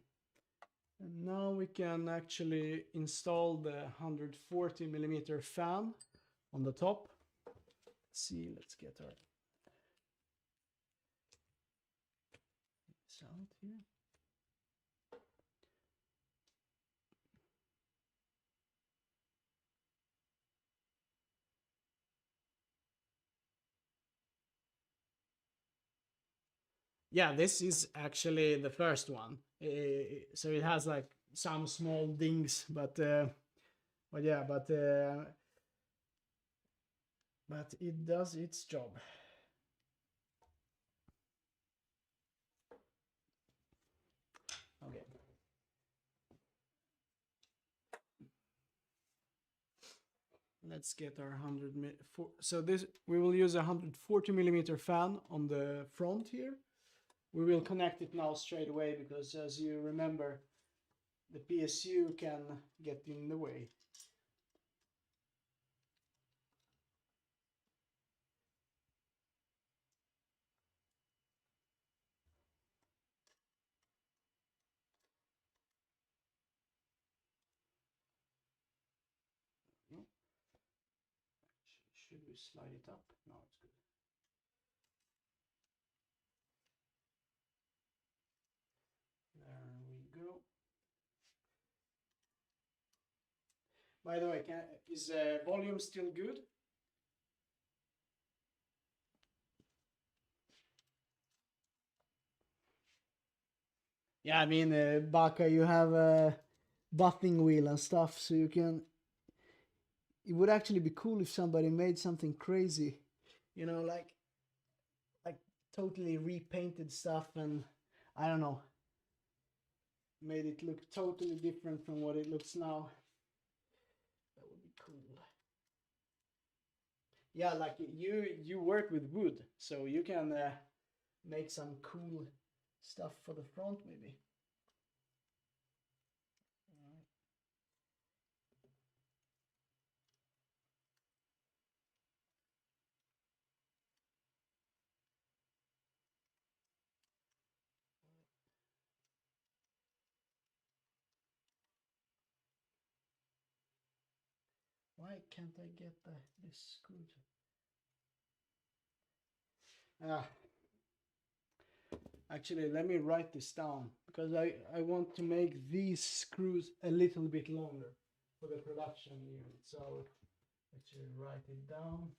A: And now we can actually install the 140mm fan on the top. Let's see, let's get our sound here. Yeah, this is actually the first one. So it has like some small dings, but yeah, but it does its job. Okay. Let's get our 100 so this we will use a 140mm fan on the front here. We will connect it now straight away because, as you remember, the PSU can get in the way. Should we slide it up? No, it's good. There we go. By the way, is volume still good? Yeah, I mean, Baka, you have a buffing wheel and stuff, so you can. It would actually be cool if somebody made something crazy, you know, like totally repainted stuff, and I don't know, made it look totally different from what it looks now. That would be cool. Yeah, like you work with wood, so you can make some cool stuff for the front, maybe. Why can't I get this screw? Ah, actually, let me write this down because I want to make these screws a little bit longer for the production unit. So let's write it down.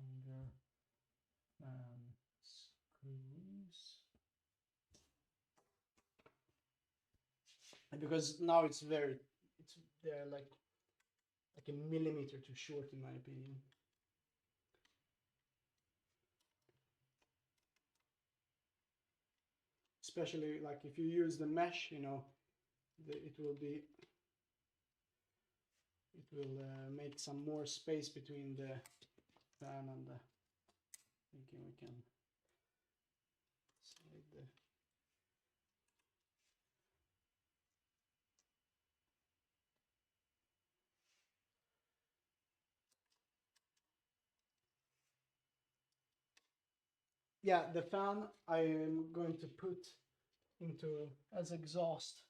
A: Longer screws. And because now it's they're like a millimeter too short in my opinion. Especially like if you use the mesh, you know, it will make some more space between the fan and the. Thinking we can slide the. Yeah, the fan I am going to put into as exhaust.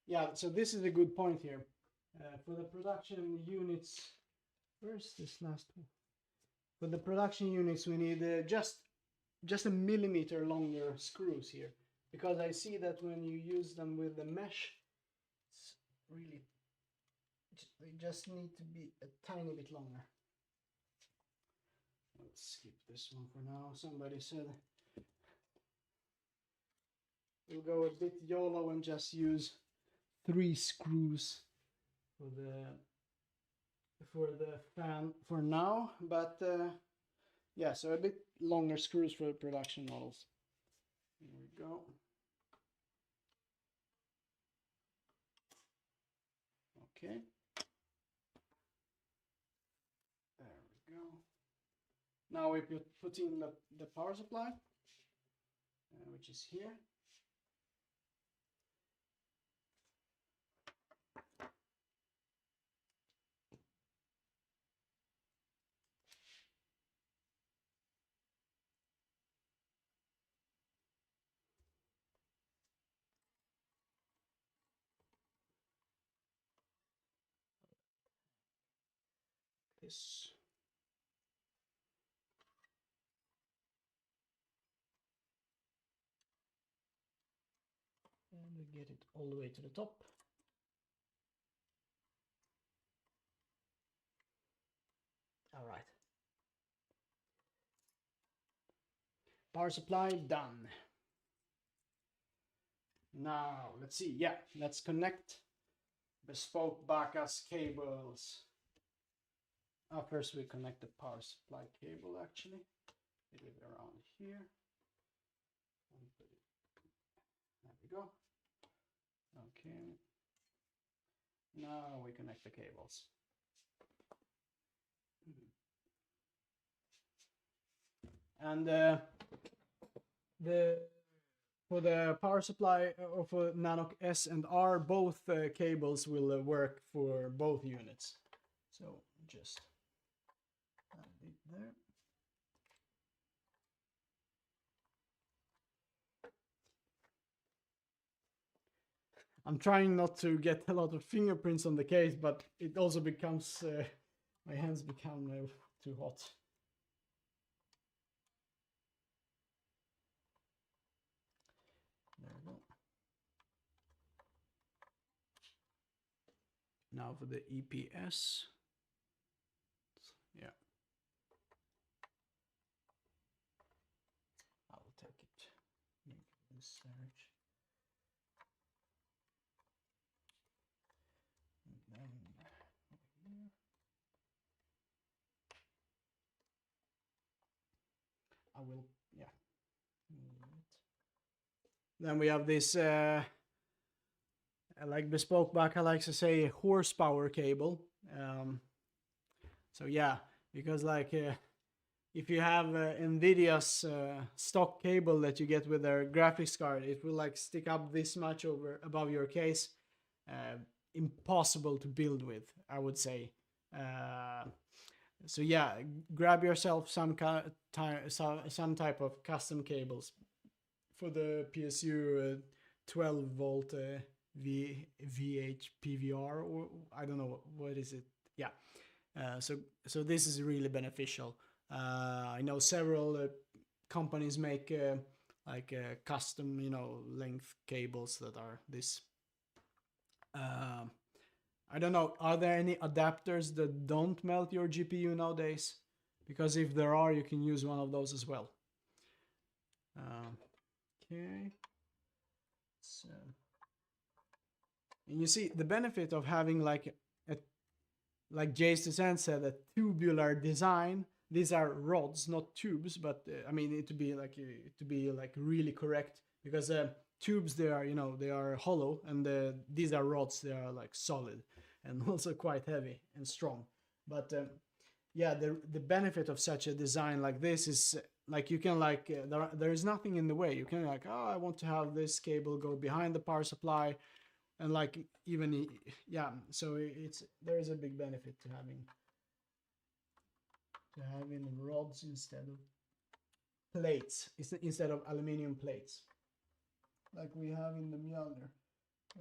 A: Yeah, so this is a good point here. For the production units, where's this last one? For the production units, we need just a millimeter longer screws here, because I see that when you use them with the mesh, it's really, they just need to be a tiny bit longer. Let's skip this one for now. Somebody said we'll go a bit YOLO and just use 3 screws for the fan for now, but yeah, so a bit longer screws for the production models. Here we go. Okay. There we go. Now we put in the power supply, which is here. This. And we get it all the way to the top. All right. Power supply done. Now, let's see. Yeah, let's connect Bespoke Baka's cables. First we connect the power supply cable actually. Put it around here. There we go. Okay. Now we connect the cables. And for the power supply or for NANOQ S and R, both cables will work for both units. So just add it there. I'm trying not to get a lot of fingerprints on the case, but it also becomes, my hands become too hot. There we go. Now for the EPS. Yeah. I'll take it. Make this search. And then over here. I will, yeah. Then we have this, like Bespoke Baka likes to say, horsepower cable. So yeah, because like if you have NVIDIA's stock cable that you get with their graphics card, it will like stick up this much over above your case. Impossible to build with, I would say. So yeah, grab yourself some type of custom cables for the PSU 12 volt VHPVR, or I don't know what is it. Yeah. So this is really beneficial. I know several companies make like custom, length cables that are this. I don't know. Are there any adapters that don't melt your GPU nowadays? Because if there are, you can use one of those as well. Okay. So, and you see the benefit of having like Jay's Descent said, a tubular design. These are rods, not tubes, but I mean it to be like really correct, because tubes, they are they are hollow, and these are rods, they are like solid and also quite heavy and strong. But yeah, the benefit of such a design like this is like you can like there is nothing in the way. You can like, oh, I want to have this cable go behind the power supply, and like even yeah, so there is a big benefit to having rods instead of plates, instead of aluminum plates like we have in the MJOLNIR.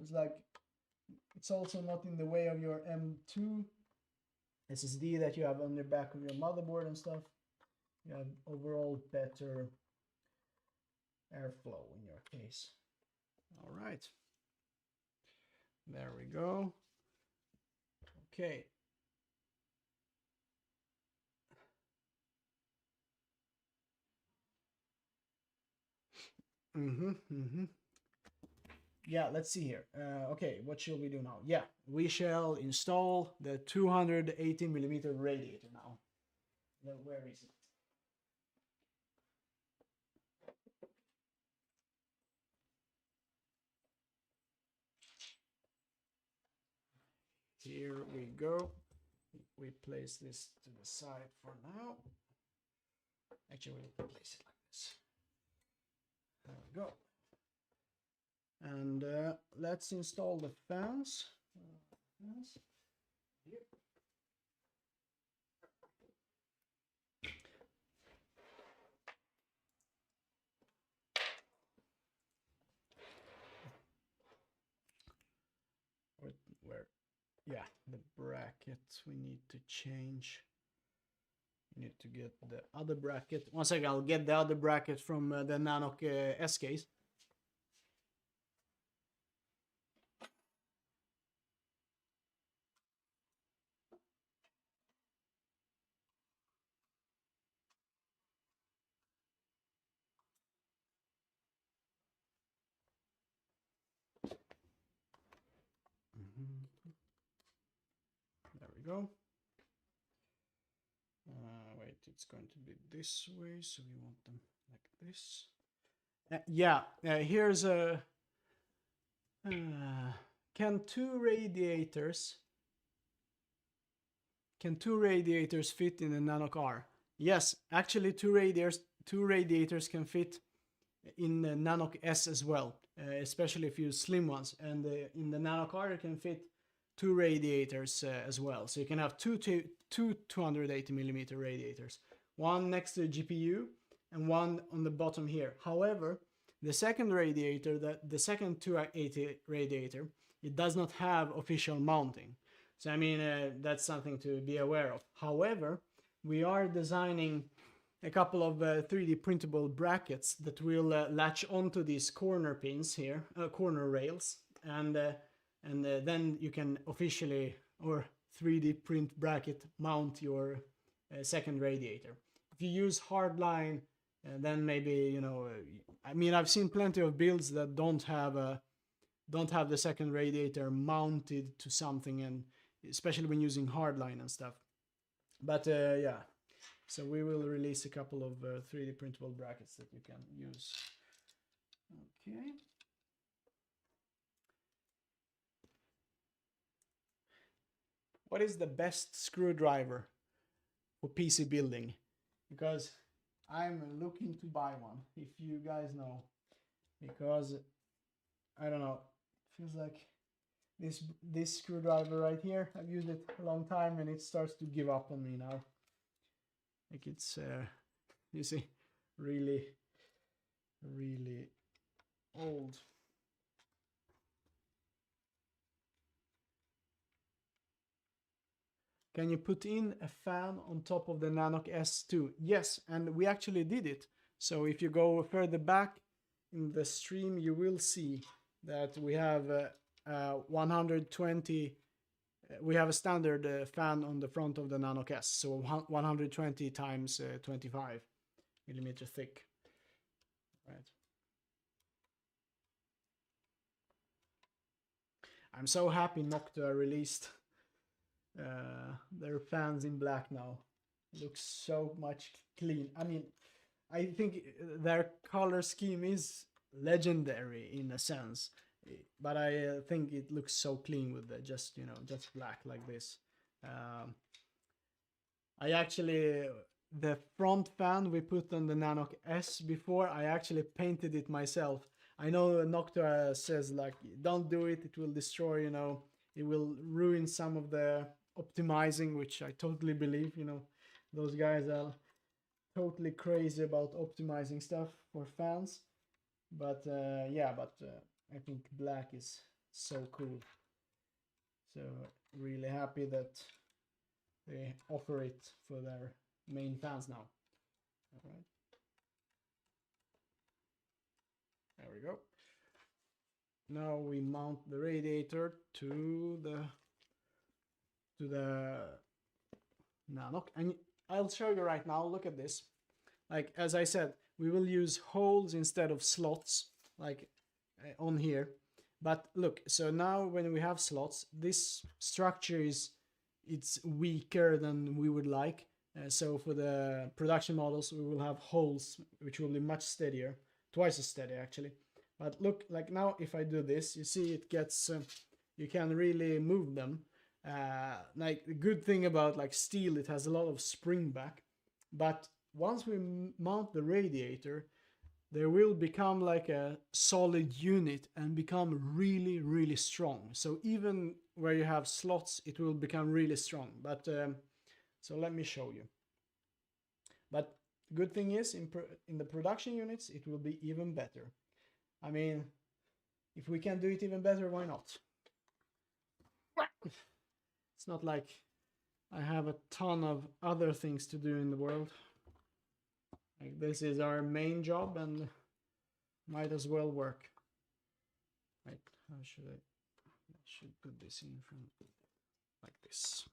A: It's like, it's also not in the way of your M2 SSD that you have on the back of your motherboard and stuff. You have overall better airflow in your case. All right, there we go. Okay. Yeah, let's see here. Okay, what shall we do now? Yeah, we shall install the 280mm radiator now. Where is it? Here we go. We place this to the side for now. Actually, we'll place it like this. There we go. And let's install the fans. Here. Where? Yeah, the bracket we need to change. We need to get the other bracket. One second, I'll get the other bracket from the NANOQ S case. There we go. Wait, it's going to be this way, so we want them like this. Yeah, here's a... can two radiators fit in a NANOQ R? Yes, actually two radiators can fit in the NANOQ S as well, especially if you use slim ones. And in the NANOQ R, you can fit two radiators as well. So you can have two 280mm radiators, one next to the GPU and one on the bottom here. However, the second radiator, the second 280 radiator, it does not have official mounting. So I mean, that's something to be aware of. However, we are designing a couple of 3D printable brackets that will latch onto these corner pins here, corner rails, and then you can officially or 3D print bracket mount your second radiator. If you use hardline, then maybe, you know, I mean, I've seen plenty of builds that don't have the second radiator mounted to something, and especially when using hardline and stuff. But yeah, so we will release a couple of 3D printable brackets that you can use. Okay. What is the best screwdriver for PC building? Because I'm looking to buy one, if you guys know. Because I don't know, feels like this screwdriver right here, I've used it a long time and it starts to give up on me now. Like it's you see, really old. Can you put in a fan on top of the NANOQ S too? Yes, and we actually did it. So if you go further back in the stream, you will see that we have 120. We have a standard fan on the front of the NANOQ S, so 120 times 25 millimeter thick. Right. I'm so happy Noctua released their fans in black now. It looks so much clean. I mean, I think their color scheme is legendary in a sense, but I think it looks so clean with just, you know, just black like this. I actually, the front fan we put on the NANOQ S before, I actually painted it myself. I know Noctua says like, don't do it, it will destroy, you know, it will ruin some of the optimizing, which I totally believe, you know, those guys are totally crazy about optimizing stuff for fans. But yeah, but I think black is so cool. So really happy that they offer it for their main fans now. All right. There we go. Now we mount the radiator to the NANOQ, and I'll show you right now. Look at this. Like, as I said, we will use holes instead of slots, like on here. But look, so now when we have slots, this structure it's weaker than we would like. So for the production models, we will have holes, which will be much steadier, twice as steady actually. But look, like now, if I do this, you see it gets, you can really move them. Like the good thing about like steel, it has a lot of spring back. But once we mount the radiator, they will become like a solid unit and become really strong. So even where you have slots, it will become really strong. But so let me show you. But the good thing is, in the production units, it will be even better. I mean, if we can do it even better, why not? It's not like I have a ton of other things to do in the world. Like, this is our main job and might as well work. Right, how should I should put this in front like this.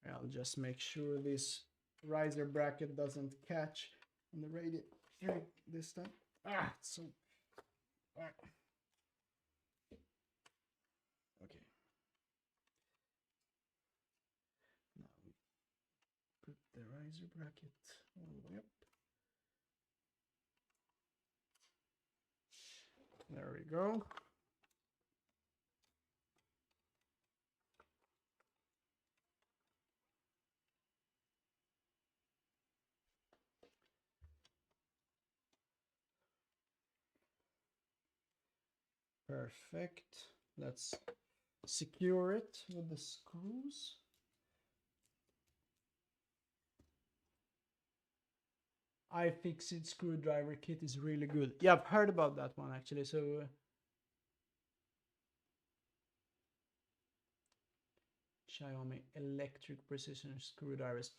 A: I'll just make sure this riser bracket doesn't catch on the radiator this time. Ah, so okay. Now we put the riser bracket all the way up. There we go. Perfect. Let's secure it with the screws. iFixit screwdriver kit is really good. Yeah, I've heard about that one actually. So Xiaomi electric precision screwdrivers.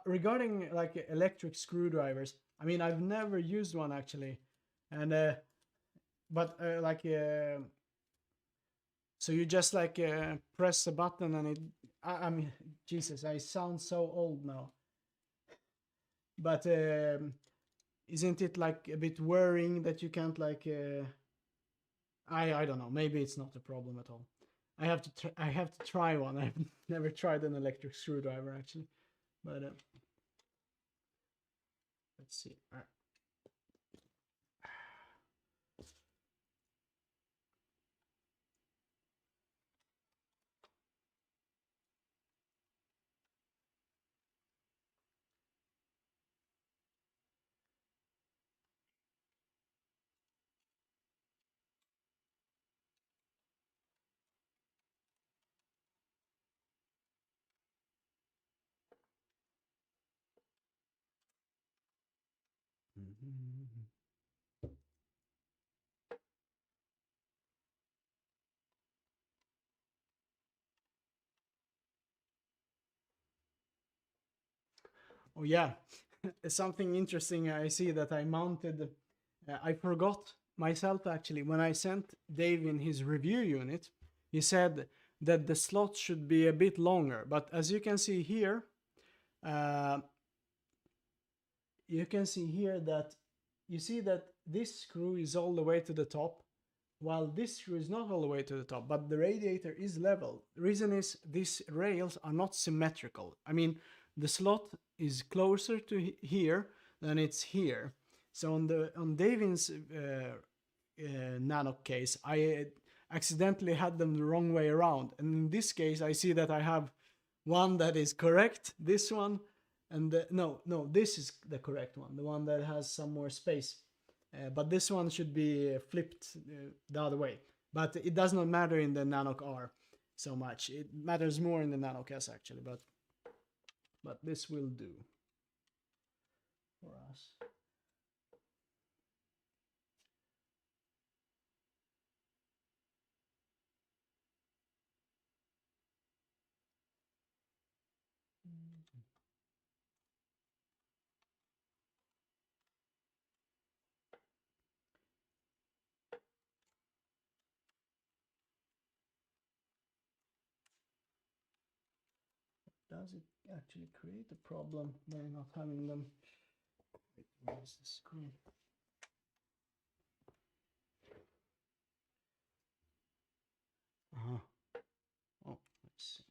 A: Regarding like electric screwdrivers, I mean, I've never used one actually, and but so you just like press a button and it. I mean, Jesus, I sound so old now. But isn't it like a bit worrying that you can't like? I don't know. Maybe it's not a problem at all. I have to I have to try one. I've never tried an electric screwdriver actually, but let's see. Oh yeah, something interesting. I see that I mounted. I forgot myself actually when I sent Dave in his review unit. He said that the slot should be a bit longer, but as you can see here, uh, you can see here that you see that this screw is all the way to the top, while this screw is not all the way to the top, but the radiator is level. The reason is these rails are not symmetrical. I mean, the slot is closer to here than it's here. So on Davin's NANOQ case, I accidentally had them the wrong way around. And in this case, I see that I have one that is correct, this one, and no, this is the correct one, the one that has some more space. But this one should be flipped the other way. But it does not matter in the NANOQ R so much. It matters more in the NANOQ S actually, but this will do for us. Does it actually create a problem by not having them? Wait, where is the screen? Uh-huh. Oh, let's see.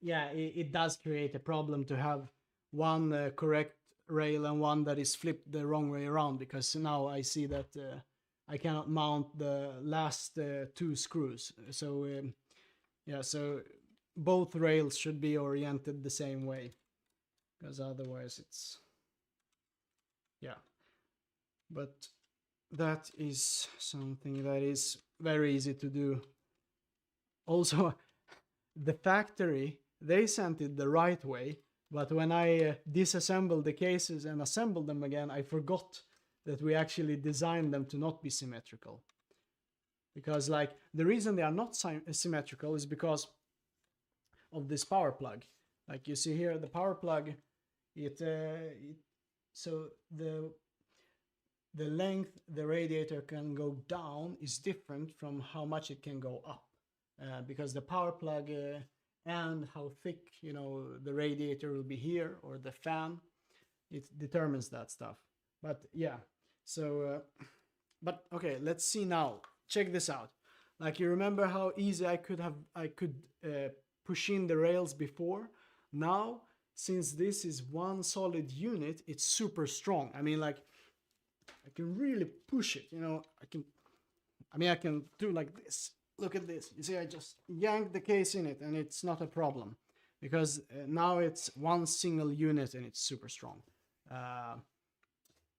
A: Yeah, it does create a problem to have one correct rail and one that is flipped the wrong way around, because now I see that I cannot mount the last two screws. So yeah, so both rails should be oriented the same way, because otherwise it's, yeah. But that is something that is very easy to do. Also, the factory, they sent it the right way, but when I disassembled the cases and assembled them again, I forgot that we actually designed them to not be symmetrical. Because like the reason they are not symmetrical is because of this power plug. Like you see here, the power plug, so the length the radiator can go down is different from how much it can go up, because the power plug and how thick, you know, the radiator will be here, or the fan, it determines that stuff. But yeah, so but okay, let's see now. Check this out. Like, you remember how easy I could push in the rails before? Now, since this is one solid unit, it's super strong. I mean, like, I can really push it, you know. I can do like this. Look at this. You see, I just yank the case in it and it's not a problem, because now it's one single unit and it's super strong.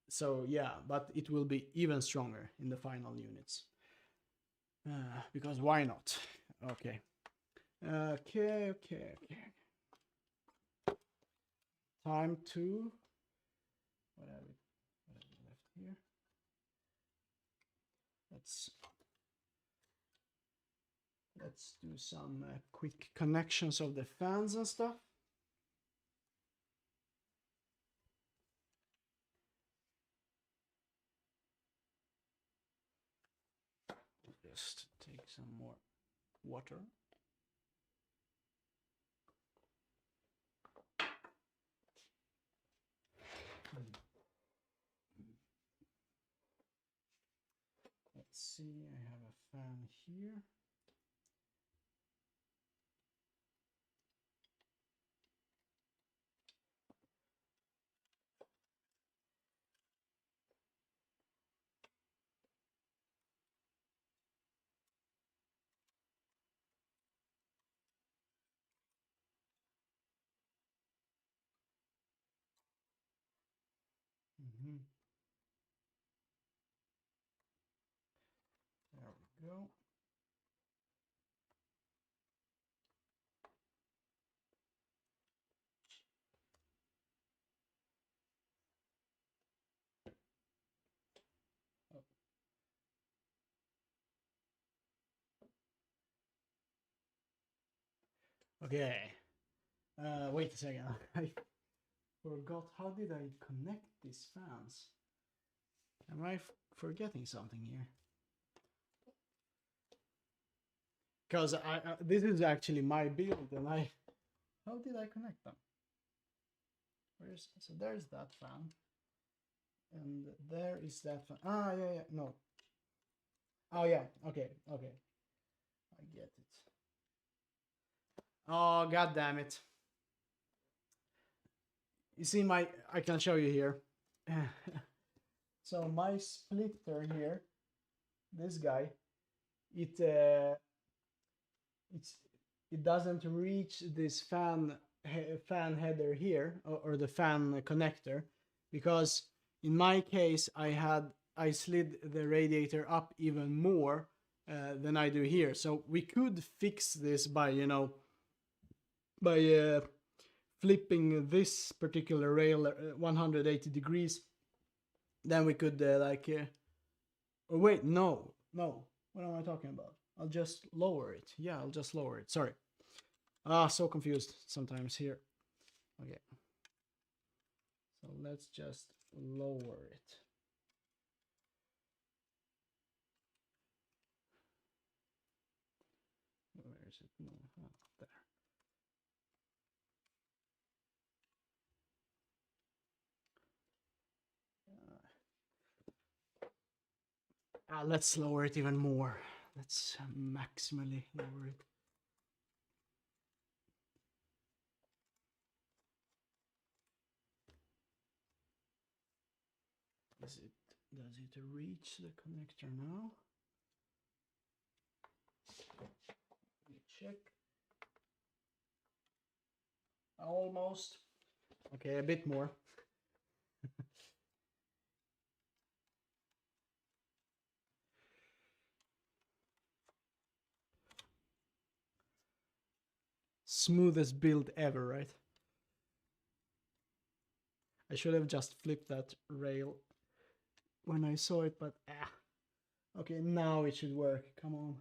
A: So yeah, but it will be even stronger in the final units. Because why not? Okay. Okay. Time to what have we left here? Let's do some quick connections of the fans and stuff. Just take some more water. Let's see, I have a fan here. There we go. Okay. Wait a second. I forgot. How did I connect these fans? Am I forgetting something here? Because this is actually my build, and how did I connect them? So there's that fan, and there is that fan. Ah, yeah, no. Oh yeah, okay. I get it. Oh, god damn it. You see I can show you here. So my splitter here, this guy, it doesn't reach this fan header here, or the fan connector, because in my case I slid the radiator up even more than I do here. So we could fix this by flipping this particular rail 180 degrees. Then we could oh wait, no, what am I talking about? I'll just lower it. Yeah, I'll just lower it. Sorry. So confused sometimes here. Okay. So let's just lower it. Where is it? No, there. Let's lower it even more. Let's maximally lower it. Does it reach the connector now? Let me check. Almost. Okay, a bit more. Smoothest build ever, right? I should have just flipped that rail when I saw it, but okay, now it should work. Come on.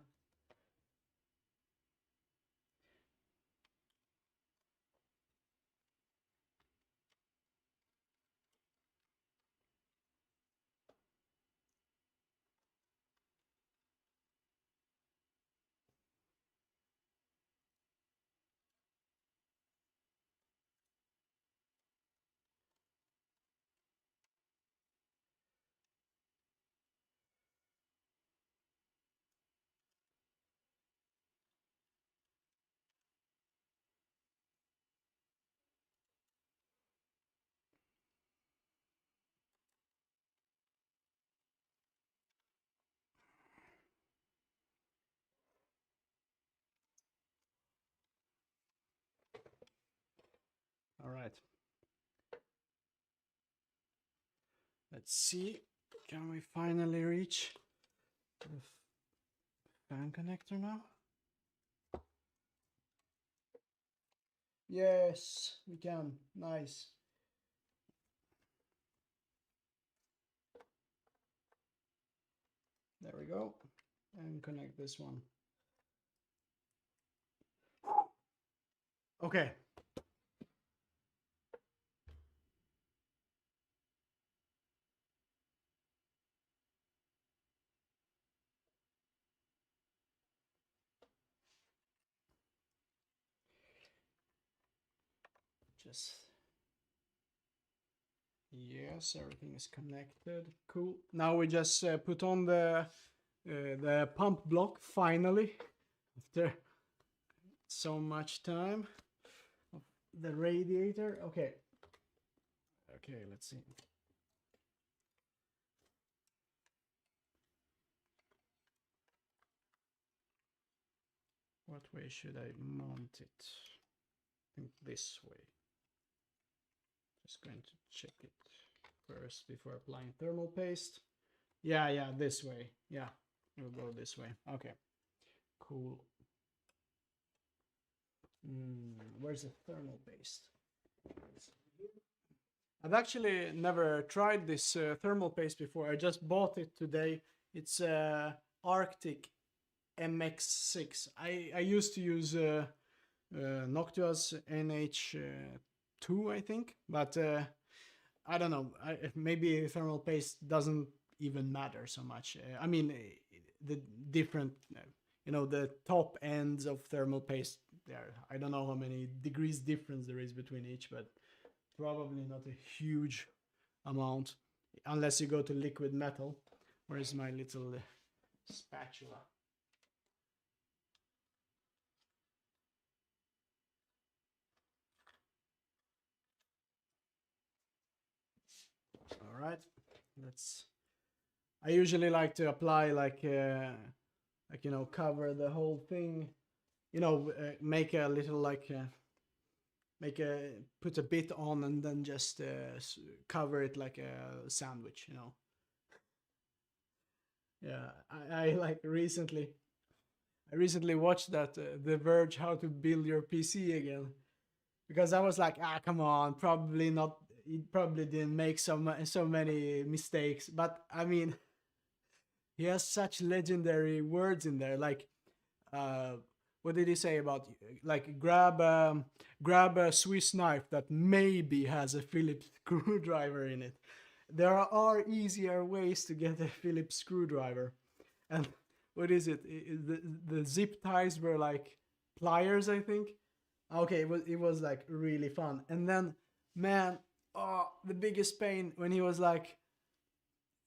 A: All right. Let's see. Can we finally reach the fan connector now? Yes, we can. Nice. There we go. And connect this one. Okay. Just, yes, everything is connected. Cool. Now we just put on the pump block finally after so much time. The radiator. Okay. Okay, let's see. What way should I mount it? I think this way. Just going to check it first before applying thermal paste. Yeah, this way. Yeah, it'll go this way. Okay, cool. Where's the thermal paste? I've actually never tried this thermal paste before. I just bought it today. It's Arctic MX6. I used to use Noctua's NH2, I think, but I don't know. Maybe thermal paste doesn't even matter so much. I mean, the different, you know, the top ends of thermal paste. There, I don't know how many degrees difference there is between each, but probably not a huge amount, unless you go to liquid metal. Where's my little spatula? All right, let's. I usually like to apply like you know, cover the whole thing. You know, make a little like put a bit on and then just cover it like a sandwich. You know. Yeah, I like recently. I recently watched that The Verge, how to build your PC again, because I was like, come on, probably not. He probably didn't make so many mistakes, but I mean, he has such legendary words in there. Like, what did he say about like grab a Swiss knife that maybe has a Phillips screwdriver in it. There are easier ways to get a Phillips screwdriver, and what is it? The zip ties were like pliers, I think. Okay, it was like really fun. And then, man, the biggest pain when he was like,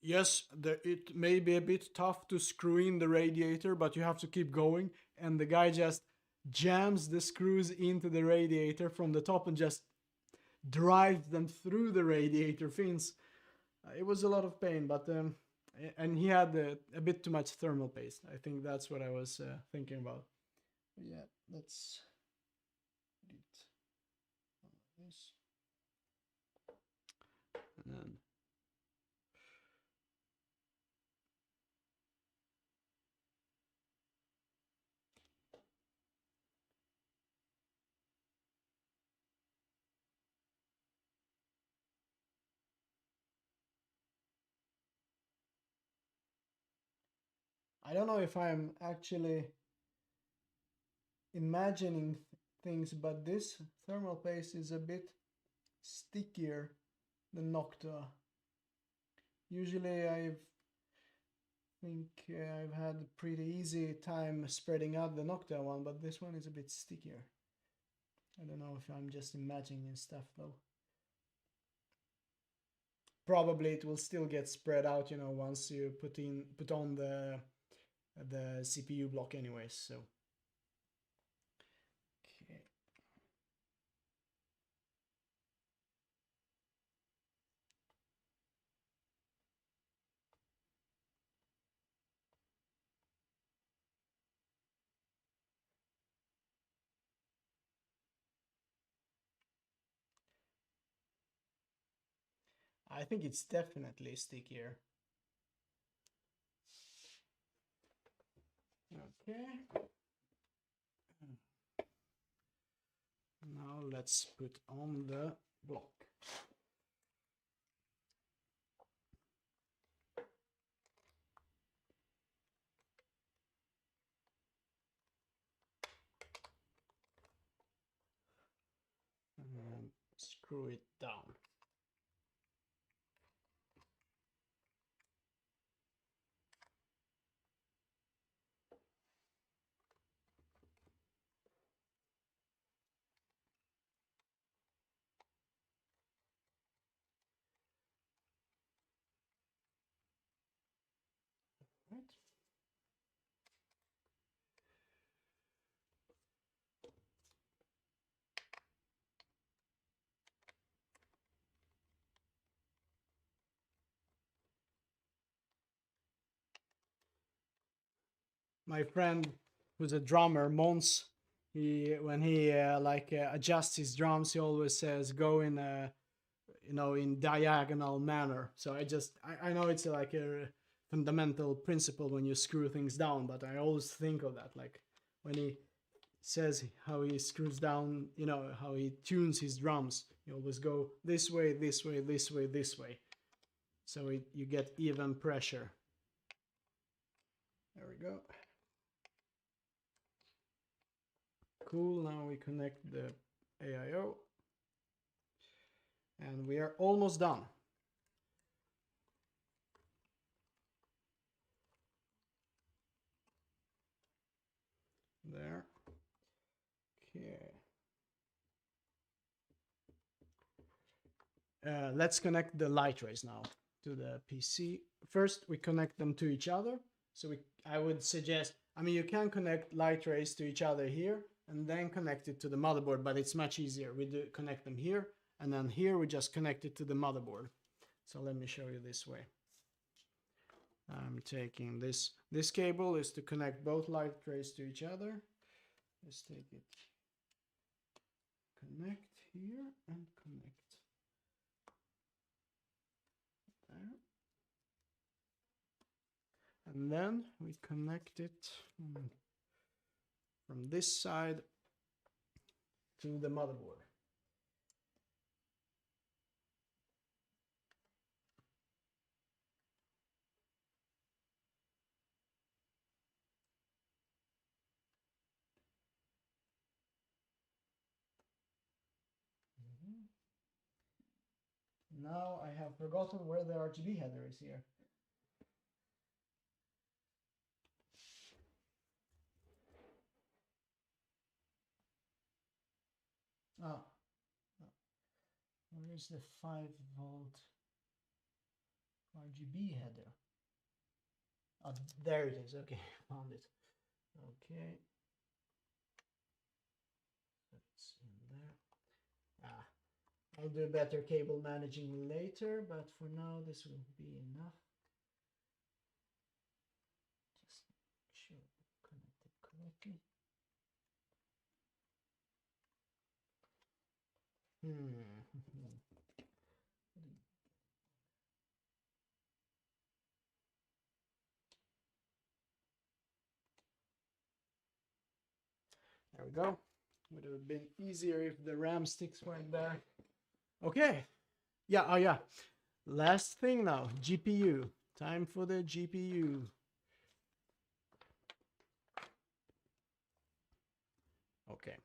A: yes, it may be a bit tough to screw in the radiator, but you have to keep going. And the guy just jams the screws into the radiator from the top and just drives them through the radiator fins. It was a lot of pain, but and he had a bit too much thermal paste. I think that's what I was thinking about. But yeah, let's delete this. And then I don't know if I'm actually imagining things, but this thermal paste is a bit stickier than Noctua. Usually I think I've had a pretty easy time spreading out the Noctua one, but this one is a bit stickier. I don't know if I'm just imagining stuff though. Probably it will still get spread out, you know, once you put on the CPU block anyways, so. Okay. I think it's definitely stickier. Okay. Now let's put on the block. And screw it down. Right. My friend who's a drummer, Mons, when he adjusts his drums, he always says go in a in diagonal manner. So I know it's like a fundamental principle when you screw things down, but I always think of that, like when he says how he screws down, how he tunes his drums, you always go this way, this way, this way, this way, so you get even pressure. There we go. Cool. Now we connect the AIO and we are almost done. There. Okay. Let's connect the Lightrays now to the PC. First, we connect them to each other. So I would suggest, you can connect Lightrays to each other here and then connect it to the motherboard, but it's much easier. We do connect them here, and then here we just connect it to the motherboard. So let me show you this way. I'm taking this. This cable is to connect both Lightrays to each other. Let's take it. Connect here and connect there. And then we connect it from this side to the motherboard. Now I have forgotten where the RGB header is here. Ah, where is the 5-volt RGB header? Oh, there it is. Okay, found it. Okay. It's in there. Ah, I'll do better cable managing later, but for now this will be enough. Just make sure connected correctly. There we go. Would have been easier if the RAM sticks weren't there. Okay. Yeah, oh yeah. Last thing now, GPU. Time for the GPU. Okay.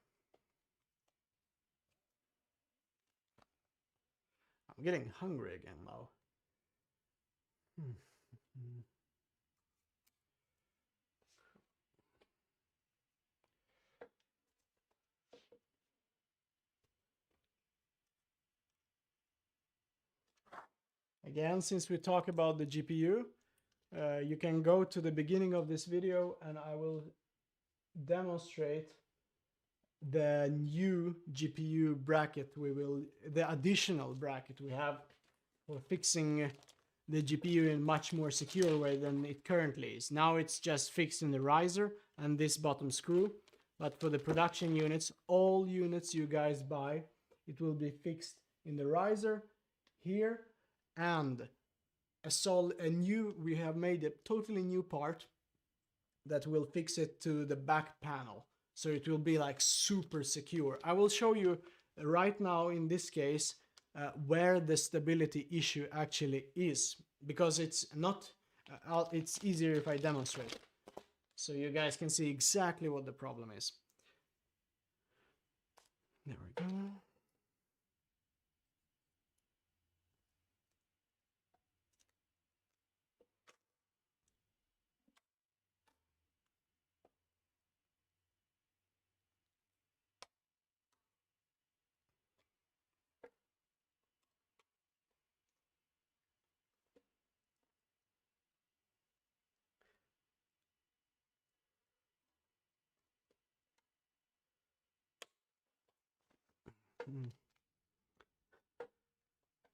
A: I'm getting hungry again now. Again, since we talk about the GPU, you can go to the beginning of this video and I will demonstrate the new GPU bracket the additional bracket we have for fixing the GPU in much more secure way than it currently is. Now it's just fixed in the riser and this bottom screw, but for the production units, all units you guys buy, it will be fixed in the riser here, and we have made a totally new part that will fix it to the back panel, so it will be like super secure. I will show you right now in this case where the stability issue actually is, because it's not it's easier if I demonstrate, so you guys can see exactly what the problem is. There we go.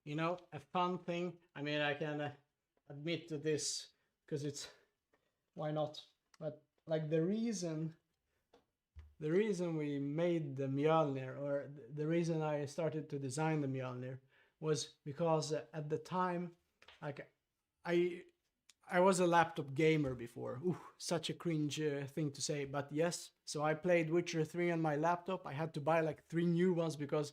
A: You know, a fun thing, I mean, I can admit to this because it's, why not? But like the reason we made the MJOLNIR, or the reason I started to design the MJOLNIR, was because at the time, like I was a laptop gamer before. Ooh, such a cringe thing to say, but yes. So I played Witcher 3 on my laptop. I had to buy like 3 new ones because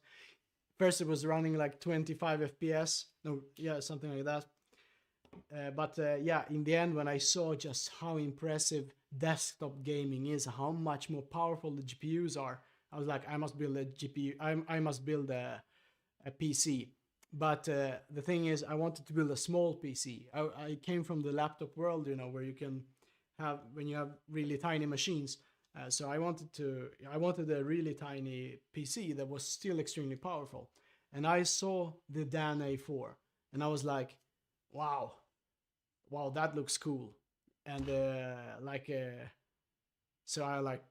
A: first it was running like 25 FPS. No, yeah, something like that. But yeah, in the end, when I saw just how impressive desktop gaming is, how much more powerful the GPUs are, I was like, I must build a GPU. I must build a PC. But the thing is, I wanted to build a small PC. I came from the laptop world, you know, where you can have, when you have really tiny machines. So I wanted a really tiny PC that was still extremely powerful. And I saw the Dan A4, and I was like, wow, that looks cool. And so I like,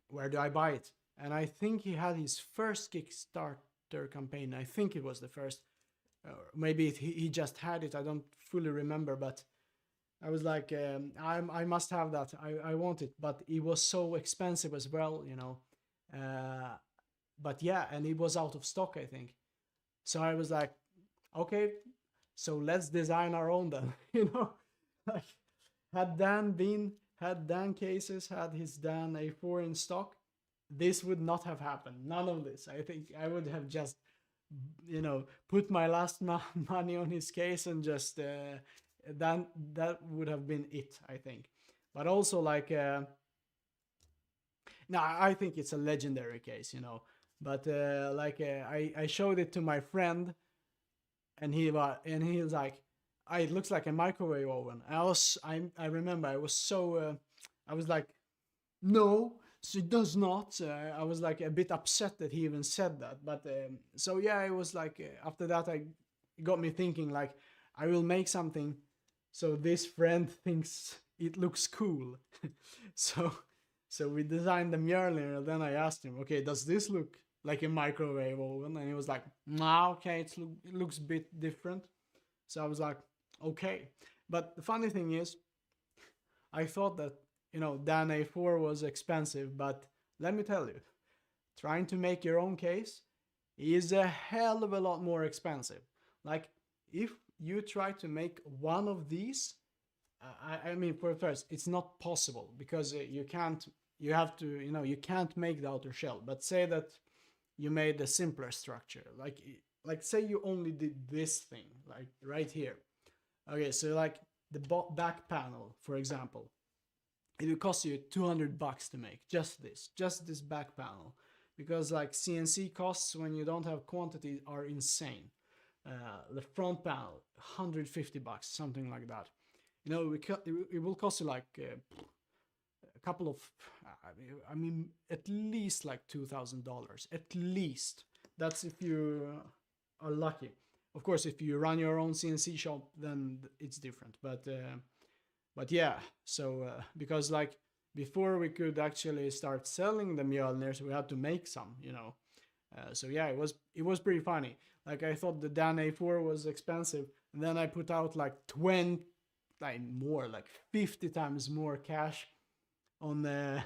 A: where do I buy it? And I think he had his first Kickstarter campaign. I think it was the first. Maybe he just had it. I don't fully remember, but I was like, I must have that. I want it, but it was so expensive as well, you know. But yeah, and it was out of stock, I think. So I was like, okay, so let's design our own then, you know. Like, had Dan Cases had his Dan A4 in stock, this would not have happened. None of this. I think I would have just, you know, put my last money on his case and just that would have been it, I think. But also like no, I think it's a legendary case, you know. But I showed it to my friend, and he was like, it looks like a microwave oven. I remember I was so I was like, no, so it does not. I was like a bit upset that he even said that. But so yeah, it was like after that, it got me thinking, like, I will make something so this friend thinks it looks cool. so we designed the MJOLNIR, and then I asked him, okay, does this look like a microwave oven? And he was like, nah, okay, it looks a bit different. So I was like, okay. But the funny thing is, I thought that, you know, Dan A4 was expensive, but let me tell you, trying to make your own case is a hell of a lot more expensive. Like, if you try to make one of these, I mean, for first, it's not possible because you can't make the outer shell. But say that you made a simpler structure, like say you only did this thing, like right here. Okay, so like the back panel, for example, it will cost you $200 to make just this back panel, because like CNC costs when you don't have quantity are insane. The front panel, $150, something like that. You know, it will cost you like a couple of, I mean, at least like $2,000, at least. That's if you are lucky. Of course, if you run your own CNC shop, then it's different. But yeah, so because like before we could actually start selling the MJOLNIRs, we had to make some, you know. So yeah, it was pretty funny. Like, I thought the Dan A4 was expensive, and then I put out like 50 times more cash on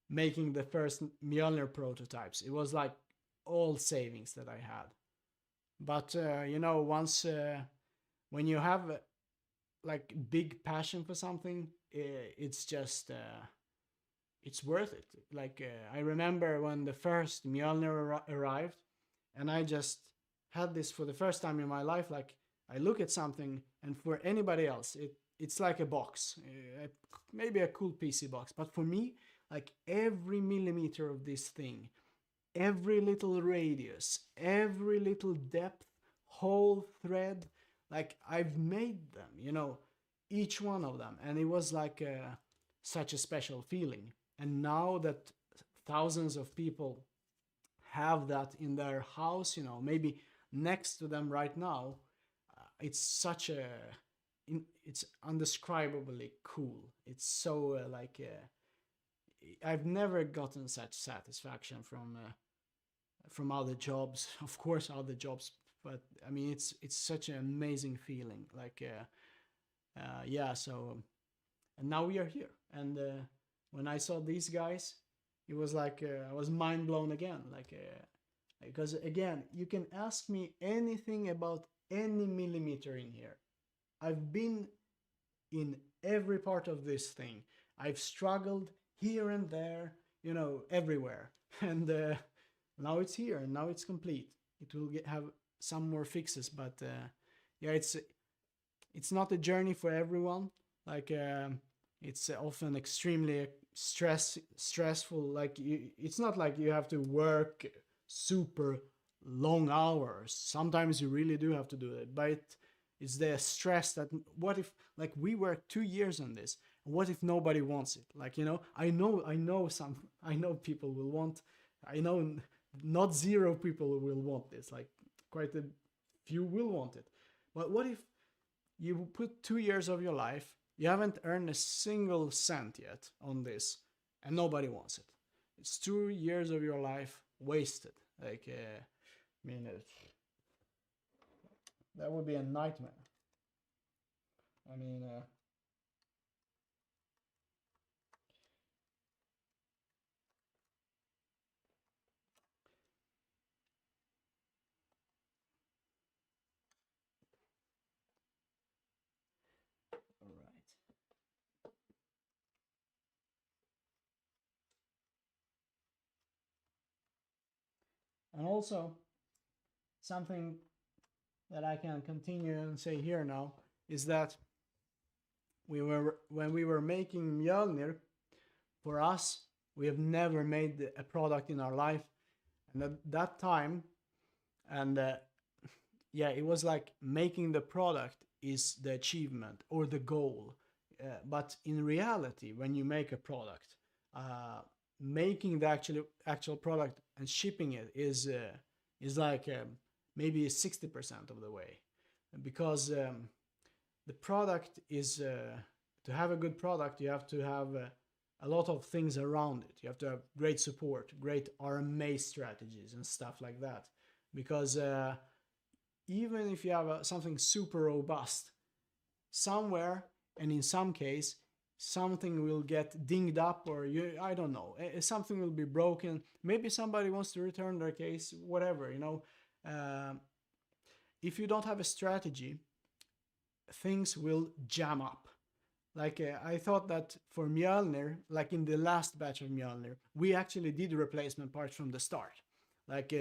A: making the first MJOLNIR prototypes. It was like all savings that I had. But you know, once when you have like big passion for something, it's just it's worth it. Like I remember when the first MJOLNIR arrived, and I just had this for the first time in my life. Like I look at something, and for anybody else, it's like a box, maybe a cool PC box. But for me, like every millimeter of this thing, every little radius, every little depth, whole thread, like I've made them, you know, each one of them, and it was like such a special feeling. And now that thousands of people have that in their house, you know, maybe next to them right now, it's such a it's undescribably cool. It's so I've never gotten such satisfaction from other jobs. Of course, other jobs, but I mean, it's such an amazing feeling. Like yeah, so and now we are here. And when I saw these guys, it was like I was mind blown again. Like because again, you can ask me anything about any millimeter in here. I've been in every part of this thing. I've struggled here and there, you know, everywhere. And now it's here, and now it's complete. It will have some more fixes, but yeah, it's not a journey for everyone. Like it's often extremely stressful. Like it's not like you have to work super long hours. Sometimes you really do have to do it, but it's the stress that what if, like, we worked 2 years on this, what if nobody wants it? Like, you know, I know people will want, I know not zero people will want this, like quite a few will want it. But what if you put 2 years of your life, you haven't earned a single cent yet on this, and nobody wants it? It's 2 years of your life wasted. Like I mean, that would be a nightmare. I mean, all right. And also, something that I can continue and say here now is that when we were making MJOLNIR, for us, we have never made a product in our life, and at that time, and yeah, it was like making the product is the achievement or the goal. But in reality, when you make a product, making the actual product and shipping it is like maybe 60% of the way, because the product is to have a good product, you have to have a lot of things around it. You have to have great support, great RMA strategies and stuff like that, because even if you have something super robust, somewhere and in some case something will get dinged up, or I don't know, something will be broken. Maybe somebody wants to return their case, whatever, you know. If you don't have a strategy, things will jam up. Like I thought that for MJOLNIR, like in the last batch of MJOLNIR, we actually did replacement parts from the start. Like,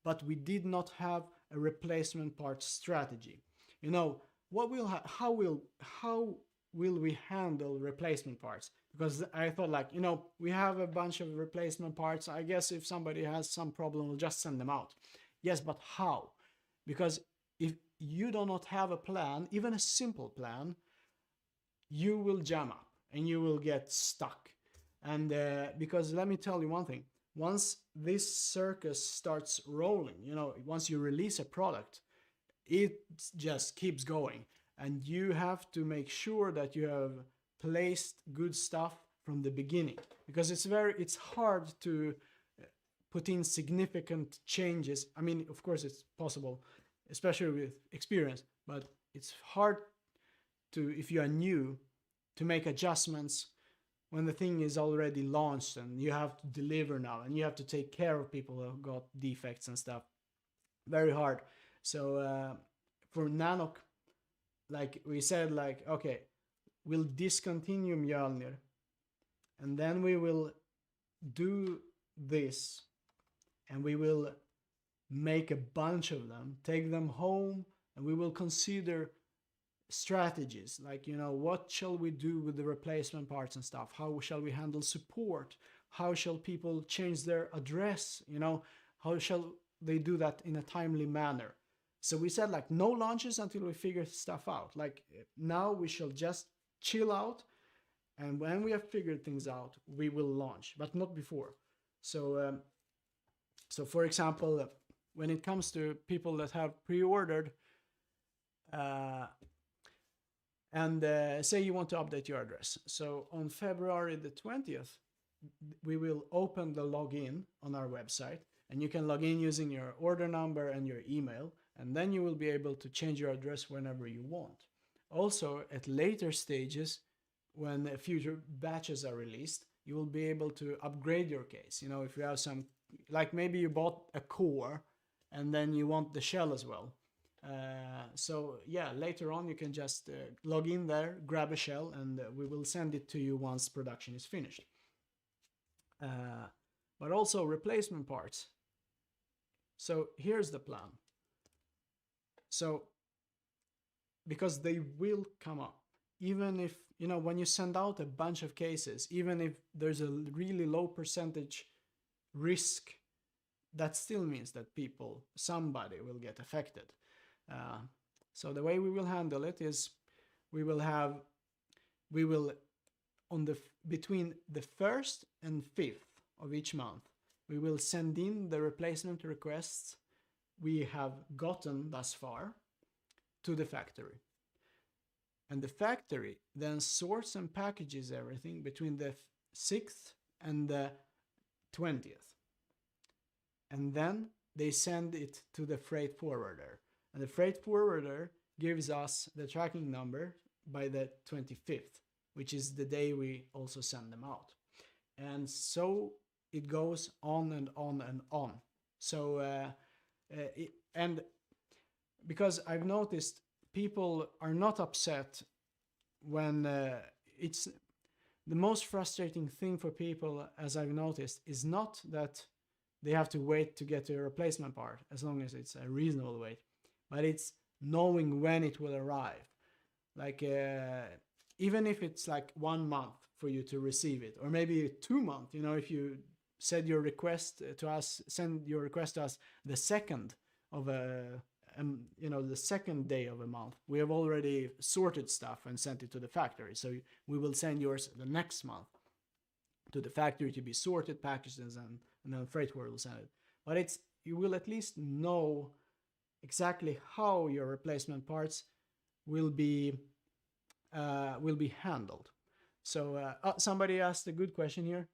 A: but we did not have a replacement part strategy. You know, how will we handle replacement parts? Because I thought, like, you know, we have a bunch of replacement parts. I guess if somebody has some problem, we'll just send them out. Yes, but how? Because if you do not have a plan, even a simple plan, you will jam up and you will get stuck. And because let me tell you one thing, once this circus starts rolling, you know, once you release a product, it just keeps going, and you have to make sure that you have placed good stuff from the beginning, because it's hard to put in significant changes. I mean, of course it's possible, especially with experience, but it's hard to, if you are new, to make adjustments when the thing is already launched and you have to deliver now and you have to take care of people who got defects and stuff. Very hard. So for NANOQ, like we said, like, okay, we'll discontinue MJOLNIR, and then we will do this, and we will make a bunch of them, take them home, and we will consider strategies like, you know, what shall we do with the replacement parts and stuff? How shall we handle support? How shall people change their address? You know, how shall they do that in a timely manner? So we said like no launches until we figure stuff out. Like now we shall just chill out, and when we have figured things out, we will launch, but not before. So so for example, when it comes to people that have pre-ordered, and say you want to update your address. So on February the 20th, we will open the login on our website, and you can log in using your order number and your email, and then you will be able to change your address whenever you want. Also, at later stages, when future batches are released, you will be able to upgrade your case. You know, if you have some, like maybe you bought a core and then you want the shell as well. So yeah, later on you can just log in there, grab a shell, and we will send it to you once production is finished. But also replacement parts. So here's the plan. So because they will come up, even if, you know, when you send out a bunch of cases, even if there's a really low percentage risk, that still means that somebody will get affected. So the way we will handle it is we will between the 1st and 5th of each month, we will send in the replacement requests we have gotten thus far to the factory. And the factory then sorts and packages everything between the 6th and the 20th. And then they send it to the freight forwarder. And the freight forwarder gives us the tracking number by the 25th, which is the day we also send them out. And so it goes on and on and on. So, and because I've noticed people are not upset when it's the most frustrating thing for people, as I've noticed, is not that they have to wait to get a replacement part, as long as it's a reasonable wait, but it's knowing when it will arrive. Like even if it's like 1 month for you to receive it, or maybe 2 months, you know, if you send your request to us the 2nd of the 2nd day of a month, we have already sorted stuff and sent it to the factory. So we will send yours the next month to the factory to be sorted, packaged, and then freight forwarder will send it. But you will at least know exactly how your replacement parts will be handled. So somebody asked a good question here.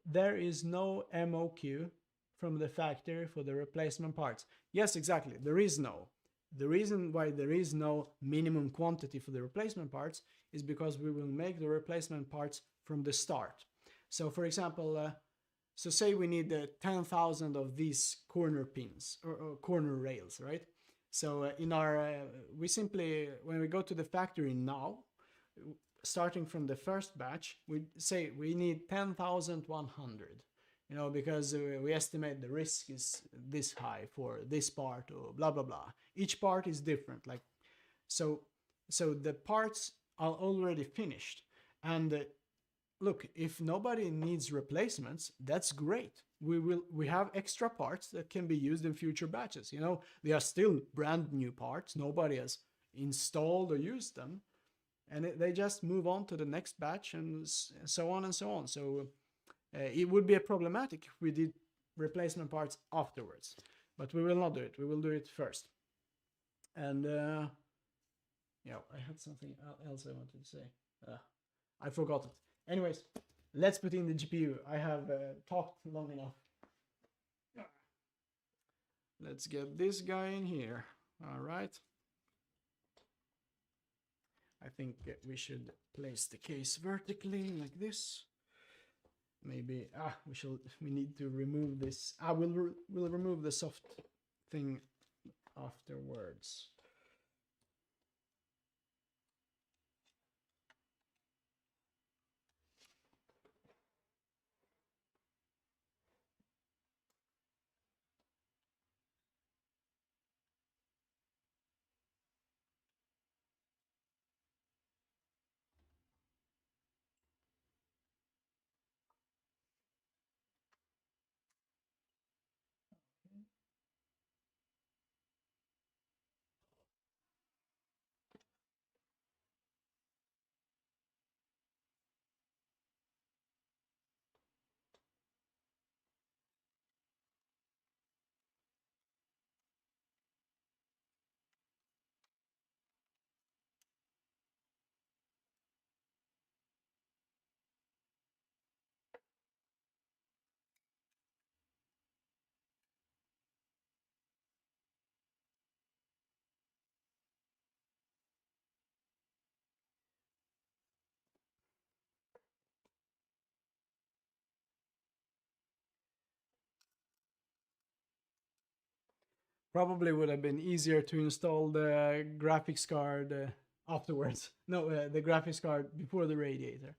A: There is no MOQ from the factory for the replacement parts. Yes, exactly. There is no. The reason why there is no minimum quantity for the replacement parts is because we will make the replacement parts from the start. So for example, so say we need 10,000 of these corner pins or corner rails, right? So in our, we simply, when we go to the factory now, starting from the first batch, we say we need 10,100. You know, because we estimate the risk is this high for this part, or blah blah blah. Each part is different. Like, so the parts are already finished. And look, if nobody needs replacements, that's great. We have extra parts that can be used in future batches. You know, they are still brand new parts. Nobody has installed or used them, and they just move on to the next batch, and so on and so on. So it would be problematic if we did replacement parts afterwards, but we will not do it. We will do it first. And yeah, I had something else I wanted to say. I forgot it. Anyways, let's put in the GPU. I have talked long enough. Let's get this guy in here. All right. I think we should place the case vertically like this. Maybe we need to remove this. We'll remove the soft thing afterwards. Probably would have been easier to install the graphics card afterwards. No, the graphics card before the radiator.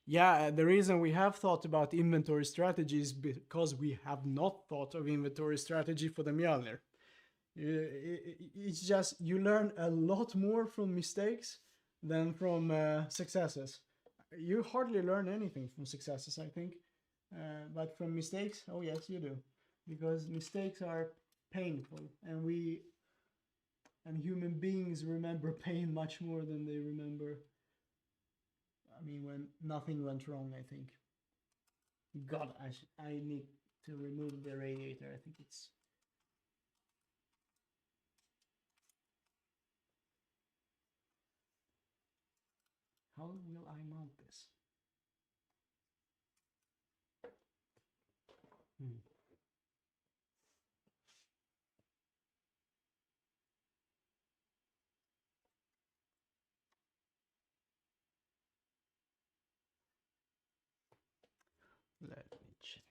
A: Yeah, the reason we have thought about inventory strategy is because we have not thought of inventory strategy for the Mjolnir. It's just you learn a lot more from mistakes than from successes. You hardly learn anything from successes, I think. But from mistakes, oh yes, you do. Because mistakes are painful, and human beings remember pain much more than they remember. I mean, when nothing went wrong, I think. God, I need to remove the radiator. I think it's. How will I mount this? Hmm. Let me check.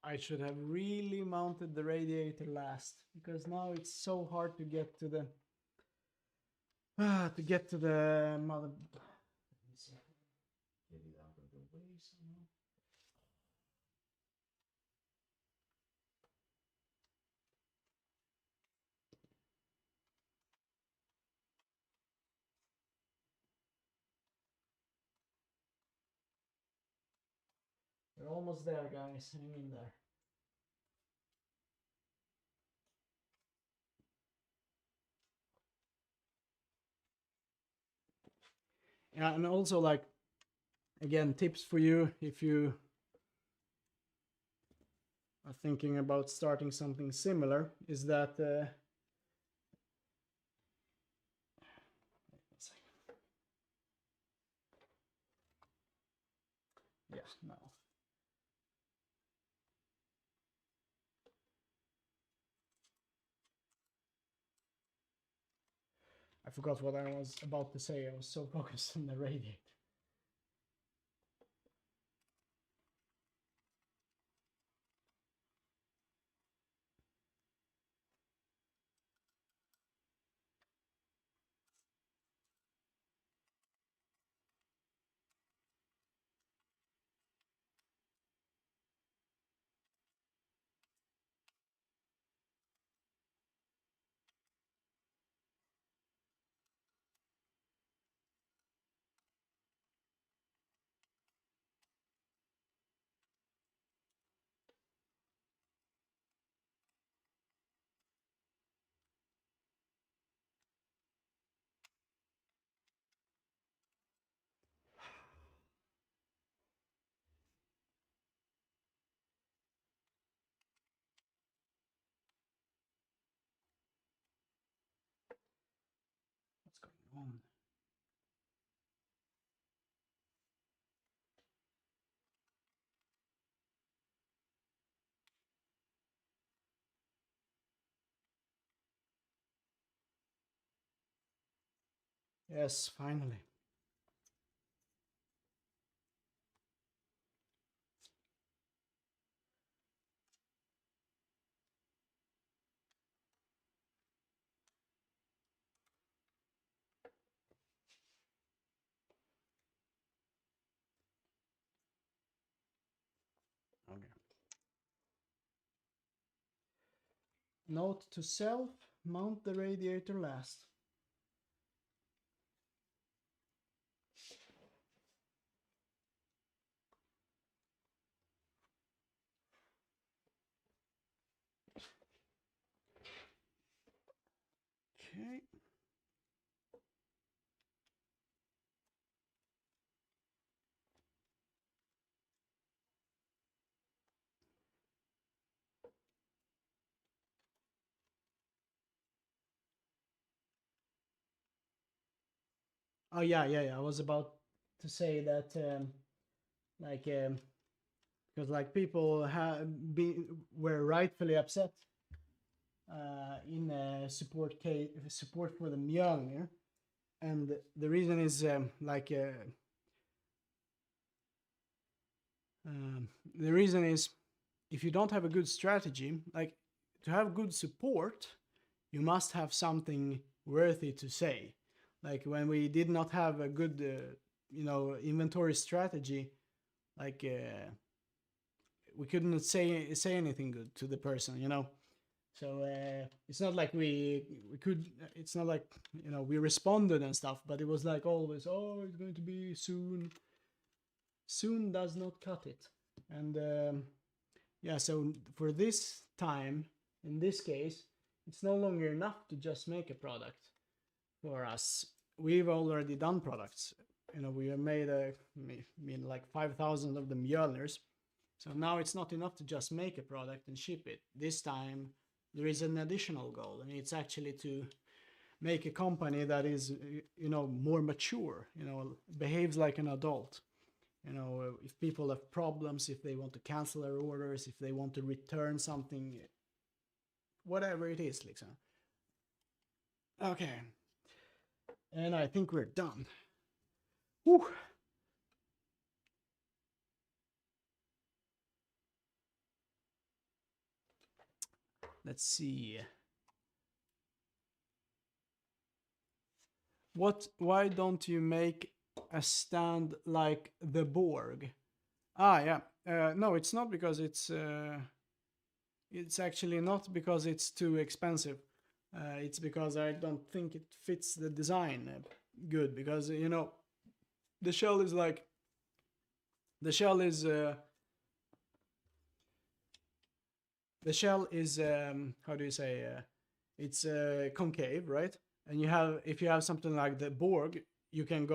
A: I should have really mounted the radiator last because now it's so hard to get to the mother. Let me see. Get it out of the way somehow. We're almost there, guys. Hang in there. Yeah, and also like again, tips for you if you are thinking about starting something similar is that yeah, no. I forgot what I was about to say. I was so focused on the radiator. What's going on? Yes, finally. Okay. Note to self, mount the radiator last. Okay. Oh yeah. I was about to say that like because like people have been were rightfully upset in support for the Mjolnir, and the reason is the reason is if you don't have a good strategy, like to have good support, you must have something worthy to say. Like when we did not have a good, inventory strategy, like we couldn't say anything good to the person, you know. So it's not like we could. It's not like we responded and stuff, but it was like always, oh, it's going to be soon. Soon does not cut it, and yeah. So for this time, in this case, it's no longer enough to just make a product for us. We've already done products. We have made like 5,000 of the Mjolnirs. So now it's not enough to just make a product and ship it. This time there is an additional goal, and it's actually to make a company that is, more mature, behaves like an adult. If people have problems, if they want to cancel their orders, if they want to return something, whatever it is, liksom. Okay. And I think we're done. Whew. Let's see. Why don't you make a stand like the Borg? Ah, yeah. No, it's not because it's actually not because it's too expensive. It's because I don't think it fits the design good, because the shell is like the shell is how do you say, it's concave, right? And if you have something like the Borg, you can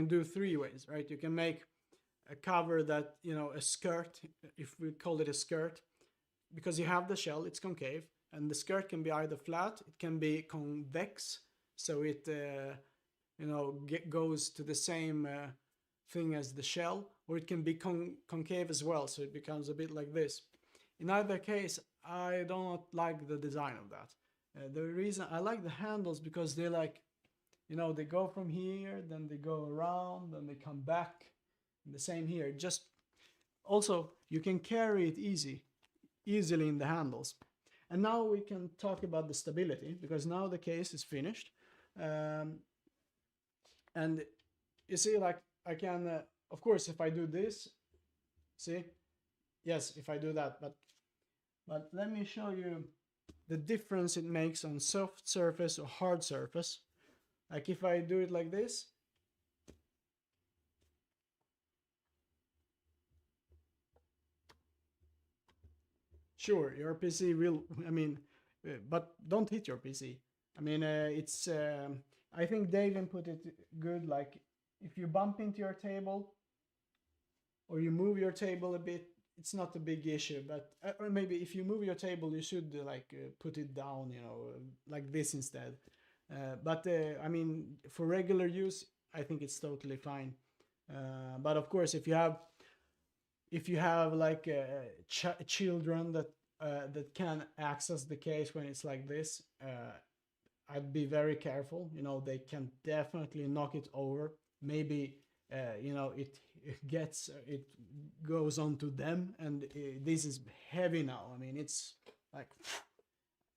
A: do three ways, right? You can make a cover that, a skirt, if we call it a skirt, because you have the shell, it's concave, and the skirt can be either flat, it can be convex, so it goes to the same thing as the shell, or it can be concave as well, so it becomes a bit like this. In either case, I don't like the design of that. The reason I like the handles, because they're like, they go from here, then they go around, then they come back. The same here. Just also you can carry it easily in the handles. And now we can talk about the stability, because now the case is finished. And you see, like I can, of course, if I do this, see, yes, if I do that, but let me show you the difference it makes on soft surface or hard surface. Like if I do it like this, sure, your PC will, but don't hit your PC. It's, I think David put it good, like if you bump into your table or you move your table a bit, it's not a big issue, but or maybe if you move your table, you should put it down, like this instead. But for regular use, I think it's totally fine. But of course, if you have like children that can access the case when it's like this, I'd be very careful. They can definitely knock it over. Maybe it goes on to them, and this is heavy now. It's like,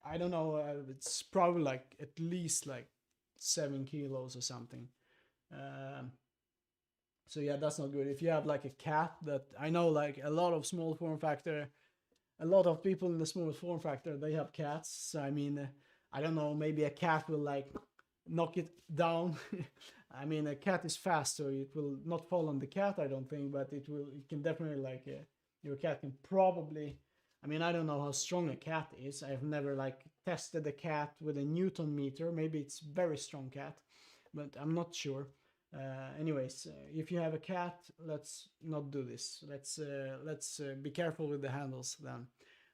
A: I don't know, it's probably like at least like 7 kilos or something. So yeah, that's not good. If you have like a cat, that I know, like a lot of small form factor, a lot of people in the small form factor, they have cats. So I don't know, maybe a cat will like knock it down. A cat is fast, so it will not fall on the cat, I don't think, but it can definitely, like, your cat can probably, I don't know how strong a cat is. I've never like tested a cat with a Newton meter. Maybe it's very strong cat, but I'm not sure. Anyways, if you have a cat, let's not do this. Let's be careful with the handles then.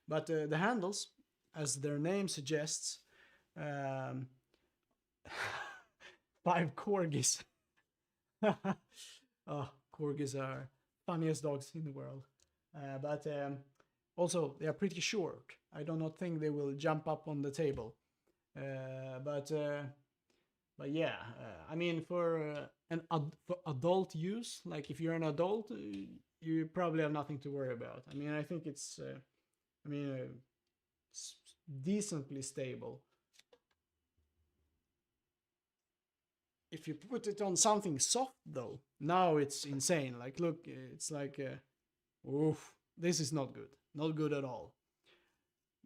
A: But the handles, as their name suggests, um, 5 corgis. Oh, corgis are funniest dogs in the world. But also, they are pretty short. I do not think they will jump up on the table. But yeah, I mean, for for adult use, like if you're an adult, you probably have nothing to worry about. I mean, I think it's, it's decently stable. If you put it on something soft, though, now it's insane. Like, look, it's like, oof, this is not good. Not good at all.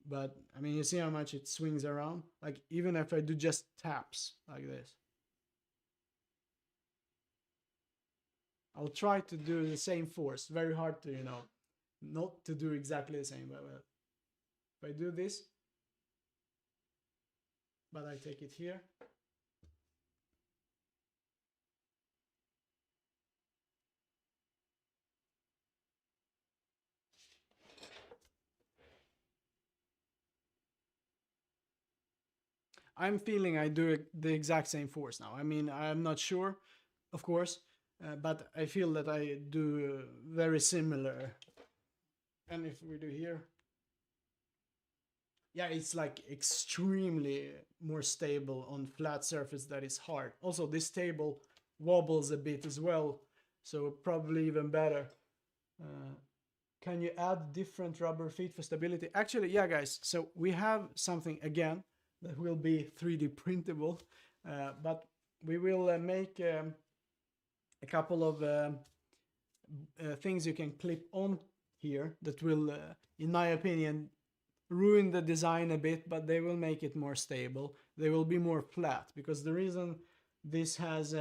A: But, I mean, you see how much it swings around? Like, even if I do just taps like this. I'll try to do the same force. Very hard to, not to do exactly the same. But if I do this, but I take it here. I'm feeling I do the exact same force now. I mean, I'm not sure, of course, but I feel that I do very similar. And if we do here, yeah, it's like extremely more stable on flat surface that is hard. Also, this table wobbles a bit as well, so probably even better. Can you add different rubber feet for stability? Actually, yeah, guys. So we have something again that will be 3D printable, but we will make a couple of things you can clip on here that will, in my opinion, ruin the design a bit, but they will make it more stable. They will be more flat, because the reason this has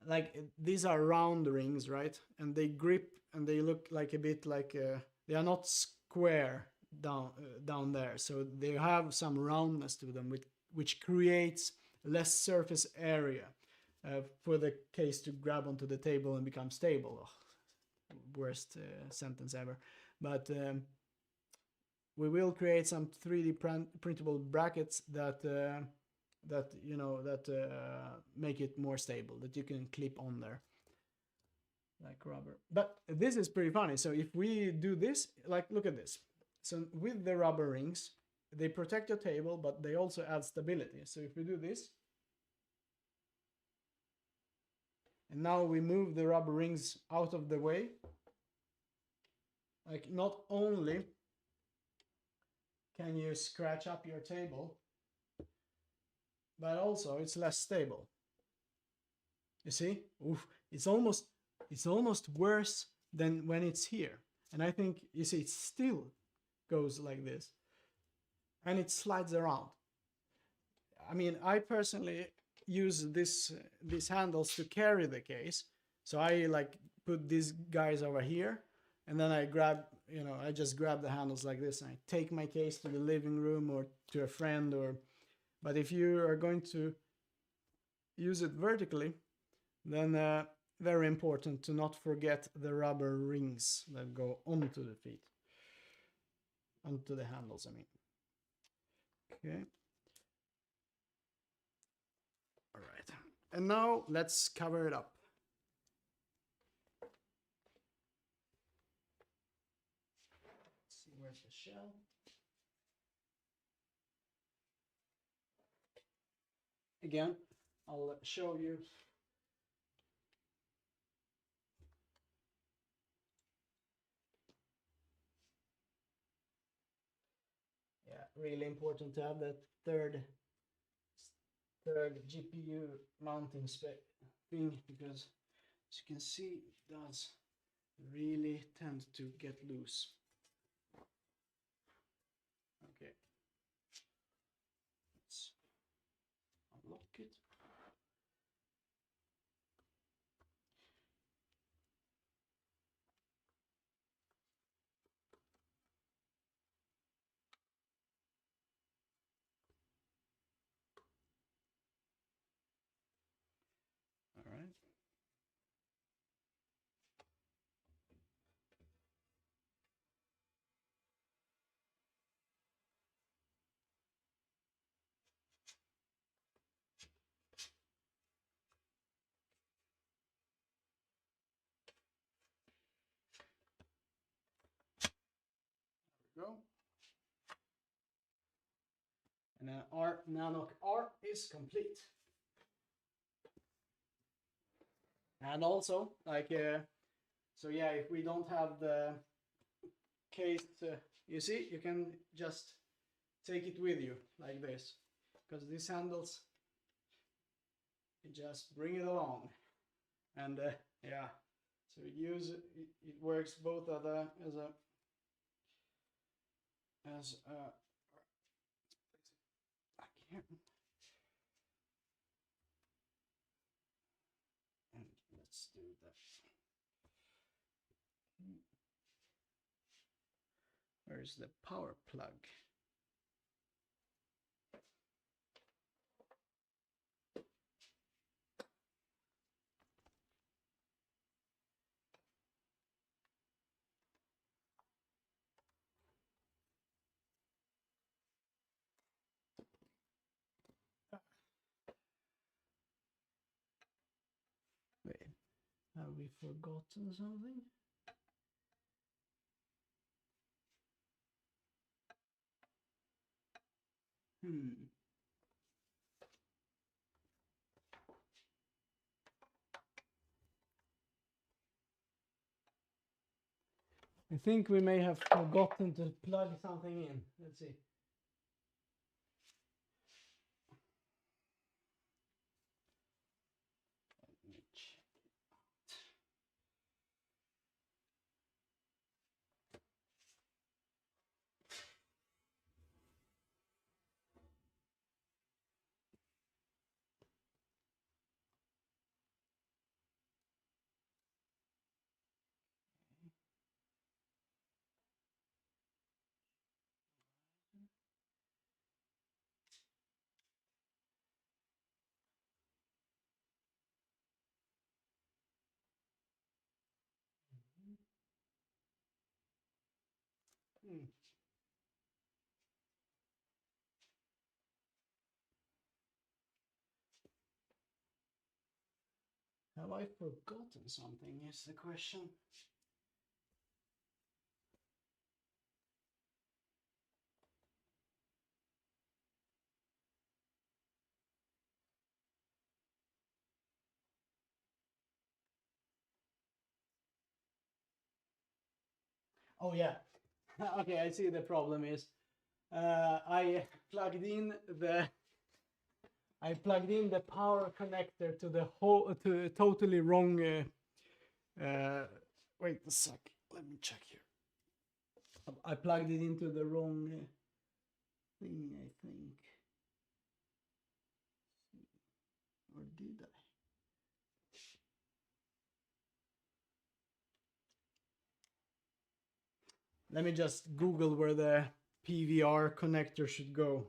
A: like, these are round rings, right? And they grip and they look like a bit like they are not square down there, so they have some roundness to them, which creates less surface area for the case to grab onto the table and become stable. Oh, worst sentence ever. But we will create some 3D printable brackets that make it more stable, that you can clip on there like rubber. But this is pretty funny. So if we do this, like, look at this. So with the rubber rings, they protect your table, but they also add stability. So if we do this, and now we move the rubber rings out of the way, like, not only can you scratch up your table, but also it's less stable. You see? Oof, it's almost worse than when it's here. And I think, you see, it still goes like this. And it slides around. I mean, I personally use these handles to carry the case. So I like put these guys over here, and then I grab, I just grab the handles like this, and I take my case to the living room or to a friend. But if you are going to use it vertically, then very important to not forget the rubber rings that go onto the feet, onto the handles, I mean. Okay. All right. And now let's cover it up. Let's see, where's the shell? Again, I'll show you. Yeah, really important to have that third GPU mounting thing, because as you can see, it does really tend to get loose. Okay, let's unlock it. All right. our NANOQ R is complete. And also, like, so yeah, if we don't have the case, you see, you can just take it with you like this, because these handles, you just bring it along. And yeah, so it works both as a I can't. And let's do that. Where's the power plug? Wait, have we forgotten something? I think we may have forgotten to plug something in. Let's see. Let me check. Have I forgotten something is the question. Oh yeah. Okay, I see the problem is I plugged in the power connector to the whole to a totally wrong wait a sec, let me check here. I plugged it into the wrong thing, I think. Or did I? Let me just Google where the PVR connector should go.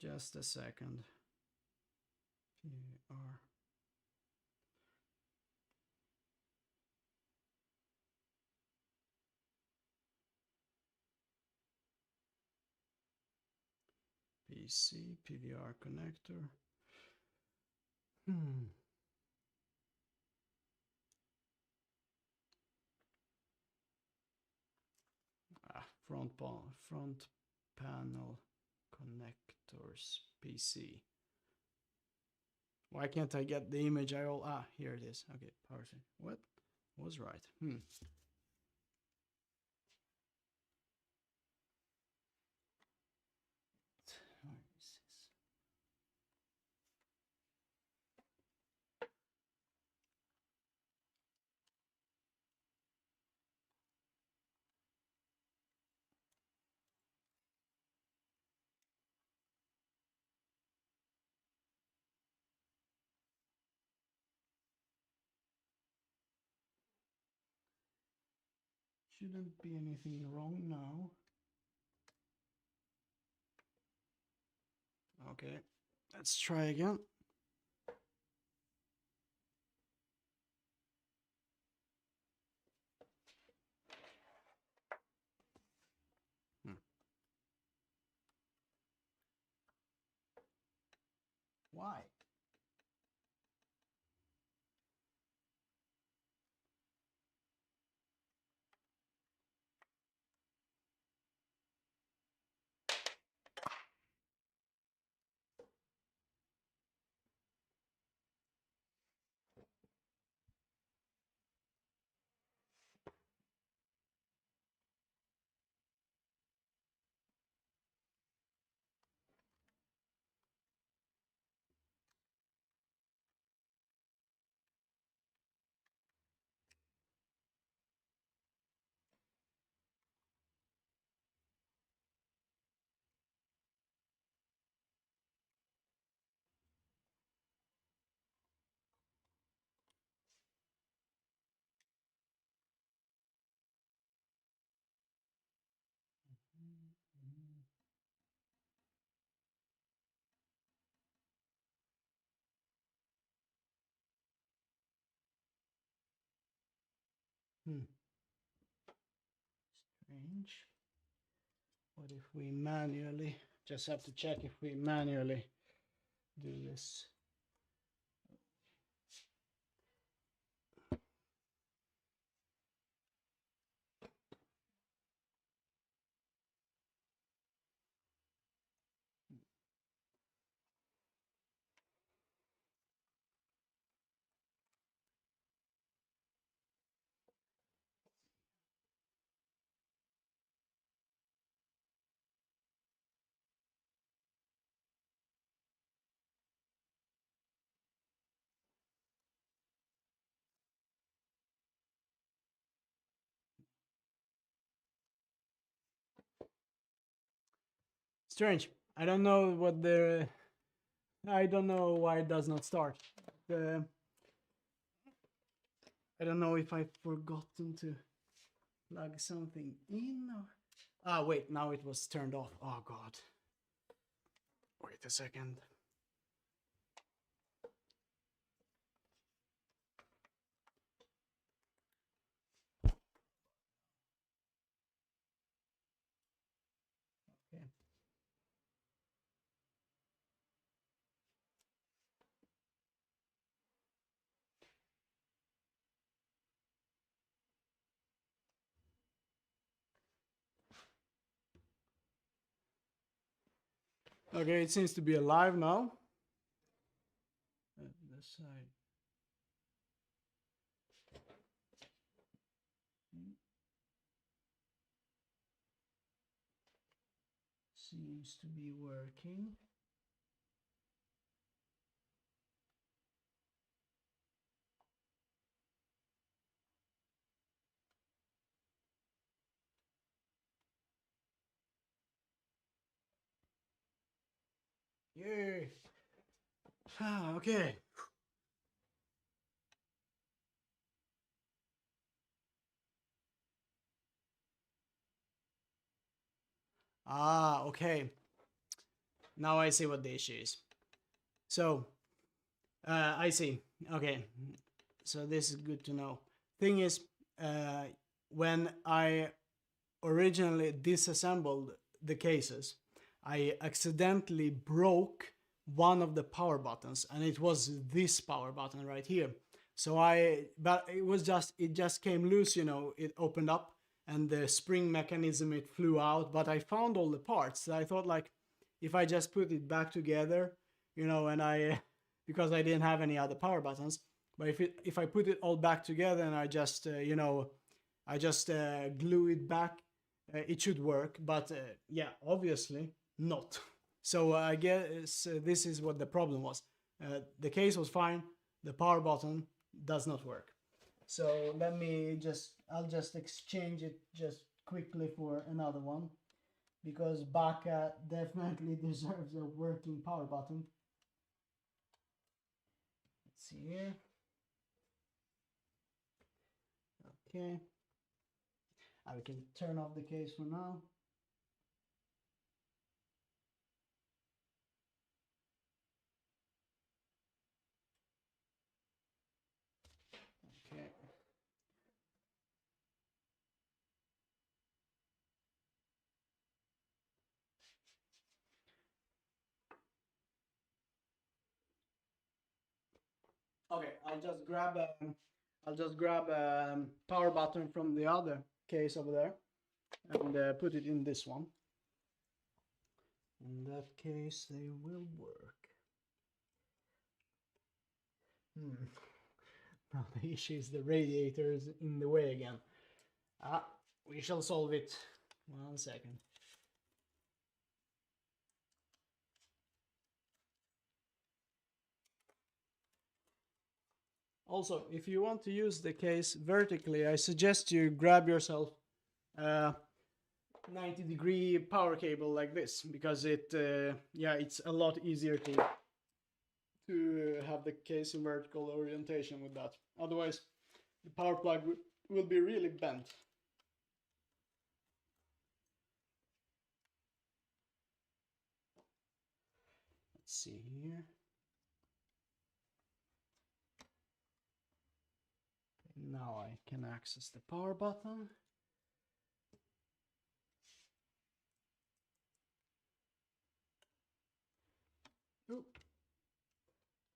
A: Just a second. PVR. PC, PVR connector. Front panel connectors PC. Why can't I get the image? Here it is. Okay, power thing. What was right? Shouldn't be anything wrong now. Okay, let's try again. Why? Strange. What if we manually, just have to check if we manually do this. Strange. I don't know what the. I don't know why it does not start. I don't know if I've forgotten to plug something in. Or... Ah, wait. Now it was turned off. Oh God. Wait a second. Okay. Okay, it seems to be alive now. This side. Seems to be working. Yay! Ah, okay. Ah, okay. Now I see what the issue is. So, I see. Okay. So this is good to know. Thing is, when I originally disassembled the cases, I accidentally broke one of the power buttons, and it was this power button right here. So but it just came loose, you know, it opened up and the spring mechanism, it flew out, but I found all the parts. So I thought, like, if I just put it back together, you know, and because I didn't have any other power buttons, but if I put it all back together and I just, you know, I just glue it back, it should work, but yeah, obviously not. So I guess this is what the problem was. The case was fine, the power button does not work. So I'll just exchange it just quickly for another one, because Baka definitely deserves a working power button. Let's see here. Okay. We can turn off the case for now. Okay. Okay, I'll just grab a power button from the other case over there and put it in this one. In that case, they will work. Now the issue is the radiator is in the way again. We shall solve it. 1 second. Also, if you want to use the case vertically, I suggest you grab yourself a 90-degree power cable like this, because it's a lot easier to have the case in vertical orientation with that. Otherwise, the power plug will be really bent. Let's see here. Now I can access the power button. Ooh.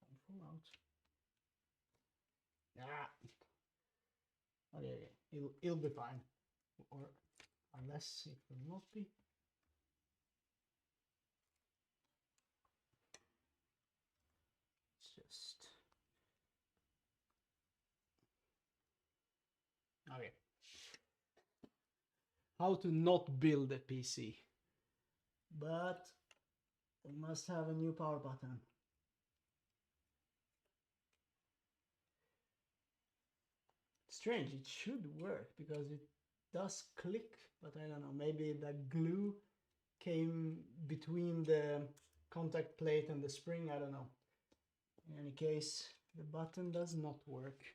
A: Don't fall out. Ah. Okay, it'll be fine. Or unless it will not be. It's just okay. How to not build a PC. But we must have a new power button. Strange, it should work because it does click, but I don't know, maybe the glue came between the contact plate and the spring, I don't know. In any case, the button does not work.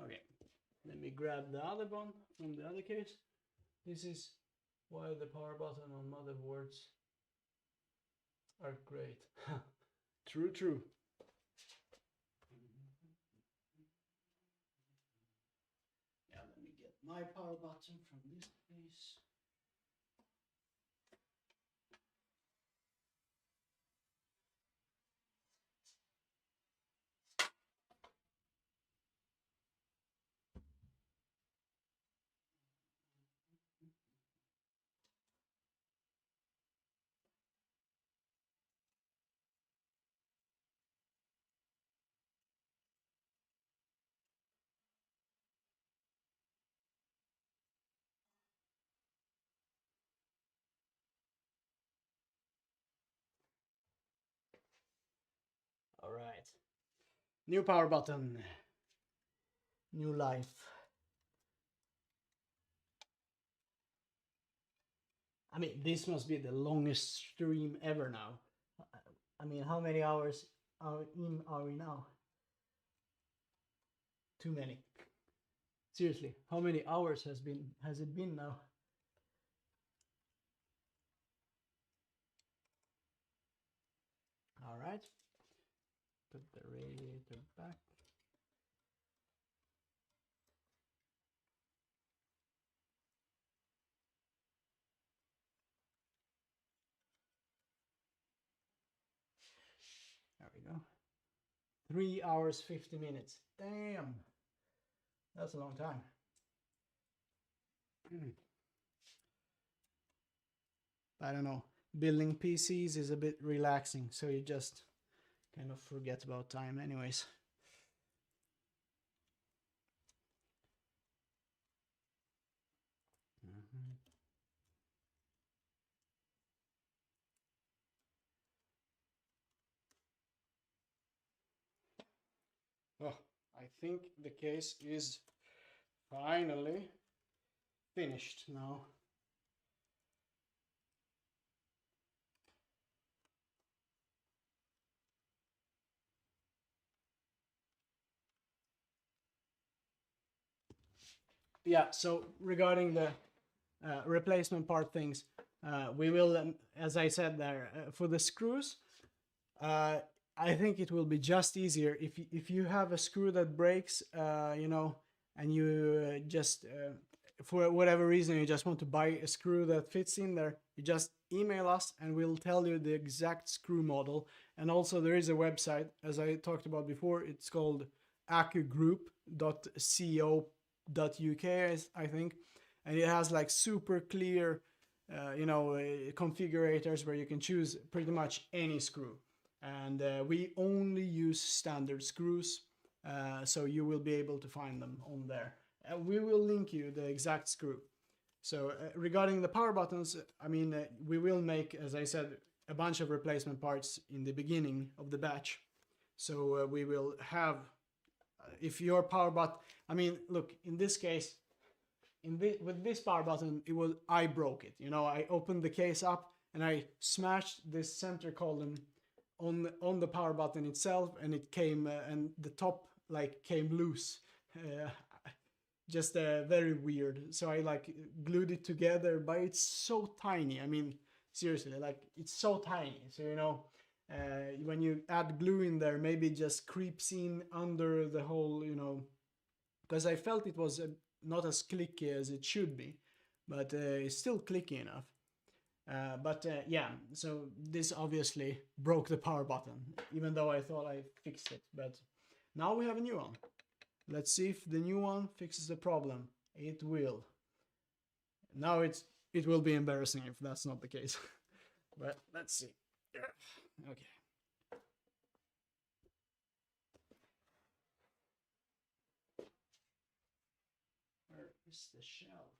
A: Okay, let me grab the other one from the other case. This is why the power button on motherboards are great. True, true. Yeah, let me get my power button from this case. All right. New power button. New life. I mean, this must be the longest stream ever now. I mean, how many hours are we now? Too many. Seriously, how many hours has it been now? All right. Put the radiator back. There we go. 3 hours 50 minutes. Damn. That's a long time. I don't know. Building PCs is a bit relaxing, so you just kind of forget about time anyways. Oh, I think the case is finally finished now. Yeah, so regarding the replacement part things, we will, as I said there, for the screws, I think it will be just easier if you have a screw that breaks, you know, and you just, for whatever reason, you just want to buy a screw that fits in there, you just email us and we'll tell you the exact screw model. And also there is a website, as I talked about before, it's called accugroup.co.uk, I think, and it has like super clear, you know, configurators where you can choose pretty much any screw. And we only use standard screws, so you will be able to find them on there. We will link you the exact screw. So regarding the power buttons, I mean, we will make, as I said, a bunch of replacement parts in the beginning of the batch. So we will have, if your power button, I mean, look, in this case, with this power button, I broke it. You know, I opened the case up and I smashed this center column on the power button itself, and it came and the top like came loose. Just very weird. So I like glued it together, but it's so tiny. I mean, Seriously, like it's so tiny. So you know, when you add glue in there, maybe it just creeps in under the whole, you know, because I felt it was not as clicky as it should be, but it's still clicky enough. Yeah, so this obviously broke the power button, even though I thought I fixed it. But now we have a new one. Let's see if the new one fixes the problem. It will. Now it will be embarrassing if that's not the case. But let's see. Okay. Where is the shell?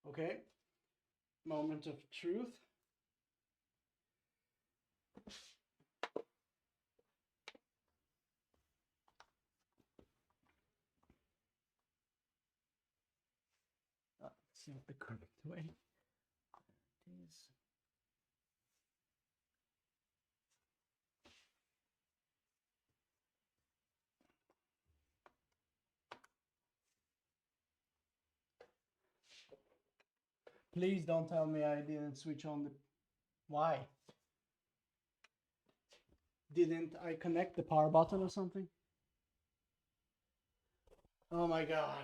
A: Okay. Moment of truth. It's not the correct way. There it is. Please don't tell me I didn't switch on the... Why? Didn't I connect the power button or something? Oh my god.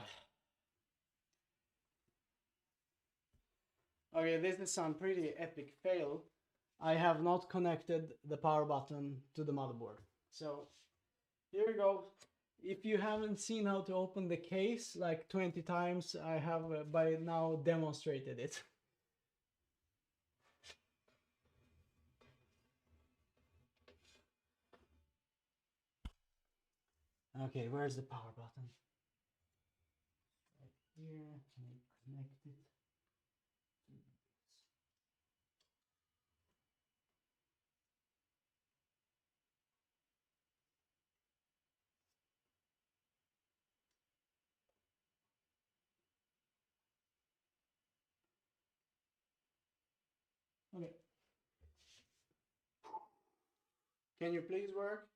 A: Okay, this is some pretty epic fail. I have not connected the power button to the motherboard. So here we go. If you haven't seen how to open the case like 20 times, I have by now demonstrated it. Okay, where's the power button? Right here, connect it. Okay. Can you please work?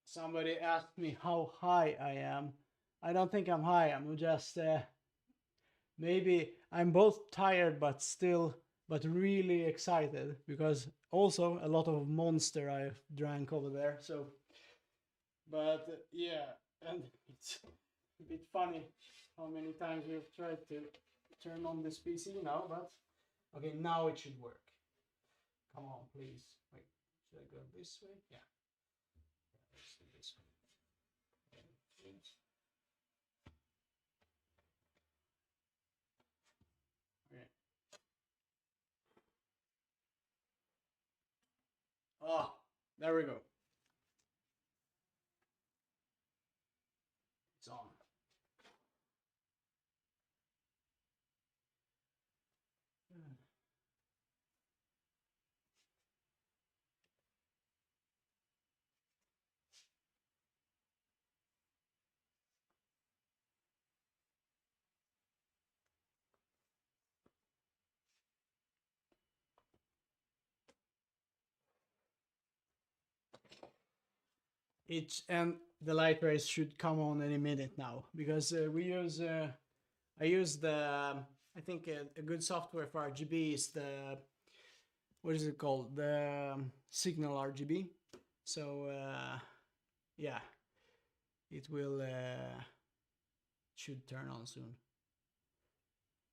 A: Somebody asked me how high I am. I don't think I'm high. I'm just maybe I'm both tired but really excited because also a lot of Monster I drank over there. So, but yeah, and it's a bit funny how many times we've tried to turn on this PC now, but okay, now it should work. Come on, please. Wait, should I go this way? Yeah. Let's do this one. Okay. Oh, there we go. It's on. It and the Lightrays should come on any minute now because we use I use the I think a good software for RGB is the what is it called, the Signal RGB. So yeah, it will should turn on soon.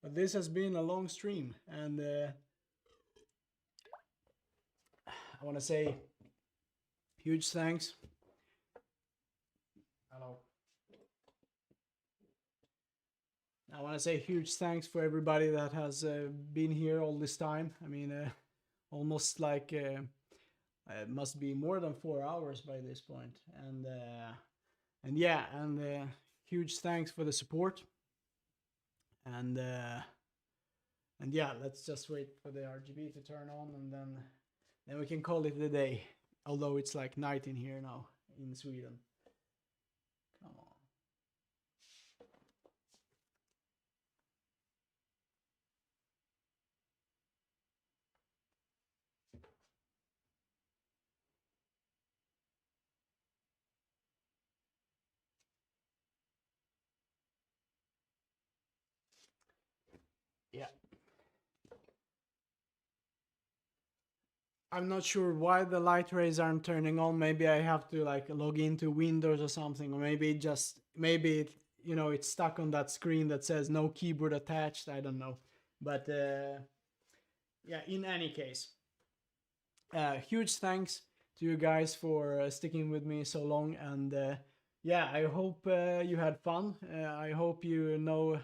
A: But this has been a long stream, and I want to say huge thanks. Hello. I want to say huge thanks for everybody that has been here all this time. I mean, almost like it must be more than 4 hours by this point. And yeah, and huge thanks for the support. And yeah, let's just wait for the RGB to turn on, and then we can call it a day. Although it's like night in here now in Sweden. Come on. Yeah. I'm not sure why the light rays aren't turning on. Maybe I have to like log into Windows or something, or maybe you know, it's stuck on that screen that says no keyboard attached. I don't know. But yeah, in any case, huge thanks to you guys for sticking with me so long. And yeah, I hope you had fun. I hope you know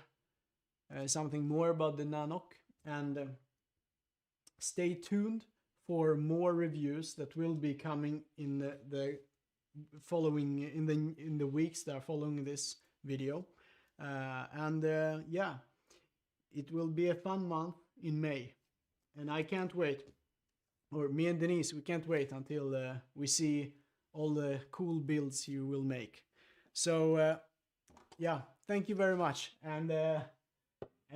A: something more about the NANOQ, and stay tuned for more reviews that will be coming in the following in the weeks that are following this video. And yeah, it will be a fun month in May, and I can't wait. Or me and Denise, we can't wait until we see all the cool builds you will make. So yeah, thank you very much, and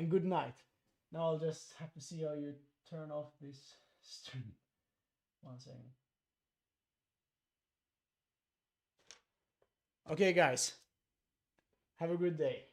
A: good night. Now I'll just have to see how you turn off this stream. 1 second. Okay, guys, have a good day.